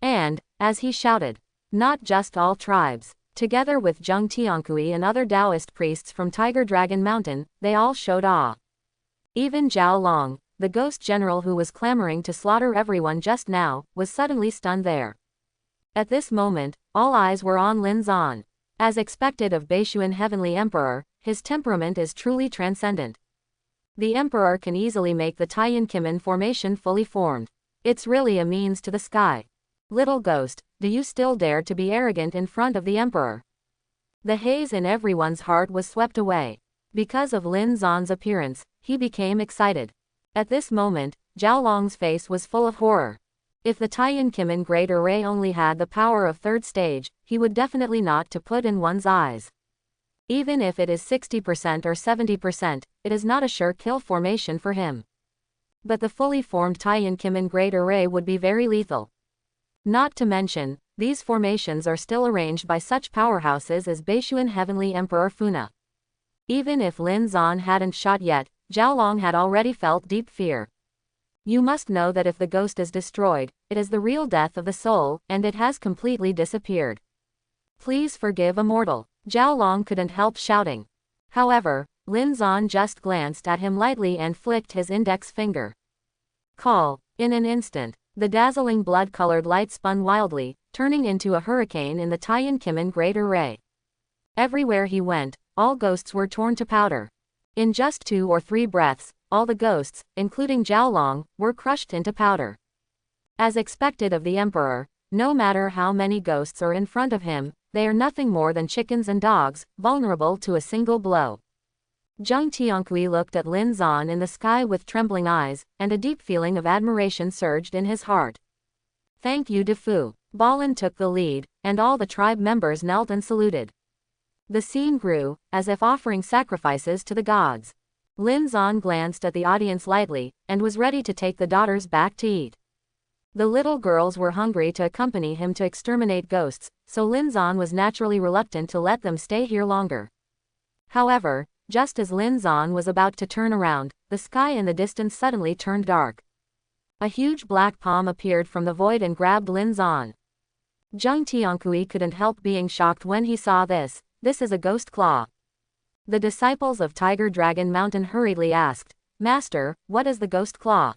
And, as he shouted, not just all tribes. Together with Zhang Tiankui and other Taoist priests from Tiger Dragon Mountain, they all showed awe. Even Zhao Long, the ghost general who was clamoring to slaughter everyone just now, was suddenly stunned there. At this moment, all eyes were on Linzon. As expected of Beishuan Heavenly Emperor, his temperament is truly transcendent. The Emperor can easily make the Taiyan Kimen formation fully formed. It's really a means to the sky. Little ghost, do you still dare to be arrogant in front of the Emperor? The haze in everyone's heart was swept away. Because of Linzon's appearance, he became excited. At this moment, Zhao Long's face was full of horror. If the Taiyan Kimen Great Array only had the power of third stage, he would definitely not to put in one's eyes. Even if it is 60% or 70%, it is not a sure kill formation for him. But the fully formed Taiyan Kimen Great Array would be very lethal. Not to mention, these formations are still arranged by such powerhouses as Beishuan Heavenly Emperor Funa. Even if Linzon hadn't shot yet, Zhao Long had already felt deep fear. You must know that if the ghost is destroyed, it is the real death of the soul, and it has completely disappeared. Please forgive a mortal. Zhao Long couldn't help shouting. However, Linzon just glanced at him lightly and flicked his index finger. Call. In an instant, the dazzling blood-colored light spun wildly, turning into a hurricane in the Taiyan Kimen Great Array. Everywhere he went, all ghosts were torn to powder. In just 2 or 3 breaths, all the ghosts, including Zhao Long, were crushed into powder. As expected of the Emperor, no matter how many ghosts are in front of him, they are nothing more than chickens and dogs, vulnerable to a single blow. Zheng Tiankui looked at Linzon in the sky with trembling eyes, and a deep feeling of admiration surged in his heart. Thank you Defu. Balin took the lead, and all the tribe members knelt and saluted. The scene grew, as if offering sacrifices to the gods. Linzon glanced at the audience lightly, and was ready to take the daughters back to eat. The little girls were hungry to accompany him to exterminate ghosts, so Linzon was naturally reluctant to let them stay here longer. However, just as Linzon was about to turn around, the sky in the distance suddenly turned dark. A huge black palm appeared from the void and grabbed Linzon. Zheng Tiankui couldn't help being shocked when he saw this. This is a ghost claw. The disciples of Tiger Dragon Mountain hurriedly asked, Master, what is the ghost claw?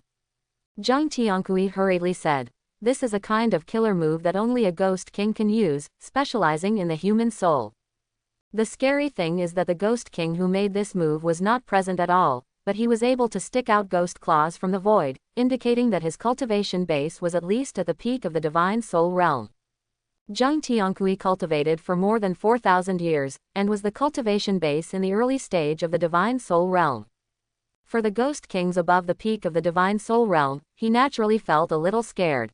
Zheng Tiankui hurriedly said, this is a kind of killer move that only a ghost king can use, specializing in the human soul. The scary thing is that the ghost king who made this move was not present at all, but he was able to stick out ghost claws from the void, indicating that his cultivation base was at least at the peak of the divine soul realm. Zheng Tiankui cultivated for more than 4,000 years, and was the cultivation base in the early stage of the divine soul realm. For the ghost kings above the peak of the divine soul realm, he naturally felt a little scared.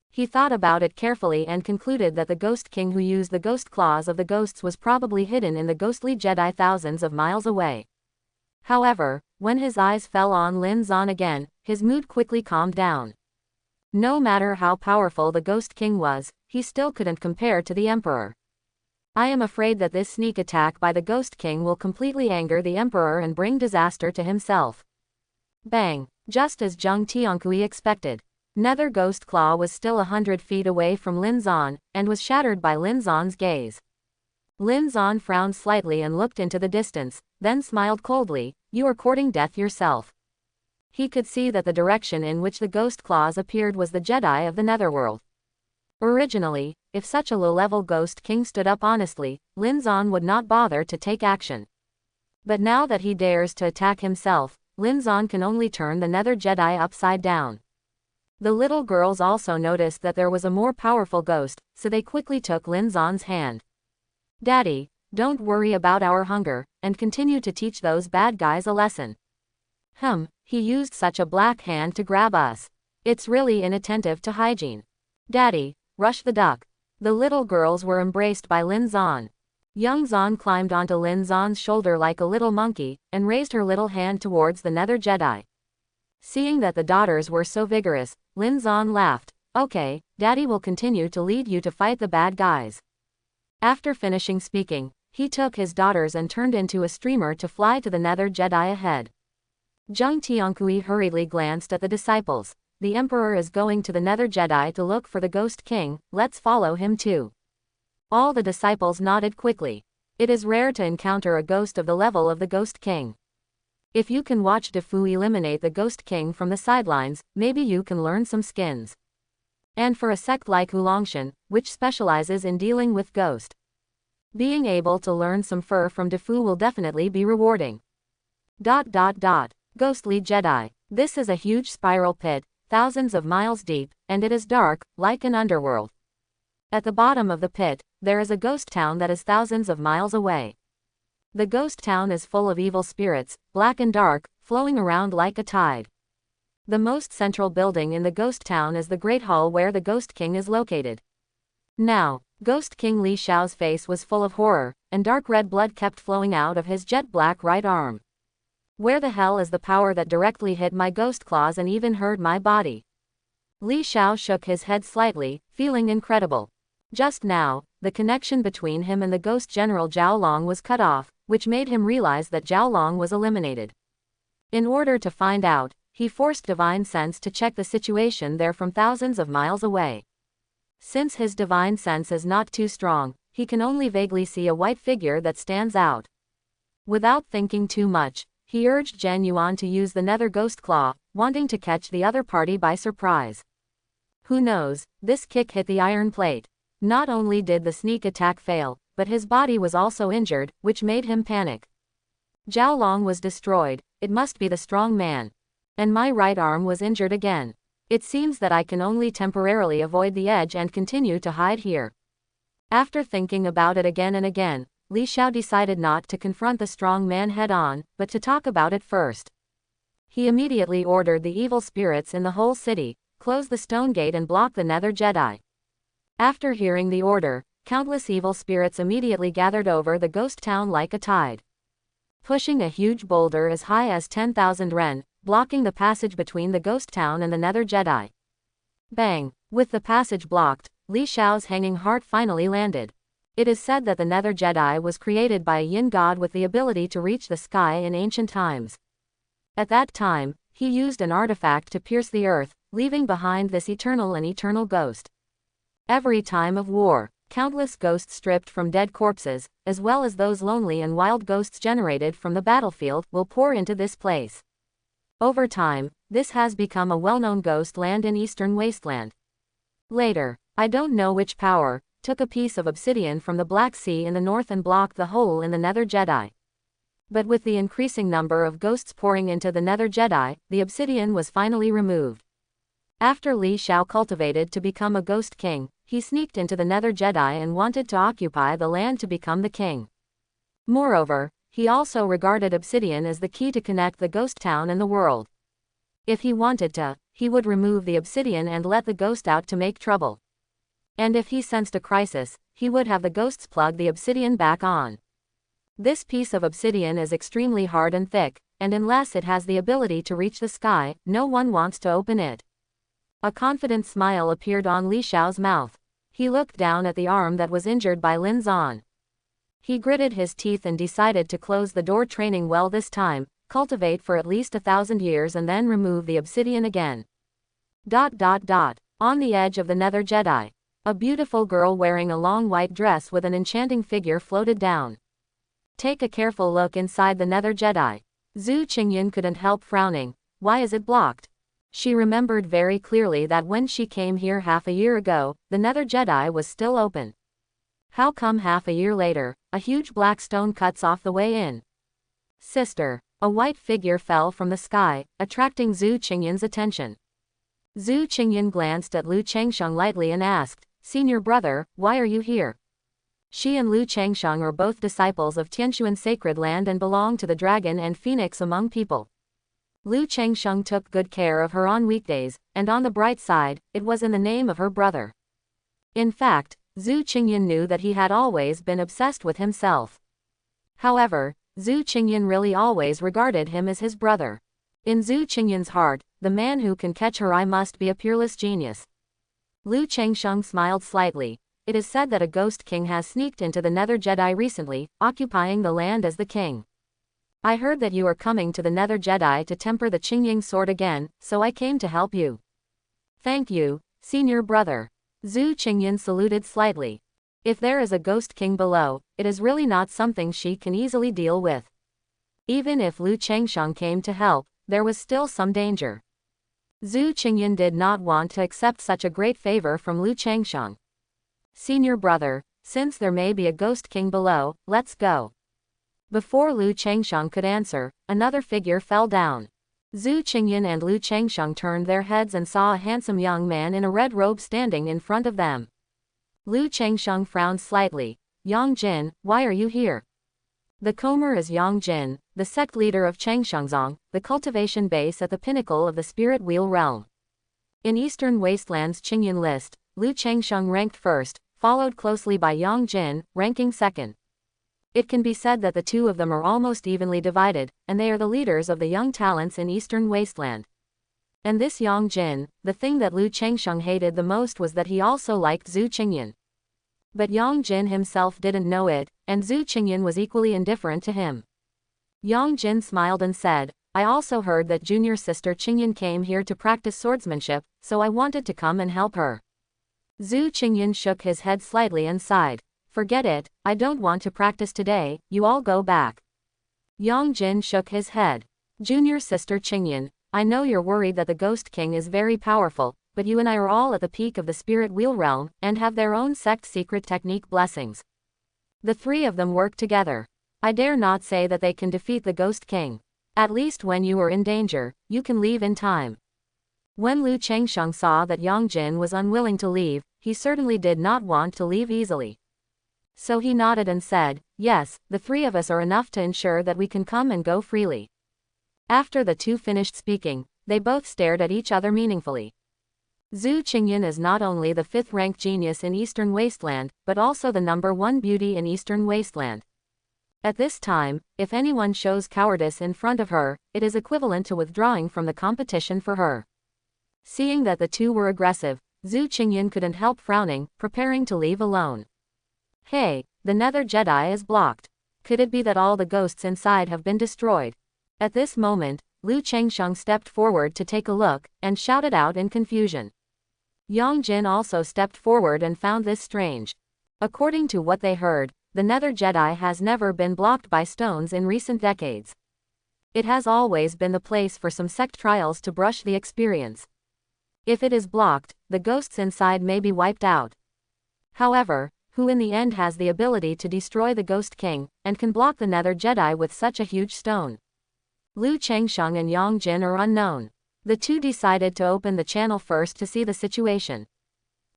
He thought about it carefully and concluded that the ghost king who used the ghost claws of the ghosts was probably hidden in the ghostly Jedi thousands of miles away. However, when his eyes fell on Linzon again, his mood quickly calmed down. No matter how powerful the Ghost King was, he still couldn't compare to the Emperor. I am afraid that this sneak attack by the Ghost King will completely anger the Emperor and bring disaster to himself. Bang! Just as Zheng Tiankui expected. Nether Ghost Claw was still 100 feet away from Linzon, and was shattered by Linzon's gaze. Linzon frowned slightly and looked into the distance, then smiled coldly, you are courting death yourself. He could see that the direction in which the ghost claws appeared was the Jedi of the Netherworld. Originally, if such a low-level ghost king stood up honestly, Linzon would not bother to take action. But now that he dares to attack himself, Linzon can only turn the Nether Jedi upside down. The little girls also noticed that there was a more powerful ghost, so they quickly took Linzon's hand. Daddy, don't worry about our hunger, and continue to teach those bad guys a lesson. He used such a black hand to grab us. It's really inattentive to hygiene. Daddy, rush the duck. The little girls were embraced by Linzon. Young Zon climbed onto Linzon's shoulder like a little monkey, and raised her little hand towards the Nether Jedi. Seeing that the daughters were so vigorous, Linzon laughed. Okay, Daddy will continue to lead you to fight the bad guys. After finishing speaking, he took his daughters and turned into a streamer to fly to the Nether Jedi ahead. Zheng Tiankui hurriedly glanced at the disciples. The Emperor is going to the Nether Jedi to look for the Ghost King, let's follow him too. All the disciples nodded quickly. It is rare to encounter a ghost of the level of the Ghost King. If you can watch Defu eliminate the Ghost King from the sidelines, maybe you can learn some skins. And for a sect like Hulongshan, which specializes in dealing with ghost, being able to learn some fur from Defu will definitely be rewarding. Ghostly Jedi. This is a huge spiral pit, thousands of miles deep, and it is dark, like an underworld. At the bottom of the pit, there is a ghost town that is thousands of miles away. The ghost town is full of evil spirits, black and dark, flowing around like a tide. The most central building in the ghost town is the Great Hall where the Ghost King is located. Now, Ghost King Li Xiao's face was full of horror, and dark red blood kept flowing out of his jet black right arm. Where the hell is the power that directly hit my ghost claws and even hurt my body? Li Xiao shook his head slightly, feeling incredible. Just now, the connection between him and the ghost general Zhao Long was cut off, which made him realize that Zhao Long was eliminated. In order to find out, he forced Divine Sense to check the situation there from thousands of miles away. Since his Divine Sense is not too strong, he can only vaguely see a white figure that stands out. Without thinking too much, he urged Zhang Yuan to use the Nether Ghost Claw, wanting to catch the other party by surprise. Who knows, this kick hit the iron plate. Not only did the sneak attack fail, but his body was also injured, which made him panic. Zhao Long was destroyed, it must be the strong man. And my right arm was injured again. It seems that I can only temporarily avoid the edge and continue to hide here. After thinking about it again and again, Li Xiao decided not to confront the strong man head-on, but to talk about it first. He immediately ordered the evil spirits in the whole city, close the stone gate and block the Nether Jedi. After hearing the order, countless evil spirits immediately gathered over the ghost town like a tide, pushing a huge boulder as high as 10,000 ren, blocking the passage between the ghost town and the Nether Jedi. Bang! With the passage blocked, Li Xiao's hanging heart finally landed. It is said that the Nether Jedi was created by a yin god with the ability to reach the sky in ancient times. At that time, he used an artifact to pierce the earth, leaving behind this eternal ghost. Every time of war, countless ghosts stripped from dead corpses, as well as those lonely and wild ghosts generated from the battlefield, will pour into this place. Over time, this has become a well-known ghost land in Eastern Wasteland. Later, I don't know which power, took a piece of obsidian from the Black Sea in the north and blocked the hole in the Nether Jedi. But with the increasing number of ghosts pouring into the Nether Jedi, the obsidian was finally removed. After Li Xiao cultivated to become a ghost king, he sneaked into the Nether Jedi and wanted to occupy the land to become the king. Moreover, he also regarded obsidian as the key to connect the ghost town and the world. If he wanted to, he would remove the obsidian and let the ghost out to make trouble. And if he sensed a crisis, he would have the ghosts plug the obsidian back on. This piece of obsidian is extremely hard and thick, and unless it has the ability to reach the sky, no one wants to open it. A confident smile appeared on Li Xiao's mouth. He looked down at the arm that was injured by Linzon. He gritted his teeth and decided to close the door, training well this time, cultivate for at least 1,000 years and then remove the obsidian again. On the edge of the Nether Jedi, a beautiful girl wearing a long white dress with an enchanting figure floated down. Take a careful look inside the Nether Jedi. Zhu Qingyan couldn't help frowning. Why is it blocked? She remembered very clearly that when she came here half a year ago, the Nether Jedi was still open. How come half a year later, a huge black stone cuts off the way in? Sister, a white figure fell from the sky, attracting Zhu Qingyan's attention. Zhu Qingyan glanced at Lu Changsheng lightly and asked, "Senior brother, why are you here?" She and Lu Changsheng are both disciples of Tianshuan Sacred Land and belong to the Dragon and Phoenix among people. Lu Changsheng took good care of her on weekdays, and on the bright side, it was in the name of her brother. In fact, Zhu Qingyan knew that he had always been obsessed with himself. However, Zhu Qingyan really always regarded him as his brother. In Zhu Qingyan's heart, the man who can catch her eye must be a peerless genius. Lu Changsheng smiled slightly. It is said that a ghost king has sneaked into the Nether Jedi recently, occupying the land as the king. I heard that you are coming to the Nether Jedi to temper the Qingying sword again, so I came to help you. Thank you, senior brother. Zhu Qingyan saluted slightly. If there is a ghost king below, it is really not something she can easily deal with. Even if Lu Changsheng came to help, there was still some danger. Zhu Qingyan did not want to accept such a great favor from Lu Changsheng. Senior brother, since there may be a ghost king below, let's go. Before Lu Changsheng could answer, another figure fell down. Zhu Qingyan and Lu Changsheng turned their heads and saw a handsome young man in a red robe standing in front of them. Lu Changsheng frowned slightly. Yang Jin, why are you here? The Comer is Yang Jin, the sect leader of Changshengzong, the cultivation base at the pinnacle of the spirit wheel realm. In Eastern Wasteland's Qingyan list, Lu Changsheng ranked first, followed closely by Yang Jin, ranking second. It can be said that the two of them are almost evenly divided, and they are the leaders of the young talents in Eastern Wasteland. And this Yang Jin, the thing that Lu Changsheng hated the most was that he also liked Zhu Qingyan. But Yang Jin himself didn't know it, and Zhu Qingyan was equally indifferent to him. Yang Jin smiled and said, I also heard that junior sister Qingyan came here to practice swordsmanship, so I wanted to come and help her. Zhu Qingyan shook his head slightly and sighed. Forget it, I don't want to practice today, you all go back. Yang Jin shook his head. Junior sister Qingyan, I know you're worried that the Ghost King is very powerful, but you and I are all at the peak of the spirit wheel realm, and have their own sect secret technique blessings. The three of them work together. I dare not say that they can defeat the Ghost King. At least when you are in danger, you can leave in time. When Lu Changsheng saw that Yang Jin was unwilling to leave, he certainly did not want to leave easily. So he nodded and said, yes, the three of us are enough to ensure that we can come and go freely. After the two finished speaking, they both stared at each other meaningfully. Zhu Qingyan is not only the fifth-ranked genius in Eastern Wasteland, but also the #1 beauty in Eastern Wasteland. At this time, if anyone shows cowardice in front of her, it is equivalent to withdrawing from the competition for her. Seeing that the two were aggressive, Zhu Qingyan couldn't help frowning, preparing to leave alone. Hey, the Nether Jedi is blocked. Could it be that all the ghosts inside have been destroyed? At this moment, Lu Changsheng stepped forward to take a look, and shouted out in confusion. Yang Jin also stepped forward and found this strange. According to what they heard, the Nether Jedi has never been blocked by stones in recent decades. It has always been the place for some sect trials to brush the experience. If it is blocked, the ghosts inside may be wiped out. However, who in the end has the ability to destroy the Ghost King, and can block the Nether Jedi with such a huge stone? Lu Changsheng and Yang Jin are unknown. The two decided to open the channel first to see the situation.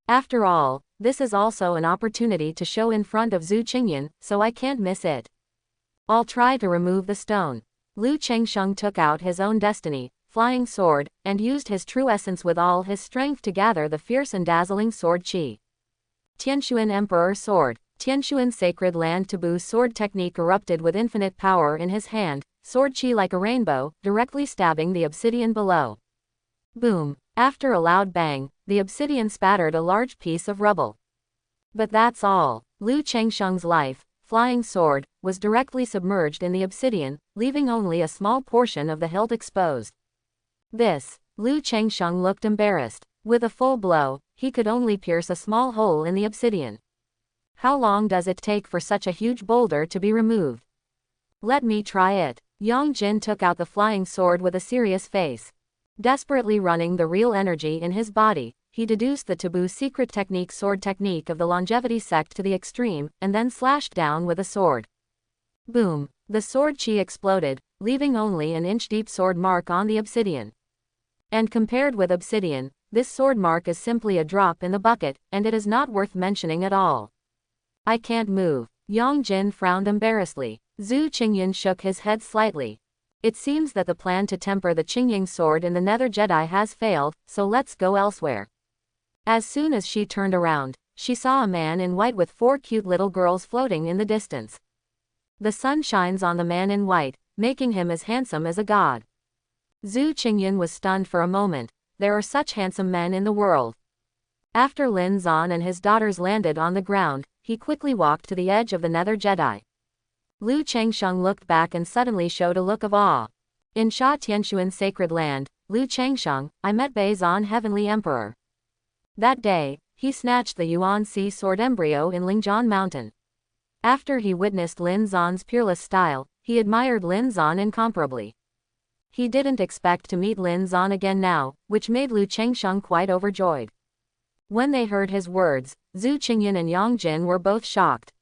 After all, this is also an opportunity to show in front of Zhu Qingyan, so I can't miss it. I'll try to remove the stone. Lu Changsheng took out his own destiny, flying sword, and used his true essence with all his strength to gather the fierce and dazzling sword qi. Tianshuan Emperor Sword. Tianshuan Sacred Land Taboo sword technique erupted with infinite power in his hand, sword qi like a rainbow, directly stabbing the obsidian below. Boom! After a loud bang, the obsidian spattered a large piece of rubble. But that's all. Lu Changsheng's life, flying sword, was directly submerged in the obsidian, leaving only a small portion of the hilt exposed. Lu Changsheng looked embarrassed. With a full blow, he could only pierce a small hole in the obsidian. How long does it take for such a huge boulder to be removed? Let me try it. Yang Jin took out the flying sword with a serious face. Desperately running the real energy in his body, he deduced the taboo secret technique sword technique of the longevity sect to the extreme, and then slashed down with a sword. Boom! The sword qi exploded, leaving only an inch-deep sword mark on the obsidian. And compared with obsidian, this sword mark is simply a drop in the bucket, and it is not worth mentioning at all. I can't move. Yang Jin frowned embarrassedly. Zhu Qingyan shook his head slightly. It seems that the plan to temper the Qingying sword in the Nether Jedi has failed, so let's go elsewhere. As soon as she turned around, she saw a man in white with 4 cute little girls floating in the distance. The sun shines on the man in white, making him as handsome as a god. Zhu Qingyan was stunned for a moment. There are such handsome men in the world. After Linzon and his daughters landed on the ground, he quickly walked to the edge of the Nether Jedi. Lu Changsheng looked back and suddenly showed a look of awe. In Sha Tianshuan Sacred Land, Lu Changsheng, I met Beizan Heavenly Emperor. That day, he snatched the Yuan Sea sword embryo in Linzon Mountain. After he witnessed Linzon's peerless style, he admired Linzon incomparably. He didn't expect to meet Linzon again now, which made Lu Chengsheng quite overjoyed. When they heard his words, Zhu Qingyan and Yang Jin were both shocked.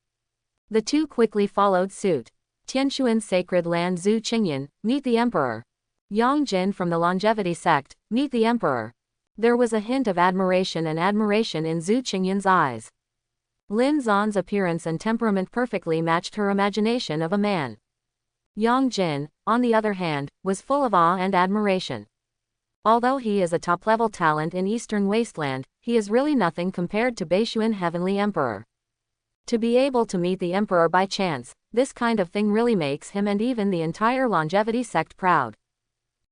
The two quickly followed suit. Tianshuan's sacred land. Zhu Qingyan, meet the Emperor. Yang Jin from the Longevity sect, meet the Emperor. There was a hint of admiration in Zhu Qingyan's eyes. Linzon's appearance and temperament perfectly matched her imagination of a man. Yang Jin, on the other hand, was full of awe and admiration. Although he is a top-level talent in Eastern Wasteland, he is really nothing compared to Beishuan Heavenly Emperor. To be able to meet the Emperor by chance, this kind of thing really makes him and even the entire Longevity sect proud.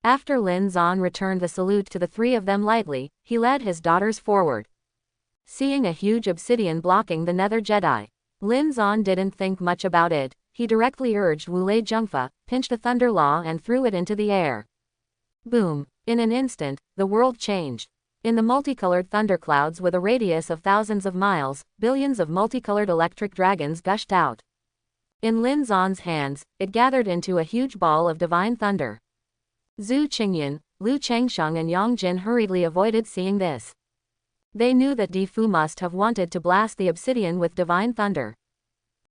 After Linzon returned the salute to the three of them lightly, he led his daughters forward. Seeing a huge obsidian blocking the Nether Jedi, Linzon didn't think much about it. He directly urged Wulei Zhengfa, pinched a thunder law and threw it into the air. Boom! In an instant, the world changed. In the multicolored thunderclouds with a radius of thousands of miles, billions of multicolored electric dragons gushed out. In Linzon's hands, it gathered into a huge ball of divine thunder. Zhu Qingyan, Lu Chengsheng and Yang Jin hurriedly avoided seeing this. They knew that Di Fu must have wanted to blast the obsidian with divine thunder.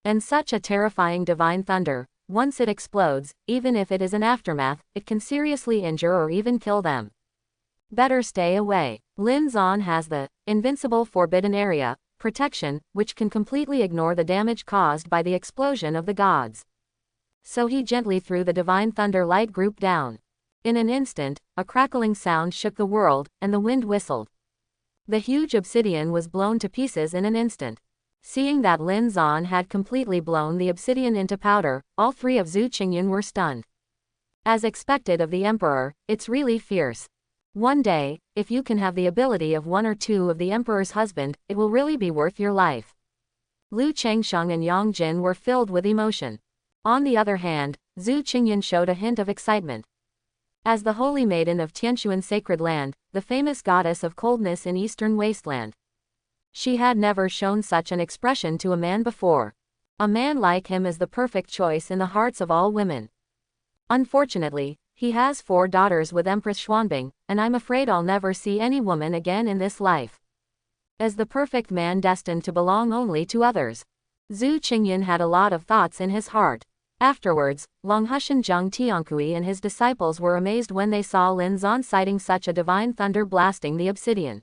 And such a terrifying divine thunder, once it explodes, even if it is an aftermath, it can seriously injure or even kill them. Better stay away. Linzon has the invincible forbidden area protection, which can completely ignore the damage caused by the explosion of the gods. So he gently threw the divine thunder light group down. In an instant, a crackling sound shook the world, and the wind whistled. The huge obsidian was blown to pieces in an instant. Seeing that Linzon had completely blown the obsidian into powder, all three of Zhu Qingyan were stunned. As expected of the Emperor, it's really fierce. One day, if you can have the ability of one or two of the Emperor's husband, it will really be worth your life. Lu Chengsheng and Yang Jin were filled with emotion. On the other hand, Zhu Qingyan showed a hint of excitement. As the holy maiden of Tianshuan's sacred land, the famous goddess of coldness in Eastern Wasteland, she had never shown such an expression to a man before. A man like him is the perfect choice in the hearts of all women. Unfortunately, he has 4 daughters with Empress Xuanbing, and I'm afraid I'll never see any woman again in this life. As the perfect man destined to belong only to others. Zhu Qingyan had a lot of thoughts in his heart. Afterwards, Longhushan Zhang Tiankui and his disciples were amazed when they saw Linzon sighting such a divine thunder blasting the obsidian.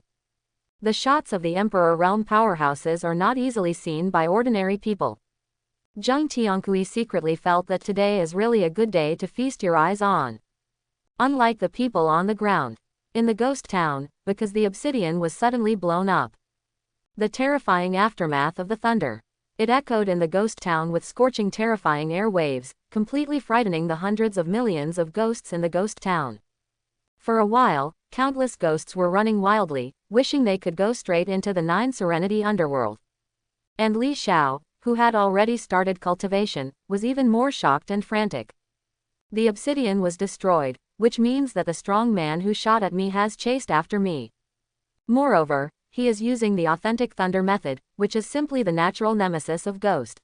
The shots of the Emperor realm powerhouses are not easily seen by ordinary people. Zhang Tiankui secretly felt that today is really a good day to feast your eyes on. Unlike the people on the ground. In the ghost town, because the obsidian was suddenly blown up. The terrifying aftermath of the thunder. It echoed in the ghost town with scorching terrifying air waves, completely frightening the hundreds of millions of ghosts in the ghost town. For a while, countless ghosts were running wildly, wishing they could go straight into the 9 Serenity underworld. And Li Xiao, who had already started cultivation, was even more shocked and frantic. The obsidian was destroyed, which means that the strong man who shot at me has chased after me. Moreover, he is using the authentic thunder method, which is simply the natural nemesis of ghost.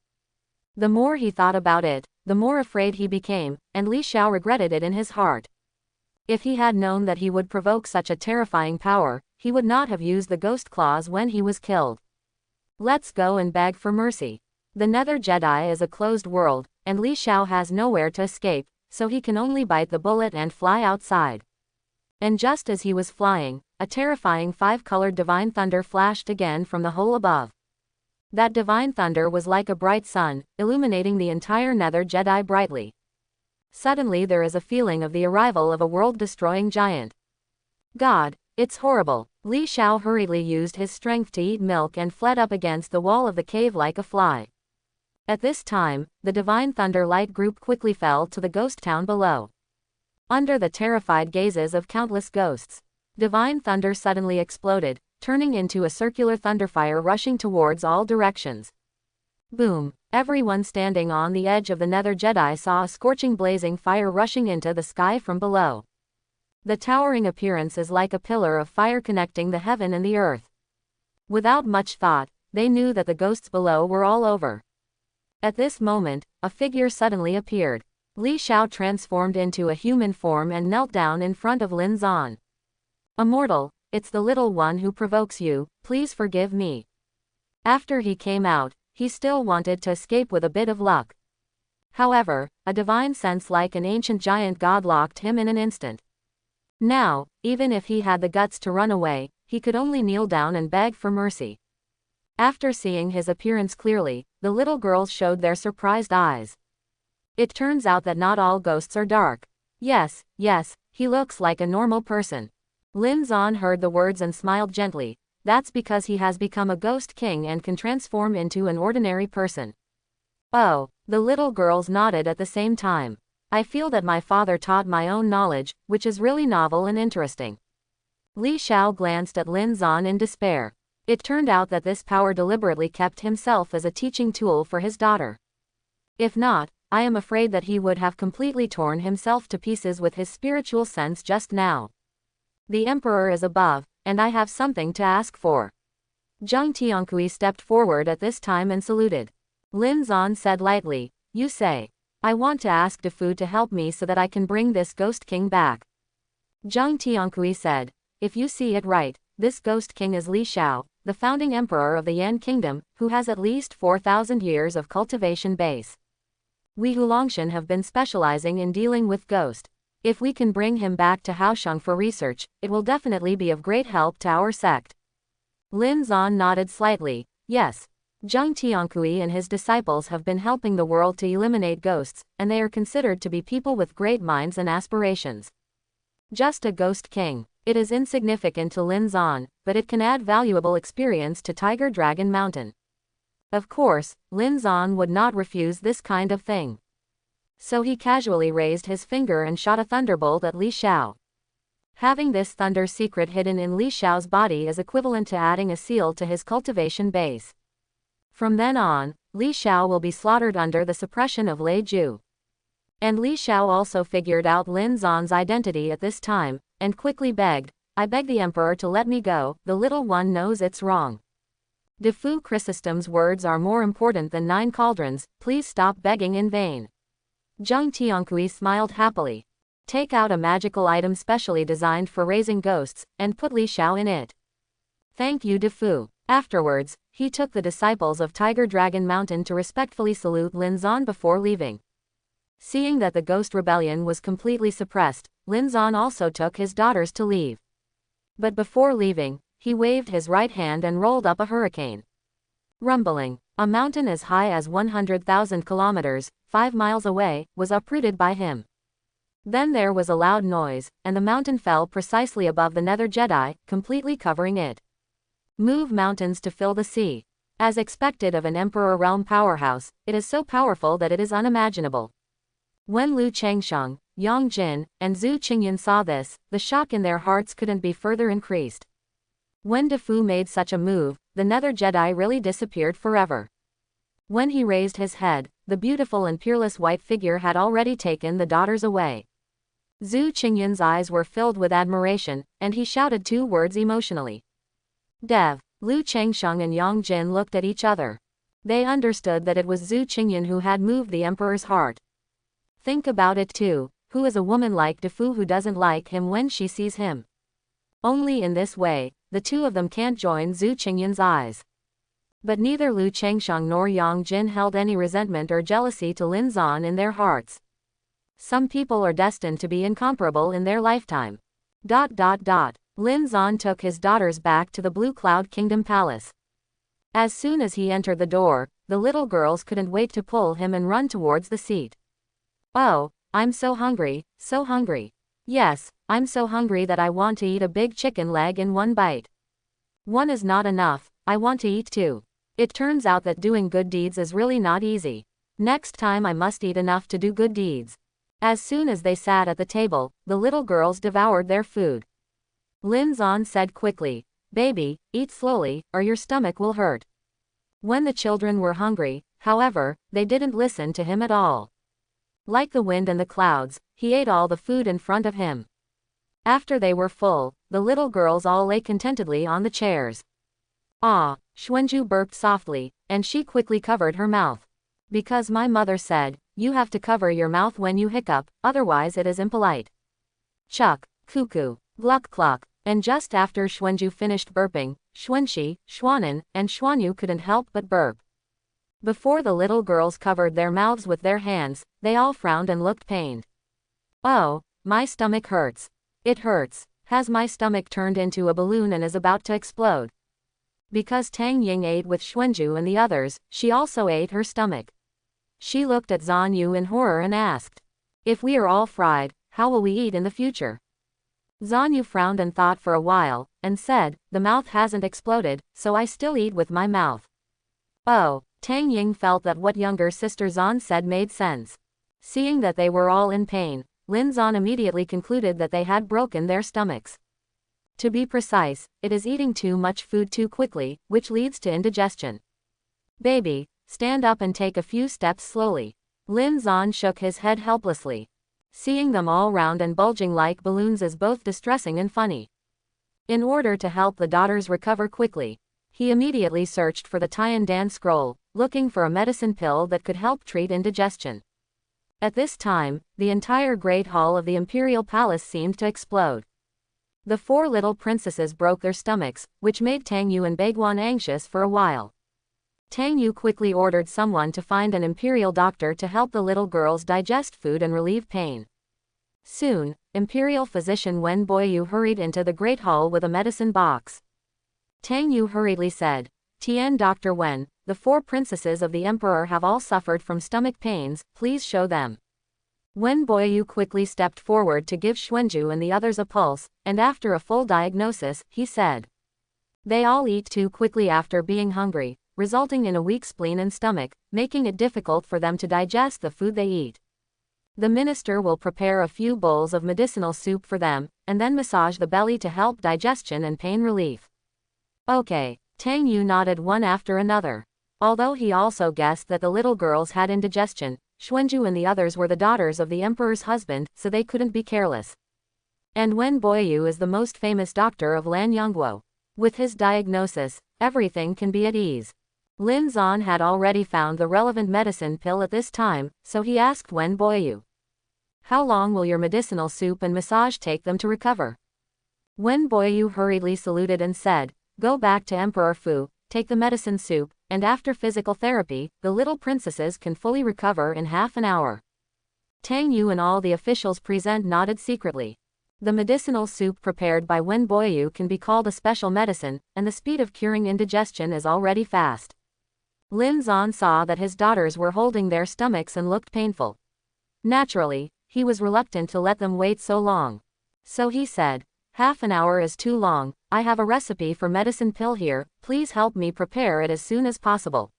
The more he thought about it, the more afraid he became, and Li Xiao regretted it in his heart. If he had known that he would provoke such a terrifying power, he would not have used the ghost claws when he was killed. Let's go and beg for mercy. The Nether Jedi is a closed world, and Li Xiao has nowhere to escape, so he can only bite the bullet and fly outside. And just as he was flying, a terrifying 5-colored divine thunder flashed again from the hole above. That divine thunder was like a bright sun, illuminating the entire Nether Jedi brightly. Suddenly there is a feeling of the arrival of a world-destroying giant. God, it's horrible. Li Xiao hurriedly used his strength to eat milk and fled up against the wall of the cave like a fly. At this time, the divine thunder light group quickly fell to the ghost town below. Under the terrified gazes of countless ghosts, divine thunder suddenly exploded, turning into a circular thunderfire rushing towards all directions. Boom! Everyone standing on the edge of the Nether Jedi saw a scorching blazing fire rushing into the sky from below. The towering appearance is like a pillar of fire connecting the heaven and the earth. Without much thought, they knew that the ghosts below were all over. At this moment, a figure suddenly appeared. Li Xiao transformed into a human form and knelt down in front of Linzon. Immortal, it's the little one who provokes you, please forgive me. After he came out, he still wanted to escape with a bit of luck. However, a divine sense like an ancient giant god locked him in an instant. Now, even if he had the guts to run away, he could only kneel down and beg for mercy. After seeing his appearance clearly, the little girls showed their surprised eyes. It turns out that not all ghosts are dark. Yes, he looks like a normal person. Linzon heard the words and smiled gently. That's because he has become a ghost king and can transform into an ordinary person. Oh, the little girls nodded at the same time. I feel that my father taught my own knowledge, which is really novel and interesting. Li Xiao glanced at Linzon in despair. It turned out that this power deliberately kept himself as a teaching tool for his daughter. If not, I am afraid that he would have completely torn himself to pieces with his spiritual sense just now. The Emperor is above, and I have something to ask for. Zhang Tiankui stepped forward at this time and saluted. Linzon said lightly, you say. I want to ask Defu to help me so that I can bring this Ghost King back. Zhang Tiankui said, if you see it right, this Ghost King is Li Xiao, the founding emperor of the Yan Kingdom, who has at least 4,000 years of cultivation base. We Hulongshan have been specializing in dealing with ghosts. If we can bring him back to Haosheng for research, it will definitely be of great help to our sect. Linzon nodded slightly, yes. Zhang Tiankui and his disciples have been helping the world to eliminate ghosts, and they are considered to be people with great minds and aspirations. Just a ghost king. It is insignificant to Linzon, but it can add valuable experience to Tiger Dragon Mountain. Of course, Linzon would not refuse this kind of thing. So he casually raised his finger and shot a thunderbolt at Li Xiao. Having this thunder secret hidden in Li Xiao's body is equivalent to adding a seal to his cultivation base. From then on, Li Xiao will be slaughtered under the suppression of Lei Ju. And Li Xiao also figured out Linzon's identity at this time, and quickly begged, I beg the Emperor to let me go, the little one knows it's wrong. Defu Chrysostom's words are more important than 9 cauldrons, please stop begging in vain. Zhang Tiankui smiled happily. Take out a magical item specially designed for raising ghosts, and put Li Xiao in it. Thank you Defu. Afterwards, he took the disciples of Tiger Dragon Mountain to respectfully salute Linzon before leaving. Seeing that the ghost rebellion was completely suppressed, Linzon also took his daughters to leave. But before leaving, he waved his right hand and rolled up a hurricane. Rumbling, a mountain as high as 100,000 kilometers, 5 miles away, was uprooted by him. Then there was a loud noise, and the mountain fell precisely above the Nether Jedi, completely covering it. Move mountains to fill the sea. As expected of an Emperor Realm powerhouse, it is so powerful that it is unimaginable. When Lu Changsheng, Yang Jin, and Zhu Qingyan saw this, the shock in their hearts couldn't be further increased. When Defu made such a move, the Nether Jedi really disappeared forever. When he raised his head, the beautiful and peerless white figure had already taken the daughters away. Zhu Qingyan's eyes were filled with admiration, and he shouted 2 words emotionally. Dev. Lu Changsheng and Yang Jin looked at each other. They understood that it was Zhu Qingyan who had moved the Emperor's heart. Think about it too, who is a woman like Defu who doesn't like him when she sees him? Only in this way, the 2 of them can't join Zhu Qingyan's eyes. But neither Lu Changsheng nor Yang Jin held any resentment or jealousy to Linzon in their hearts. Some people are destined to be incomparable in their lifetime. Linzon took his daughters back to the Blue Cloud Kingdom Palace. As soon as he entered the door, the little girls couldn't wait to pull him and run towards the seat. Oh, I'm so hungry, so hungry. Yes, I'm so hungry that I want to eat a big chicken leg in one bite. One is not enough, I want to eat 2. It turns out that doing good deeds is really not easy. Next time I must eat enough to do good deeds. As soon as they sat at the table, the little girls devoured their food. Linzon said quickly, baby, eat slowly, or your stomach will hurt. When the children were hungry, however, they didn't listen to him at all. Like the wind and the clouds, he ate all the food in front of him. After they were full, the little girls all lay contentedly on the chairs. Ah, Xuanju burped softly, and she quickly covered her mouth. Because my mother said, you have to cover your mouth when you hiccup, otherwise it is impolite. Chuck, cuckoo, gluck cluck, and just after Xuanju finished burping, Xuanxi, Xuanan, and Xuanyu couldn't help but burp. Before the little girls covered their mouths with their hands, they all frowned and looked pained. Oh, my stomach hurts. It hurts. Has my stomach turned into a balloon and is about to explode? Because Tang Ying ate with Xuanju and the others, she also ate her stomach. She looked at Zhan Yu in horror and asked, if we are all fried, how will we eat in the future? Zhan Yu frowned and thought for a while, and said, the mouth hasn't exploded, so I still eat with my mouth. Oh, Tang Ying felt that what younger sister Zhan said made sense. Seeing that they were all in pain, Linzon immediately concluded that they had broken their stomachs. To be precise, it is eating too much food too quickly, which leads to indigestion. Baby, stand up and take a few steps slowly. Linzon shook his head helplessly. Seeing them all round and bulging like balloons is both distressing and funny. In order to help the daughters recover quickly, he immediately searched for the Tiandan scroll, looking for a medicine pill that could help treat indigestion. At this time, the entire Great Hall of the Imperial Palace seemed to explode. The four little princesses broke their stomachs, which made Tang Yu and Baiguan anxious for a while. Tang Yu quickly ordered someone to find an imperial doctor to help the little girls digest food and relieve pain. Soon, imperial physician Wen Boyu hurried into the Great Hall with a medicine box. Tang Yu hurriedly said, Tian Dr. Wen, the four princesses of the emperor have all suffered from stomach pains, please show them. Wen Boyu quickly stepped forward to give Xuanju and the others a pulse, and after a full diagnosis, he said, they all eat too quickly after being hungry, resulting in a weak spleen and stomach, making it difficult for them to digest the food they eat. The minister will prepare a few bowls of medicinal soup for them, and then massage the belly to help digestion and pain relief. Okay, Tang Yu nodded one after another. Although he also guessed that the little girls had indigestion, Xuanju and the others were the daughters of the emperor's husband, so they couldn't be careless. And Wen Boyu is the most famous doctor of Lan Yongguo. With his diagnosis, everything can be at ease. Linzon had already found the relevant medicine pill at this time, so he asked Wen Boyu, how long will your medicinal soup and massage take them to recover? Wen Boyu hurriedly saluted and said, go back to Emperor Fu, take the medicine soup, and after physical therapy, the little princesses can fully recover in half an hour. Tang Yu and all the officials present nodded secretly. The medicinal soup prepared by Wen Boyu can be called a special medicine, and the speed of curing indigestion is already fast. Linzon saw that his daughters were holding their stomachs and looked painful. Naturally, he was reluctant to let them wait so long. So he said, half an hour is too long, I have a recipe for medicine pill here, please help me prepare it as soon as possible.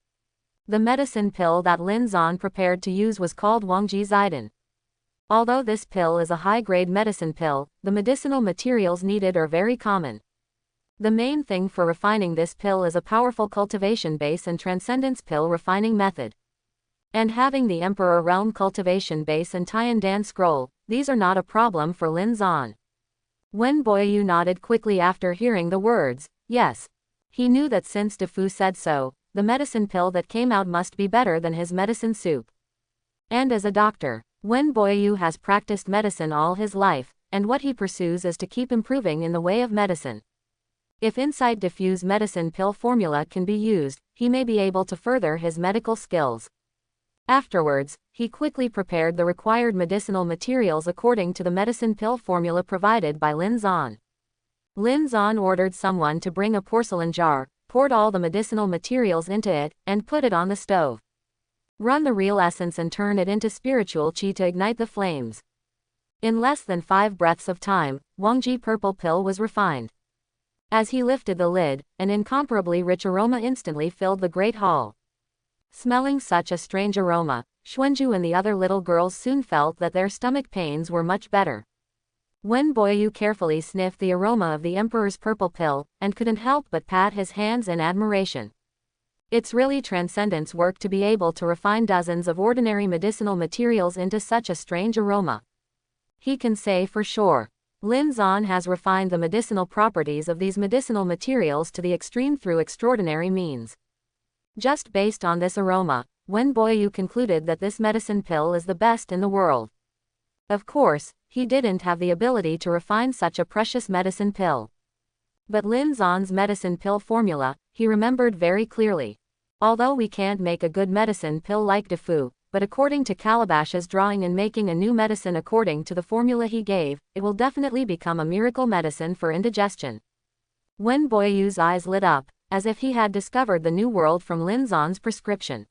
The medicine pill that Linzon prepared to use was called Wangji Zaidan. Although this pill is a high-grade medicine pill, the medicinal materials needed are very common. The main thing for refining this pill is a powerful cultivation base and transcendence pill refining method. And having the Emperor Realm cultivation base and Tiandan scroll, these are not a problem for Linzon. Wen Boyu nodded quickly after hearing the words, yes. He knew that since Defu said so, the medicine pill that came out must be better than his medicine soup. And as a doctor, Wen Boyu has practiced medicine all his life, and what he pursues is to keep improving in the way of medicine. If inside Defu's medicine pill formula can be used, he may be able to further his medical skills. Afterwards, he quickly prepared the required medicinal materials according to the medicine pill formula provided by Linzon. Linzon ordered someone to bring a porcelain jar, poured all the medicinal materials into it, and put it on the stove. Run the real essence and turn it into spiritual qi to ignite the flames. In less than 5 breaths of time, Wangji purple pill was refined. As he lifted the lid, an incomparably rich aroma instantly filled the great hall. Smelling such a strange aroma, Xuanju and the other little girls soon felt that their stomach pains were much better. Wen Boyu carefully sniffed the aroma of the emperor's purple pill, and couldn't help but pat his hands in admiration. It's really transcendence work to be able to refine dozens of ordinary medicinal materials into such a strange aroma. He can say for sure, Linzon has refined the medicinal properties of these medicinal materials to the extreme through extraordinary means. Just based on this aroma, Wen Boyu concluded that this medicine pill is the best in the world. Of course, he didn't have the ability to refine such a precious medicine pill. But Linzon's medicine pill formula, he remembered very clearly. Although we can't make a good medicine pill like Defu, but according to Calabash's drawing and making a new medicine according to the formula he gave, it will definitely become a miracle medicine for indigestion. Wen Boyu's eyes lit up, as if he had discovered the new world from Linzon's prescription.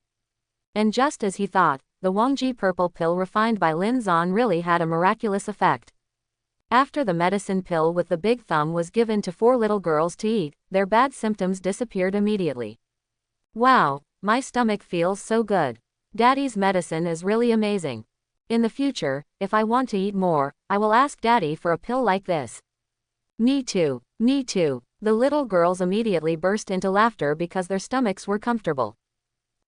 And just as he thought, the Wangji purple pill refined by Linzon really had a miraculous effect. After the medicine pill with the big thumb was given to 4 little girls to eat, their bad symptoms disappeared immediately. Wow, my stomach feels so good. Daddy's medicine is really amazing. In the future, if I want to eat more, I will ask Daddy for a pill like this. Me too, me too. The little girls immediately burst into laughter because their stomachs were comfortable.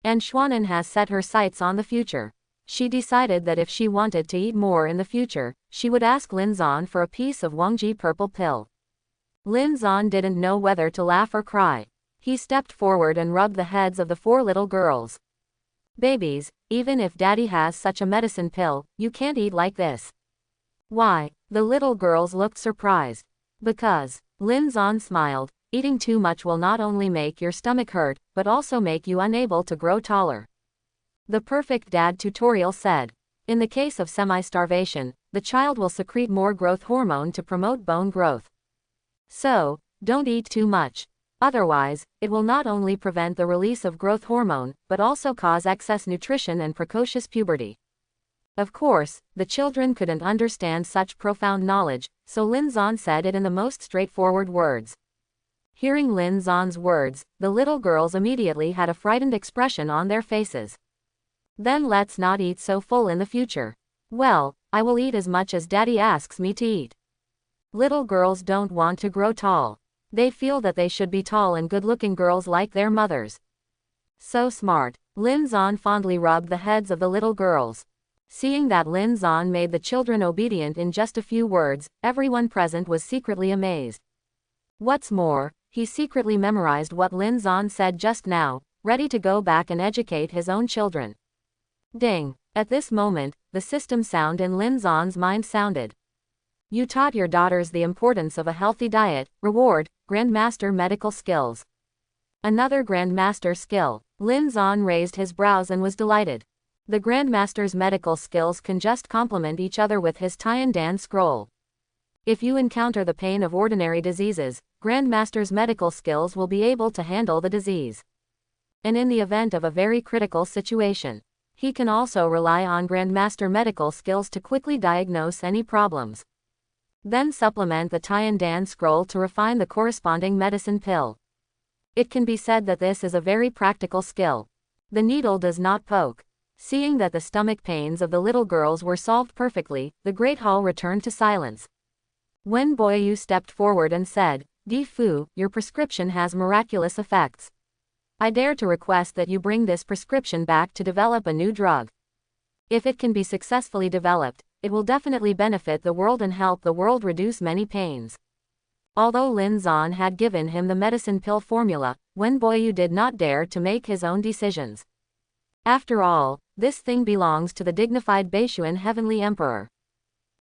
And Xuanan has set her sights on the future. She decided that if she wanted to eat more in the future, she would ask Linzon for a piece of Wangji purple pill. Linzon didn't know whether to laugh or cry. He stepped forward and rubbed the heads of the 4 little girls. Babies, even if Daddy has such a medicine pill, you can't eat like this. Why? The little girls looked surprised. Because, Linzon smiled, eating too much will not only make your stomach hurt, but also make you unable to grow taller. The Perfect Dad tutorial said. In the case of semi-starvation, the child will secrete more growth hormone to promote bone growth. So, don't eat too much. Otherwise, it will not only prevent the release of growth hormone, but also cause excess nutrition and precocious puberty. Of course, the children couldn't understand such profound knowledge, so Linzon said it in the most straightforward words. Hearing Linzon's words, the little girls immediately had a frightened expression on their faces. Then let's not eat so full in the future. Well, I will eat as much as Daddy asks me to eat. Little girls don't want to grow tall. They feel that they should be tall and good-looking girls like their mothers. So smart. Linzon fondly rubbed the heads of the little girls. Seeing that Linzon made the children obedient in just a few words, everyone present was secretly amazed. What's more, he secretly memorized what Linzon said just now, ready to go back and educate his own children. Ding! At this moment, the system sound in Linzon's mind sounded. You taught your daughters the importance of a healthy diet, reward, Grandmaster medical skills. Another Grandmaster skill. Linzon raised his brows and was delighted. The Grandmaster's medical skills can just complement each other with his Tiandan scroll. If you encounter the pain of ordinary diseases, Grandmaster's medical skills will be able to handle the disease. And in the event of a very critical situation, he can also rely on Grandmaster medical skills to quickly diagnose any problems. Then supplement the Tiandan scroll to refine the corresponding medicine pill. It can be said that this is a very practical skill. The needle does not poke. Seeing that the stomach pains of the little girls were solved perfectly, the Great Hall returned to silence. Wen Boyu stepped forward and said, Di Fu, your prescription has miraculous effects. I dare to request that you bring this prescription back to develop a new drug. If it can be successfully developed, it will definitely benefit the world and help the world reduce many pains. Although Linzon had given him the medicine pill formula, Wen Boyu did not dare to make his own decisions. After all, this thing belongs to the dignified Beishuan Heavenly Emperor.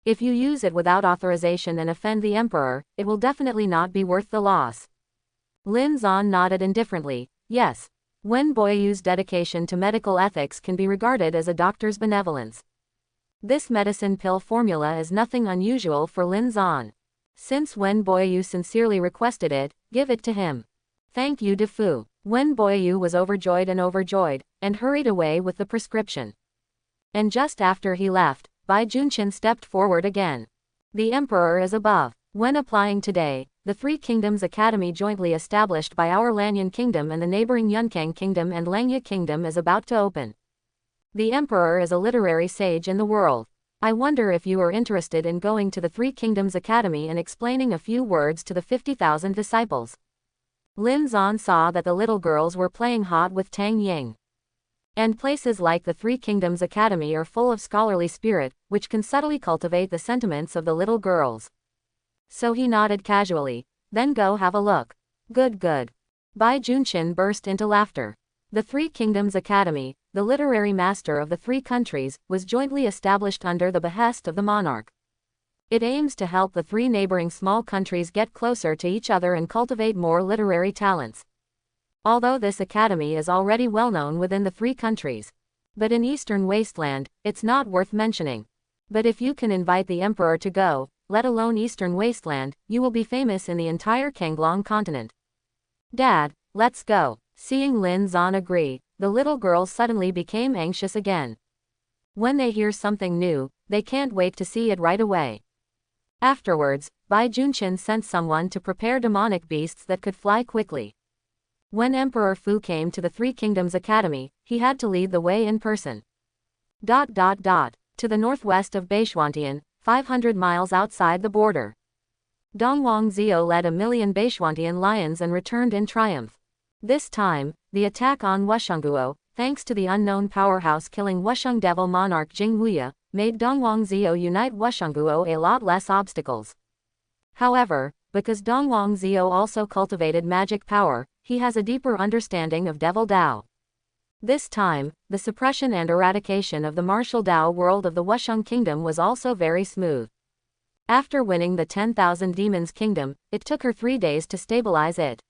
If you use it without authorization and offend the Emperor, it will definitely not be worth the loss. Linzon nodded indifferently. Yes. Wen Boyu's dedication to medical ethics can be regarded as a doctor's benevolence. This medicine pill formula is nothing unusual for Linzon. Since Wen Boyu sincerely requested it, give it to him. Thank you, Defu. Wen Boyu was overjoyed, and hurried away with the prescription. And just after he left, Bai Junqian stepped forward again. The Emperor is above. When applying today, the Three Kingdoms Academy jointly established by our Lanyan Kingdom and the neighboring Yunkang Kingdom and Langya Kingdom is about to open. The Emperor is a literary sage in the world. I wonder if you are interested in going to the Three Kingdoms Academy and explaining a few words to the 50,000 disciples. Linzon saw that the little girls were playing hot with Tang Ying. And places like the Three Kingdoms Academy are full of scholarly spirit, which can subtly cultivate the sentiments of the little girls. So he nodded casually. Then go have a look. Good. Bai Junqian burst into laughter. The Three Kingdoms Academy, the literary master of the three countries, was jointly established under the behest of the monarch. It aims to help the three neighboring small countries get closer to each other and cultivate more literary talents. Although this academy is already well known within the three countries. But in Eastern Wasteland, it's not worth mentioning. But if you can invite the Emperor to go, let alone Eastern Wasteland, you will be famous in the entire Kanglong continent. Dad, let's go. Seeing Linzon agree, the little girls suddenly became anxious again. When they hear something new, they can't wait to see it right away. Afterwards, Bai Junqin sent someone to prepare demonic beasts that could fly quickly. When Emperor Fu came to the Three Kingdoms Academy, he had to lead the way in person. To the northwest of Beishuantian, 500 miles outside the border. Dongwang Zhao led 1,000,000 Beishuantian lions and returned in triumph. This time, the attack on Wushengguo, thanks to the unknown powerhouse killing Wusheng Devil Monarch Jing Wuya, made Dongwang Zhao unite Wushengguo a lot less obstacles. However, because Dongwang Zhao also cultivated magic power, he has a deeper understanding of Devil Dao. This time, the suppression and eradication of the martial Dao world of the Wusheng Kingdom was also very smooth. After winning the 10,000 Demons Kingdom, it took her 3 days to stabilize it.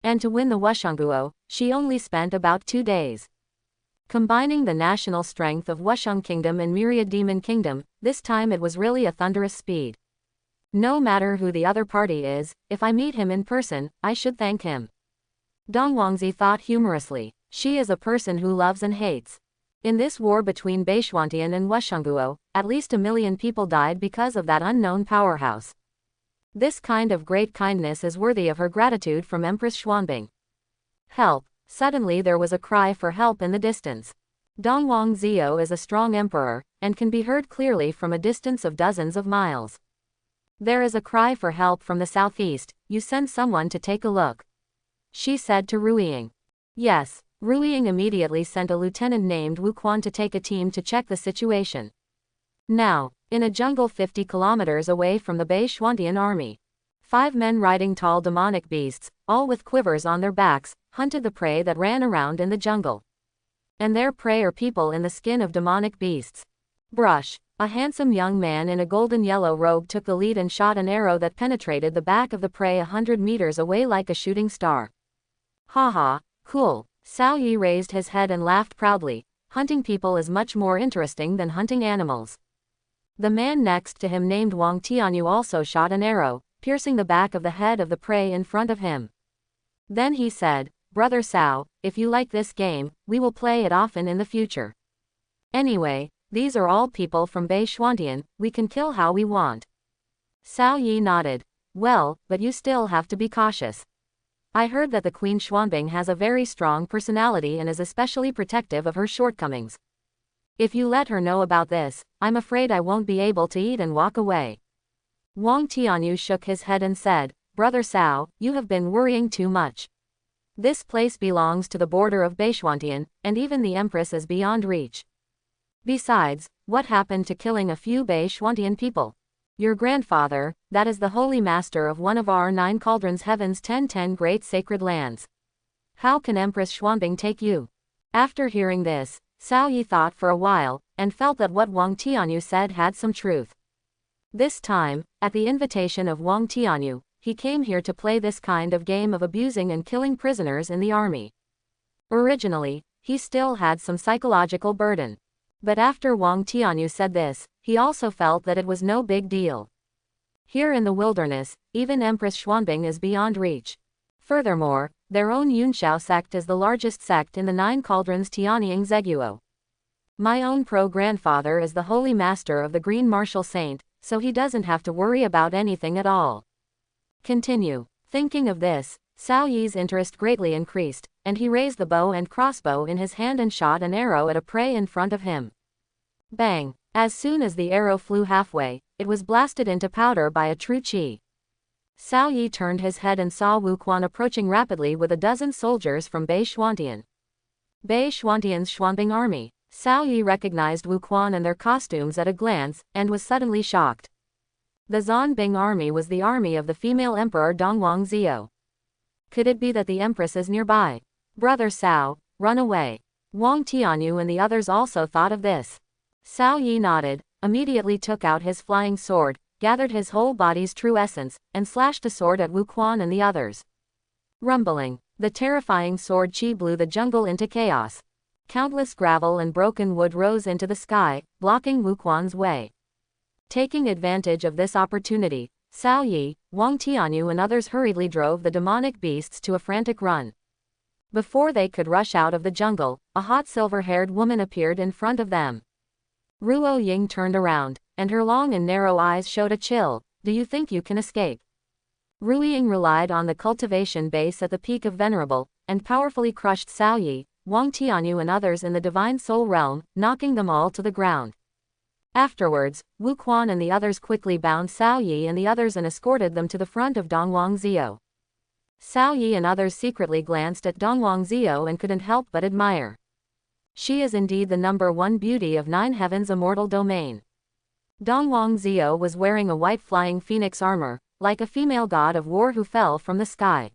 And to win the Wushengguo, she only spent about 2 days. Combining the national strength of Wusheng Kingdom and Myriad Demon Kingdom, this time it was really a thunderous speed. No matter who the other party is, if I meet him in person, I should thank him. Dongwangzi thought humorously. She is a person who loves and hates. In this war between Beishuantian and Wushengguo, at least 1,000,000 people died because of that unknown powerhouse. This kind of great kindness is worthy of her gratitude from Empress Xuanbing. Help! Suddenly there was a cry for help in the distance. Dongwang Zhao is a strong emperor, and can be heard clearly from a distance of dozens of miles. There is a cry for help from the southeast, you send someone to take a look. She said to Ruiying. Yes, Ruiying immediately sent a lieutenant named Wu Quan to take a team to check the situation. Now, in a jungle 50 kilometers away from the Beishuantian army, 5 men riding tall demonic beasts, all with quivers on their backs, hunted the prey that ran around in the jungle. And their prey are people in the skin of demonic beasts. Brush, a handsome young man in a golden yellow robe took the lead and shot an arrow that penetrated the back of the prey 100 meters away like a shooting star. Haha, cool. Cao Yi raised his head and laughed proudly. Hunting people is much more interesting than hunting animals. The man next to him named Wang Tianyu also shot an arrow, piercing the back of the head of the prey in front of him. Then he said, Brother Cao, if you like this game, we will play it often in the future. Anyway, these are all people from Beishuantian, we can kill how we want. Cao Yi nodded. Well, but you still have to be cautious. I heard that the Queen Xuanbing has a very strong personality and is especially protective of her shortcomings. If you let her know about this, I'm afraid I won't be able to eat and walk away. Wang Tianyu shook his head and said, Brother Cao, you have been worrying too much. This place belongs to the border of Beishuantian, and even the Empress is beyond reach. Besides, what happened to killing a few Beishuantian people? Your grandfather, that is the holy master of one of our 9 cauldrons heaven's 10 great sacred lands. How can Empress Xuanbing take you? After hearing this, Cao Yi thought for a while, and felt that what Wang Tianyu said had some truth. This time, at the invitation of Wang Tianyu, he came here to play this kind of game of abusing and killing prisoners in the army. Originally, he still had some psychological burden. But after Wang Tianyu said this, he also felt that it was no big deal. Here in the wilderness, even Empress Xuanbing is beyond reach. Furthermore, their own Yunxiao sect is the largest sect in the 9 cauldrons Tianying Zeguo. My own pro-grandfather is the holy master of the Green Martial Saint, so he doesn't have to worry about anything at all. Continue. Thinking of this, Cao Yi's interest greatly increased, and he raised the bow and crossbow in his hand and shot an arrow at a prey in front of him. Bang! As soon as the arrow flew halfway, it was blasted into powder by a true qi. Cao Yi turned his head and saw Wu Quan approaching rapidly with a dozen soldiers from Beishuantian. Beishuantian's Xuanbing army. Cao Yi recognized Wu Quan and their costumes at a glance, and was suddenly shocked. The Xuanbing army was the army of the female emperor Dongwang Zhao. Could it be that the Empress is nearby? Brother Cao, run away. Wang Tianyu and the others also thought of this. Cao Yi nodded, immediately took out his flying sword, gathered his whole body's true essence, and slashed the sword at Wu Quan and the others. Rumbling, the terrifying sword chi blew the jungle into chaos. Countless gravel and broken wood rose into the sky, blocking Wu Quan's way. Taking advantage of this opportunity, Cao Yi, Wang Tianyu and others hurriedly drove the demonic beasts to a frantic run. Before they could rush out of the jungle, a hot silver-haired woman appeared in front of them. Luo Ying turned around, and her long and narrow eyes showed a chill. Do you think you can escape? Ying relied on the cultivation base at the peak of Venerable, and powerfully crushed Cao Yi, Wang Tianyu and others in the Divine Soul Realm, knocking them all to the ground. Afterwards, Wu Quan and the others quickly bound Cao Yi and the others and escorted them to the front of Dongwang Zio. Cao Yi and others secretly glanced at Dongwang Zio and couldn't help but admire. She is indeed the #1 beauty of Nine Heavens' immortal domain. Dongwang Zio was wearing a white flying phoenix armor, like a female god of war who fell from the sky.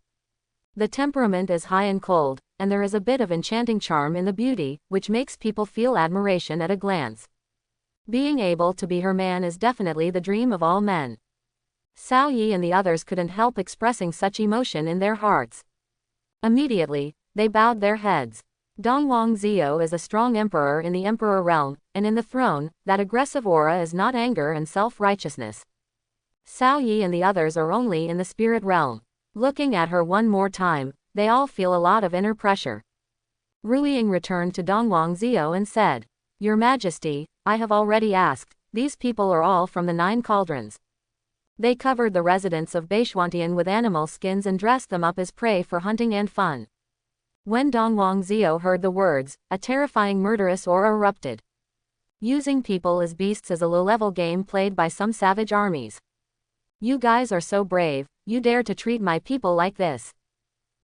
The temperament is high and cold, and there is a bit of enchanting charm in the beauty, which makes people feel admiration at a glance. Being able to be her man is definitely the dream of all men. Cao Yi and the others couldn't help expressing such emotion in their hearts. Immediately, they bowed their heads. Dongwang Zio is a strong emperor in the emperor realm, and in the throne, that aggressive aura is not anger and self-righteousness. Cao Yi and the others are only in the spirit realm. Looking at her one more time, they all feel a lot of inner pressure. Ying returned to Dongwang Zio and said, Your Majesty, I have already asked, these people are all from the 9 cauldrons. They covered the residents of Beishuantian with animal skins and dressed them up as prey for hunting and fun. When Dongwang Zio heard the words, a terrifying murderous aura erupted. Using people as beasts is a low-level game played by some savage armies. You guys are so brave, you dare to treat my people like this.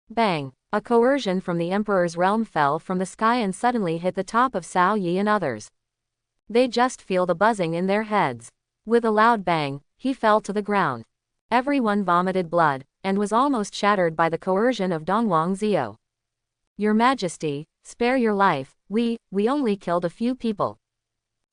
Bang! A coercion from the Emperor's realm fell from the sky and suddenly hit the top of Cao Yi and others. They just feel the buzzing in their heads. With a loud bang, he fell to the ground. Everyone vomited blood, and was almost shattered by the coercion of Dongwang Zio. Your Majesty, spare your life, we only killed a few people.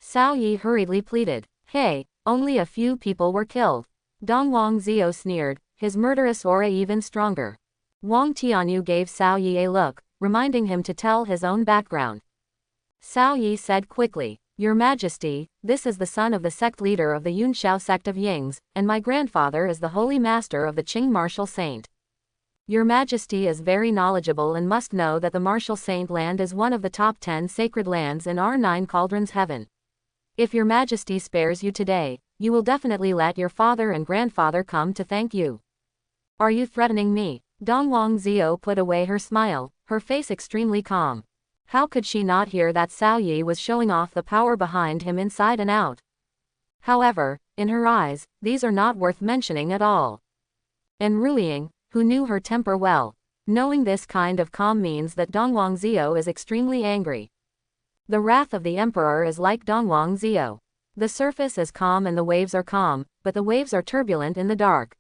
Cao Yi hurriedly pleaded. Hey, only a few people were killed. Dongwang Zio sneered, his murderous aura even stronger. Wang Tianyu gave Cao Yi a look, reminding him to tell his own background. Cao Yi said quickly, Your Majesty, this is the son of the sect leader of the Yunxiao sect of Yings, and my grandfather is the holy master of the Qing martial saint. Your Majesty is very knowledgeable and must know that the martial saint land is one of the top 10 sacred lands in our 9 cauldrons heaven. If your Majesty spares you today, you will definitely let your father and grandfather come to thank you. Are you threatening me? Dongwang Zio put away her smile, her face extremely calm. How could she not hear that Cao Yi was showing off the power behind him inside and out? However, in her eyes, these are not worth mentioning at all. And Ying, who knew her temper well, knowing this kind of calm means that Dongwang Zio is extremely angry. The wrath of the Emperor is like Dongwang Zio. The surface is calm and the waves are calm, but the waves are turbulent in the dark.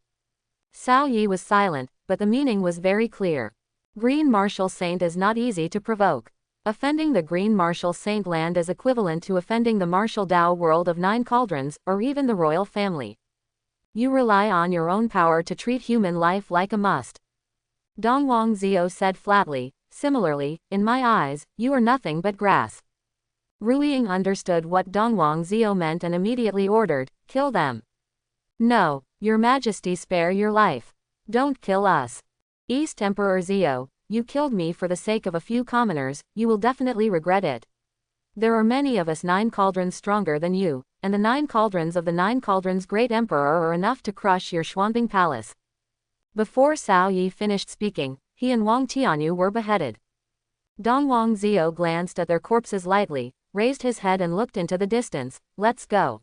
Cao Yi was silent, but the meaning was very clear. Green Martial Saint is not easy to provoke. Offending the Green Martial Saint land is equivalent to offending the martial Dao world of 9 cauldrons, or even the royal family. You rely on your own power to treat human life like a must. Dongwang Zio said flatly, similarly, in my eyes, you are nothing but grass. Ying understood what Dongwang Zio meant and immediately ordered, kill them. No, Your Majesty, spare your life. Don't kill us. East Emperor Zio, you killed me for the sake of a few commoners, you will definitely regret it. There are many of us 9 cauldrons stronger than you, and the 9 cauldrons of the 9 cauldrons Great Emperor are enough to crush your Xuanbing Palace. Before Cao Yi finished speaking, he and Wang Tianyu were beheaded. Dongwang Zio glanced at their corpses lightly, raised his head and looked into the distance. Let's go.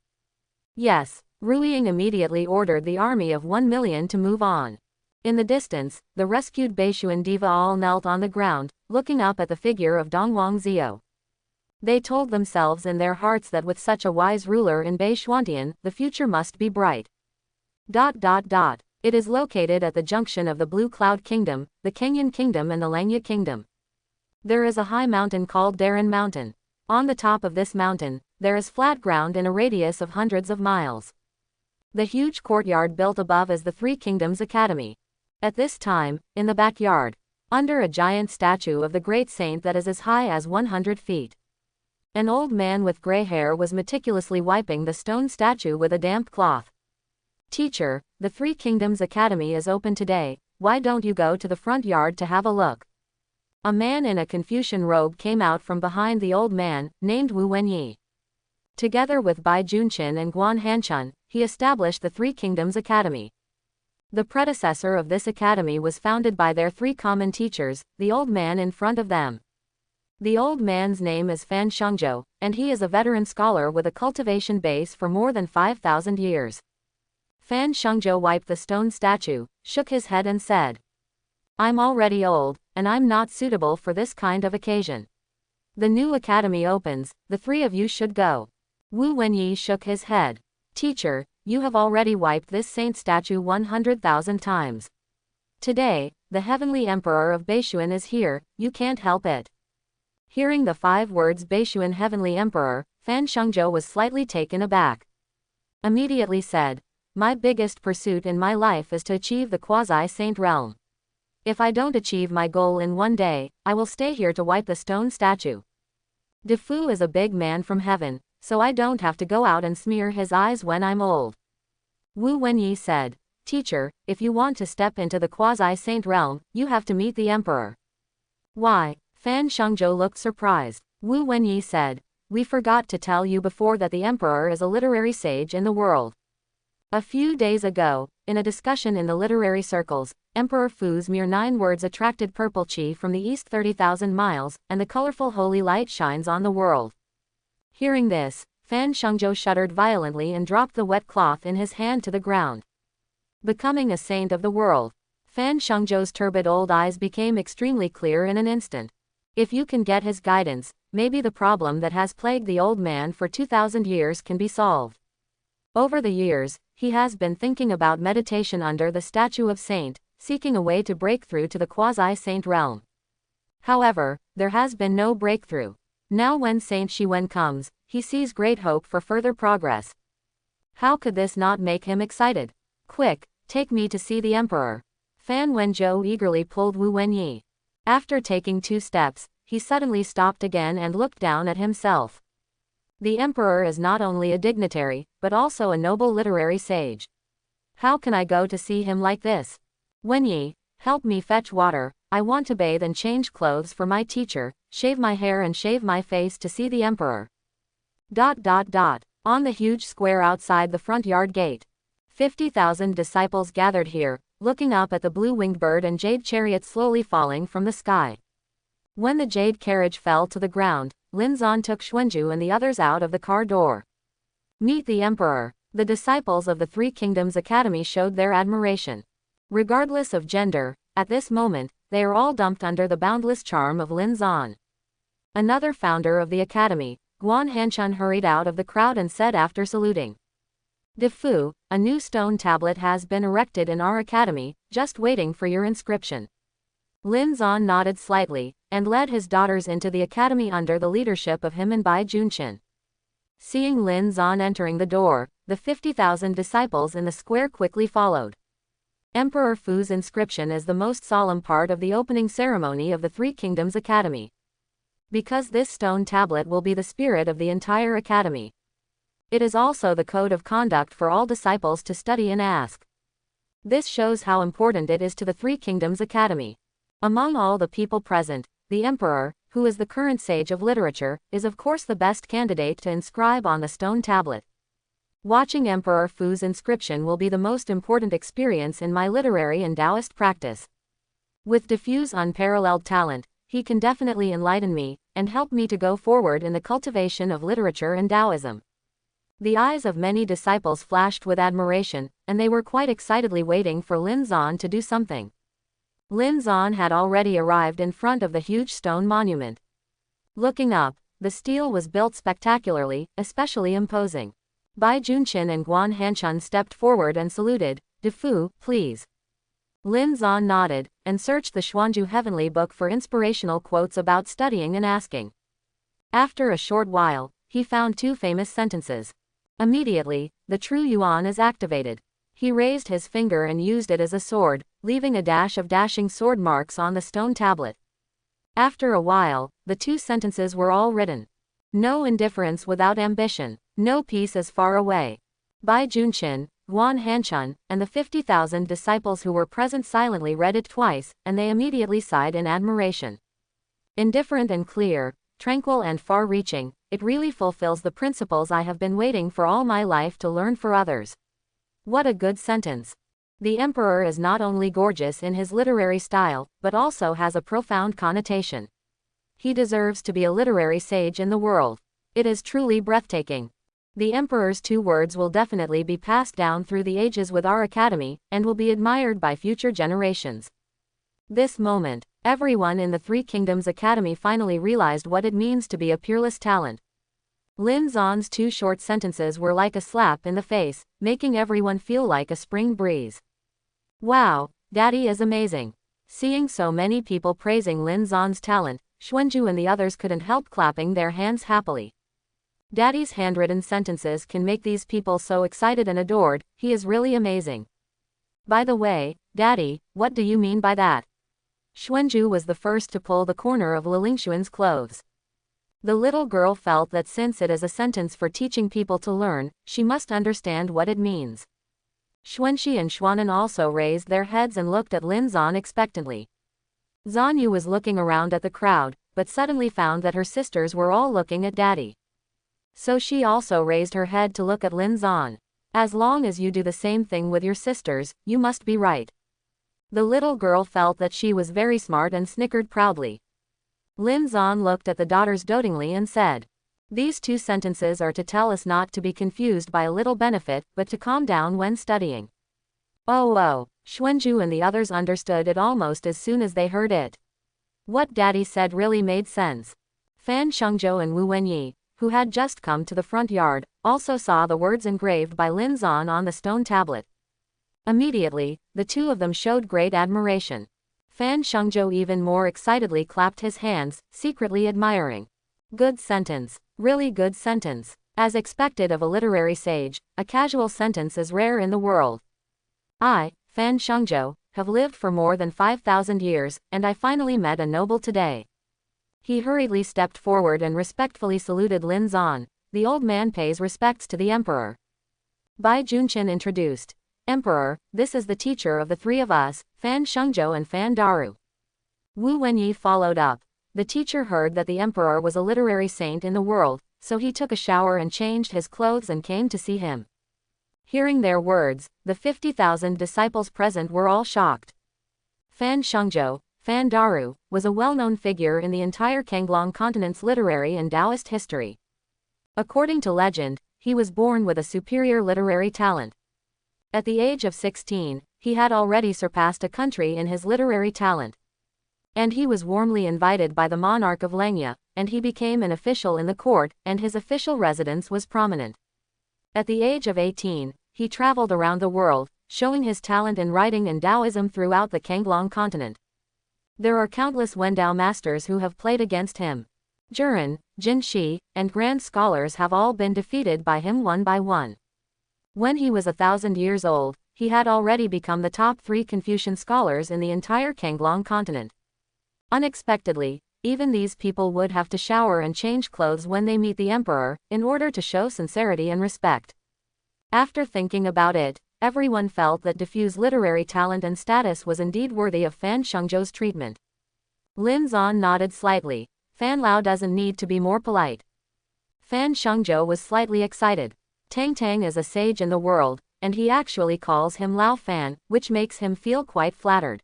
Yes, Ying immediately ordered the army of 1 million to move on. In the distance, the rescued Beishuan diva all knelt on the ground, looking up at the figure of Dongwang Zio. They told themselves in their hearts that with such a wise ruler in Beishuantian, the future must be bright. It is located at the junction of the Blue Cloud Kingdom, the Kenyan Kingdom and the Langya Kingdom. There is a high mountain called Darren Mountain. On the top of this mountain, there is flat ground in a radius of hundreds of miles. The huge courtyard built above is the Three Kingdoms Academy. At this time, in the backyard, under a giant statue of the great saint that is as high as 100 feet. An old man with gray hair was meticulously wiping the stone statue with a damp cloth. Teacher, the Three Kingdoms Academy is open today, why don't you go to the front yard to have a look? A man in a Confucian robe came out from behind the old man, named Wu Wenyi. Together with Bai Junqin and Guan Hanchun, he established the Three Kingdoms Academy. The predecessor of this academy was founded by their three common teachers, the old man in front of them. The old man's name is Fan Shengzhou, and he is a veteran scholar with a cultivation base for more than 5,000 years. Fan Shengzhou wiped the stone statue, shook his head and said, I'm already old, and I'm not suitable for this kind of occasion. The new academy opens, the three of you should go. Wu Wenyi shook his head. Teacher, you have already wiped this saint statue 100,000 times. Today, the heavenly emperor of Beishuan is here, you can't help it. Hearing the 5 words Beishuan heavenly emperor, Fan Shengzhou was slightly taken aback. Immediately said, my biggest pursuit in my life is to achieve the quasi-saint realm. If I don't achieve my goal in one day, I will stay here to wipe the stone statue. Defu is a big man from heaven, so I don't have to go out and smear his eyes when I'm old. Wu Wenyi said, Teacher, if you want to step into the quasi-saint realm, you have to meet the emperor. Why? Fan Shengzhou looked surprised. Wu Wenyi said, we forgot to tell you before that the emperor is a literary sage in the world. A few days ago, in a discussion in the literary circles, Emperor Fu's mere 9 words attracted purple chi from the east 30,000 miles, and the colorful holy light shines on the world. Hearing this, Fan Shengzhou shuddered violently and dropped the wet cloth in his hand to the ground. Becoming a saint of the world, Fan Shengzhou's turbid old eyes became extremely clear in an instant. If you can get his guidance, maybe the problem that has plagued the old man for 2,000 years can be solved. Over the years, he has been thinking about meditation under the statue of Saint, seeking a way to break through to the quasi-saint realm. However, there has been no breakthrough. Now when Saint Shiwen comes, he sees great hope for further progress. How could this not make him excited? Quick, take me to see the emperor. Fan Wenzhou eagerly pulled Wu Wenyi. After taking 2 steps, he suddenly stopped again and looked down at himself. The emperor is not only a dignitary, but also a noble literary sage. How can I go to see him like this? Wenyi, help me fetch water, I want to bathe and change clothes for my teacher, shave my hair and shave my face to see the emperor. On the huge square outside the front yard gate. 50,000 disciples gathered here, looking up at the blue-winged bird and jade chariot slowly falling from the sky. When the jade carriage fell to the ground, Linzon took Xuanju and the others out of the car door. Meet the emperor. The disciples of the Three Kingdoms Academy showed their admiration. Regardless of gender, at this moment, they are all dumped under the boundless charm of Linzon. Another founder of the academy, Guan Hanchun, hurried out of the crowd and said after saluting, Defu, a new stone tablet has been erected in our academy, just waiting for your inscription. Linzon nodded slightly, and led his daughters into the academy under the leadership of him and Bai Junqin. Seeing Linzon entering the door, the 50,000 disciples in the square quickly followed. Emperor Fu's inscription is the most solemn part of the opening ceremony of the Three Kingdoms Academy. Because this stone tablet will be the spirit of the entire academy. It is also the code of conduct for all disciples to study and ask. This shows how important it is to the Three Kingdoms Academy. Among all the people present, the emperor, who is the current sage of literature, is of course the best candidate to inscribe on the stone tablet. Watching Emperor Fu's inscription will be the most important experience in my literary and Taoist practice. With Defu's unparalleled talent, he can definitely enlighten me, and help me to go forward in the cultivation of literature and Taoism. The eyes of many disciples flashed with admiration, and they were quite excitedly waiting for Linzon to do something. Linzon had already arrived in front of the huge stone monument. Looking up, the stele was built spectacularly, especially imposing. Bai Junqin and Guan Hanchun stepped forward and saluted, Defu, please. Linzon nodded, and searched the Xuanju Heavenly Book for inspirational quotes about studying and asking. After a short while, he found 2 famous sentences. Immediately, the true Yuan is activated. He raised his finger and used it as a sword, leaving a dash of dashing sword marks on the stone tablet. After a while, the 2 sentences were all written. No indifference without ambition. No peace is far away. Bai Junqin, Guan Hanchun, and the 50,000 disciples who were present silently read it twice, and they immediately sighed in admiration. Indifferent and clear, tranquil and far-reaching, it really fulfills the principles I have been waiting for all my life to learn for others. What a good sentence. The emperor is not only gorgeous in his literary style, but also has a profound connotation. He deserves to be a literary sage in the world. It is truly breathtaking. The emperor's 2 words will definitely be passed down through the ages with our academy, and will be admired by future generations. This moment, everyone in the 3 Kingdoms Academy finally realized what it means to be a peerless talent. Linzon's 2 short sentences were like a slap in the face, making everyone feel like a spring breeze. Wow, Daddy is amazing. Seeing so many people praising Linzon's talent, Xuanju and the others couldn't help clapping their hands happily. Daddy's handwritten sentences can make these people so excited and adored. He is really amazing. By the way, Daddy, what do you mean by that? Xuanju was the first to pull the corner of Lilingxuan's clothes. The little girl felt that since it is a sentence for teaching people to learn, she must understand what it means. Xuanxi and Xuanan also raised their heads and looked at Linzon expectantly. Zanyu was looking around at the crowd, but suddenly found that her sisters were all looking at Daddy. So she also raised her head to look at Linzon. As long as you do the same thing with your sisters, you must be right. The little girl felt that she was very smart and snickered proudly. Linzon looked at the daughters dotingly and said, "These 2 sentences are to tell us not to be confused by a little benefit, but to calm down when studying." Oh, Xuanju and the others understood it almost as soon as they heard it. What Daddy said really made sense. Fan Shengzhou and Wu Wenyi, who had just come to the front yard, also saw the words engraved by Linzon on the stone tablet. Immediately, the 2 of them showed great admiration. Fan Shengzhou even more excitedly clapped his hands, secretly admiring. Good sentence. Really good sentence. As expected of a literary sage, a casual sentence is rare in the world. I, Fan Shengzhou, have lived for more than 5,000 years, and I finally met a noble today. He hurriedly stepped forward and respectfully saluted Linzon. The old man pays respects to the emperor. Bai Junqin introduced. Emperor, this is the teacher of the 3 of us, Fan Shengzhou and Fan Daru. Wu Wenyi followed up. The teacher heard that the emperor was a literary saint in the world, so he took a shower and changed his clothes and came to see him. Hearing their words, the 50,000 disciples present were all shocked. Fan Shengzhou, Fan Daru, was a well-known figure in the entire Kanglong continent's literary and Taoist history. According to legend, he was born with a superior literary talent. At the age of 16, he had already surpassed a country in his literary talent. And he was warmly invited by the monarch of Lengya, and he became an official in the court, and his official residence was prominent. At the age of 18, he traveled around the world, showing his talent in writing and Taoism throughout the Kanglong continent. There are countless Wendao masters who have played against him. Juren, Jin Shi, and grand scholars have all been defeated by him one by one. When he was 1,000 years old, he had already become the top 3 Confucian scholars in the entire Kanglong continent. Unexpectedly, even these people would have to shower and change clothes when they meet the emperor, in order to show sincerity and respect. After thinking about it, everyone felt that diffuse literary talent and status was indeed worthy of Fan Shengzhou's treatment. Linzon nodded slightly. Fan Lao doesn't need to be more polite. Fan Shengzhou was slightly excited. Tang is a sage in the world, and he actually calls him Lao Fan, which makes him feel quite flattered.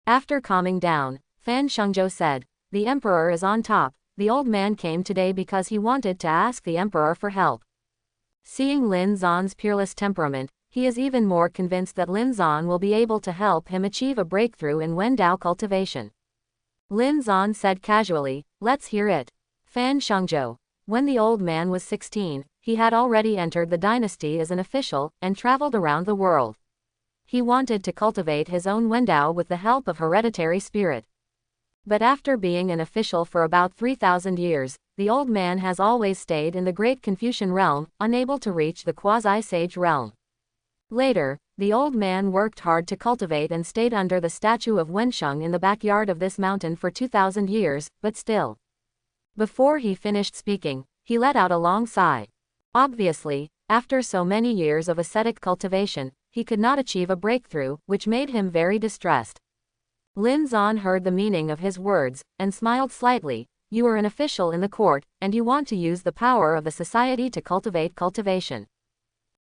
After calming down, Fan Shengzhou said, "The emperor is on top. The old man came today because he wanted to ask the emperor for help." Seeing Linzon's peerless temperament, he is even more convinced that Linzon will be able to help him achieve a breakthrough in Wendao cultivation. Linzon said casually, "Let's hear it." Fan Shengzhou. When the old man was 16, he had already entered the dynasty as an official, and traveled around the world. He wanted to cultivate his own Wendao with the help of hereditary spirit. But after being an official for about 3,000 years, the old man has always stayed in the Great Confucian realm, unable to reach the quasi-sage realm. Later, the old man worked hard to cultivate and stayed under the statue of Wensheng in the backyard of this mountain for 2,000 years, but still. Before he finished speaking, he let out a long sigh. Obviously, after so many years of ascetic cultivation, he could not achieve a breakthrough, which made him very distressed. Linzon heard the meaning of his words, and smiled slightly. You are an official in the court, and you want to use the power of the society to cultivate cultivation.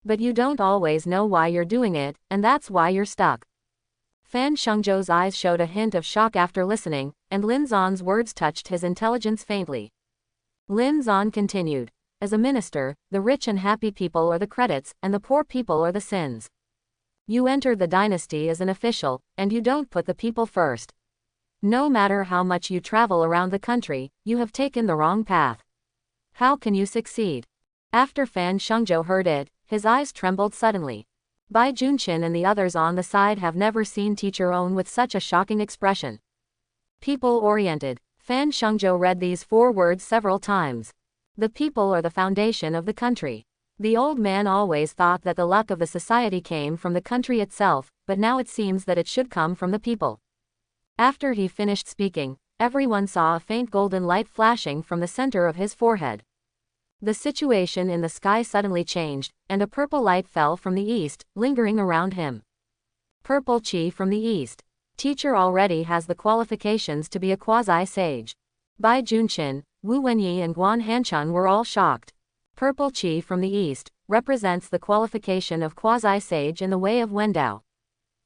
But you don't always know why you're doing it, and that's why you're stuck. Fan Shengzhou's eyes showed a hint of shock after listening, and Linzon's words touched his intelligence faintly. Linzon continued. As a minister, the rich and happy people are the credits, and the poor people are the sins. You enter the dynasty as an official, and you don't put the people first. No matter how much you travel around the country, you have taken the wrong path. How can you succeed? After Fan Shengzhou heard it, his eyes trembled suddenly. Bai Junqin and the others on the side have never seen Teacher Own with such a shocking expression. People-oriented. Fan Shengzhou read these 4 words several times. The people are the foundation of the country. The old man always thought that the luck of the society came from the country itself, but now it seems that it should come from the people. After he finished speaking, everyone saw a faint golden light flashing from the center of his forehead. The situation in the sky suddenly changed, and a purple light fell from the east, lingering around him. Purple chi from the east. Teacher already has the qualifications to be a quasi-sage. Bai Junqin, Wu Wenyi and Guan Hanchun were all shocked. Purple chi from the east represents the qualification of quasi-sage in the way of Wendao.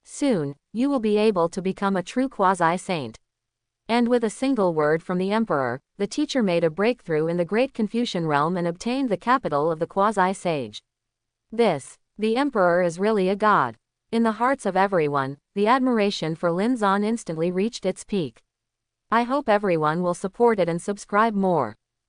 Soon, you will be able to become a true quasi-saint. And with a single word from the emperor, the teacher made a breakthrough in the Great Confucian realm and obtained the capital of the quasi-sage. The emperor is really a god. In the hearts of everyone, the admiration for Linzon instantly reached its peak. I hope everyone will support it and subscribe more.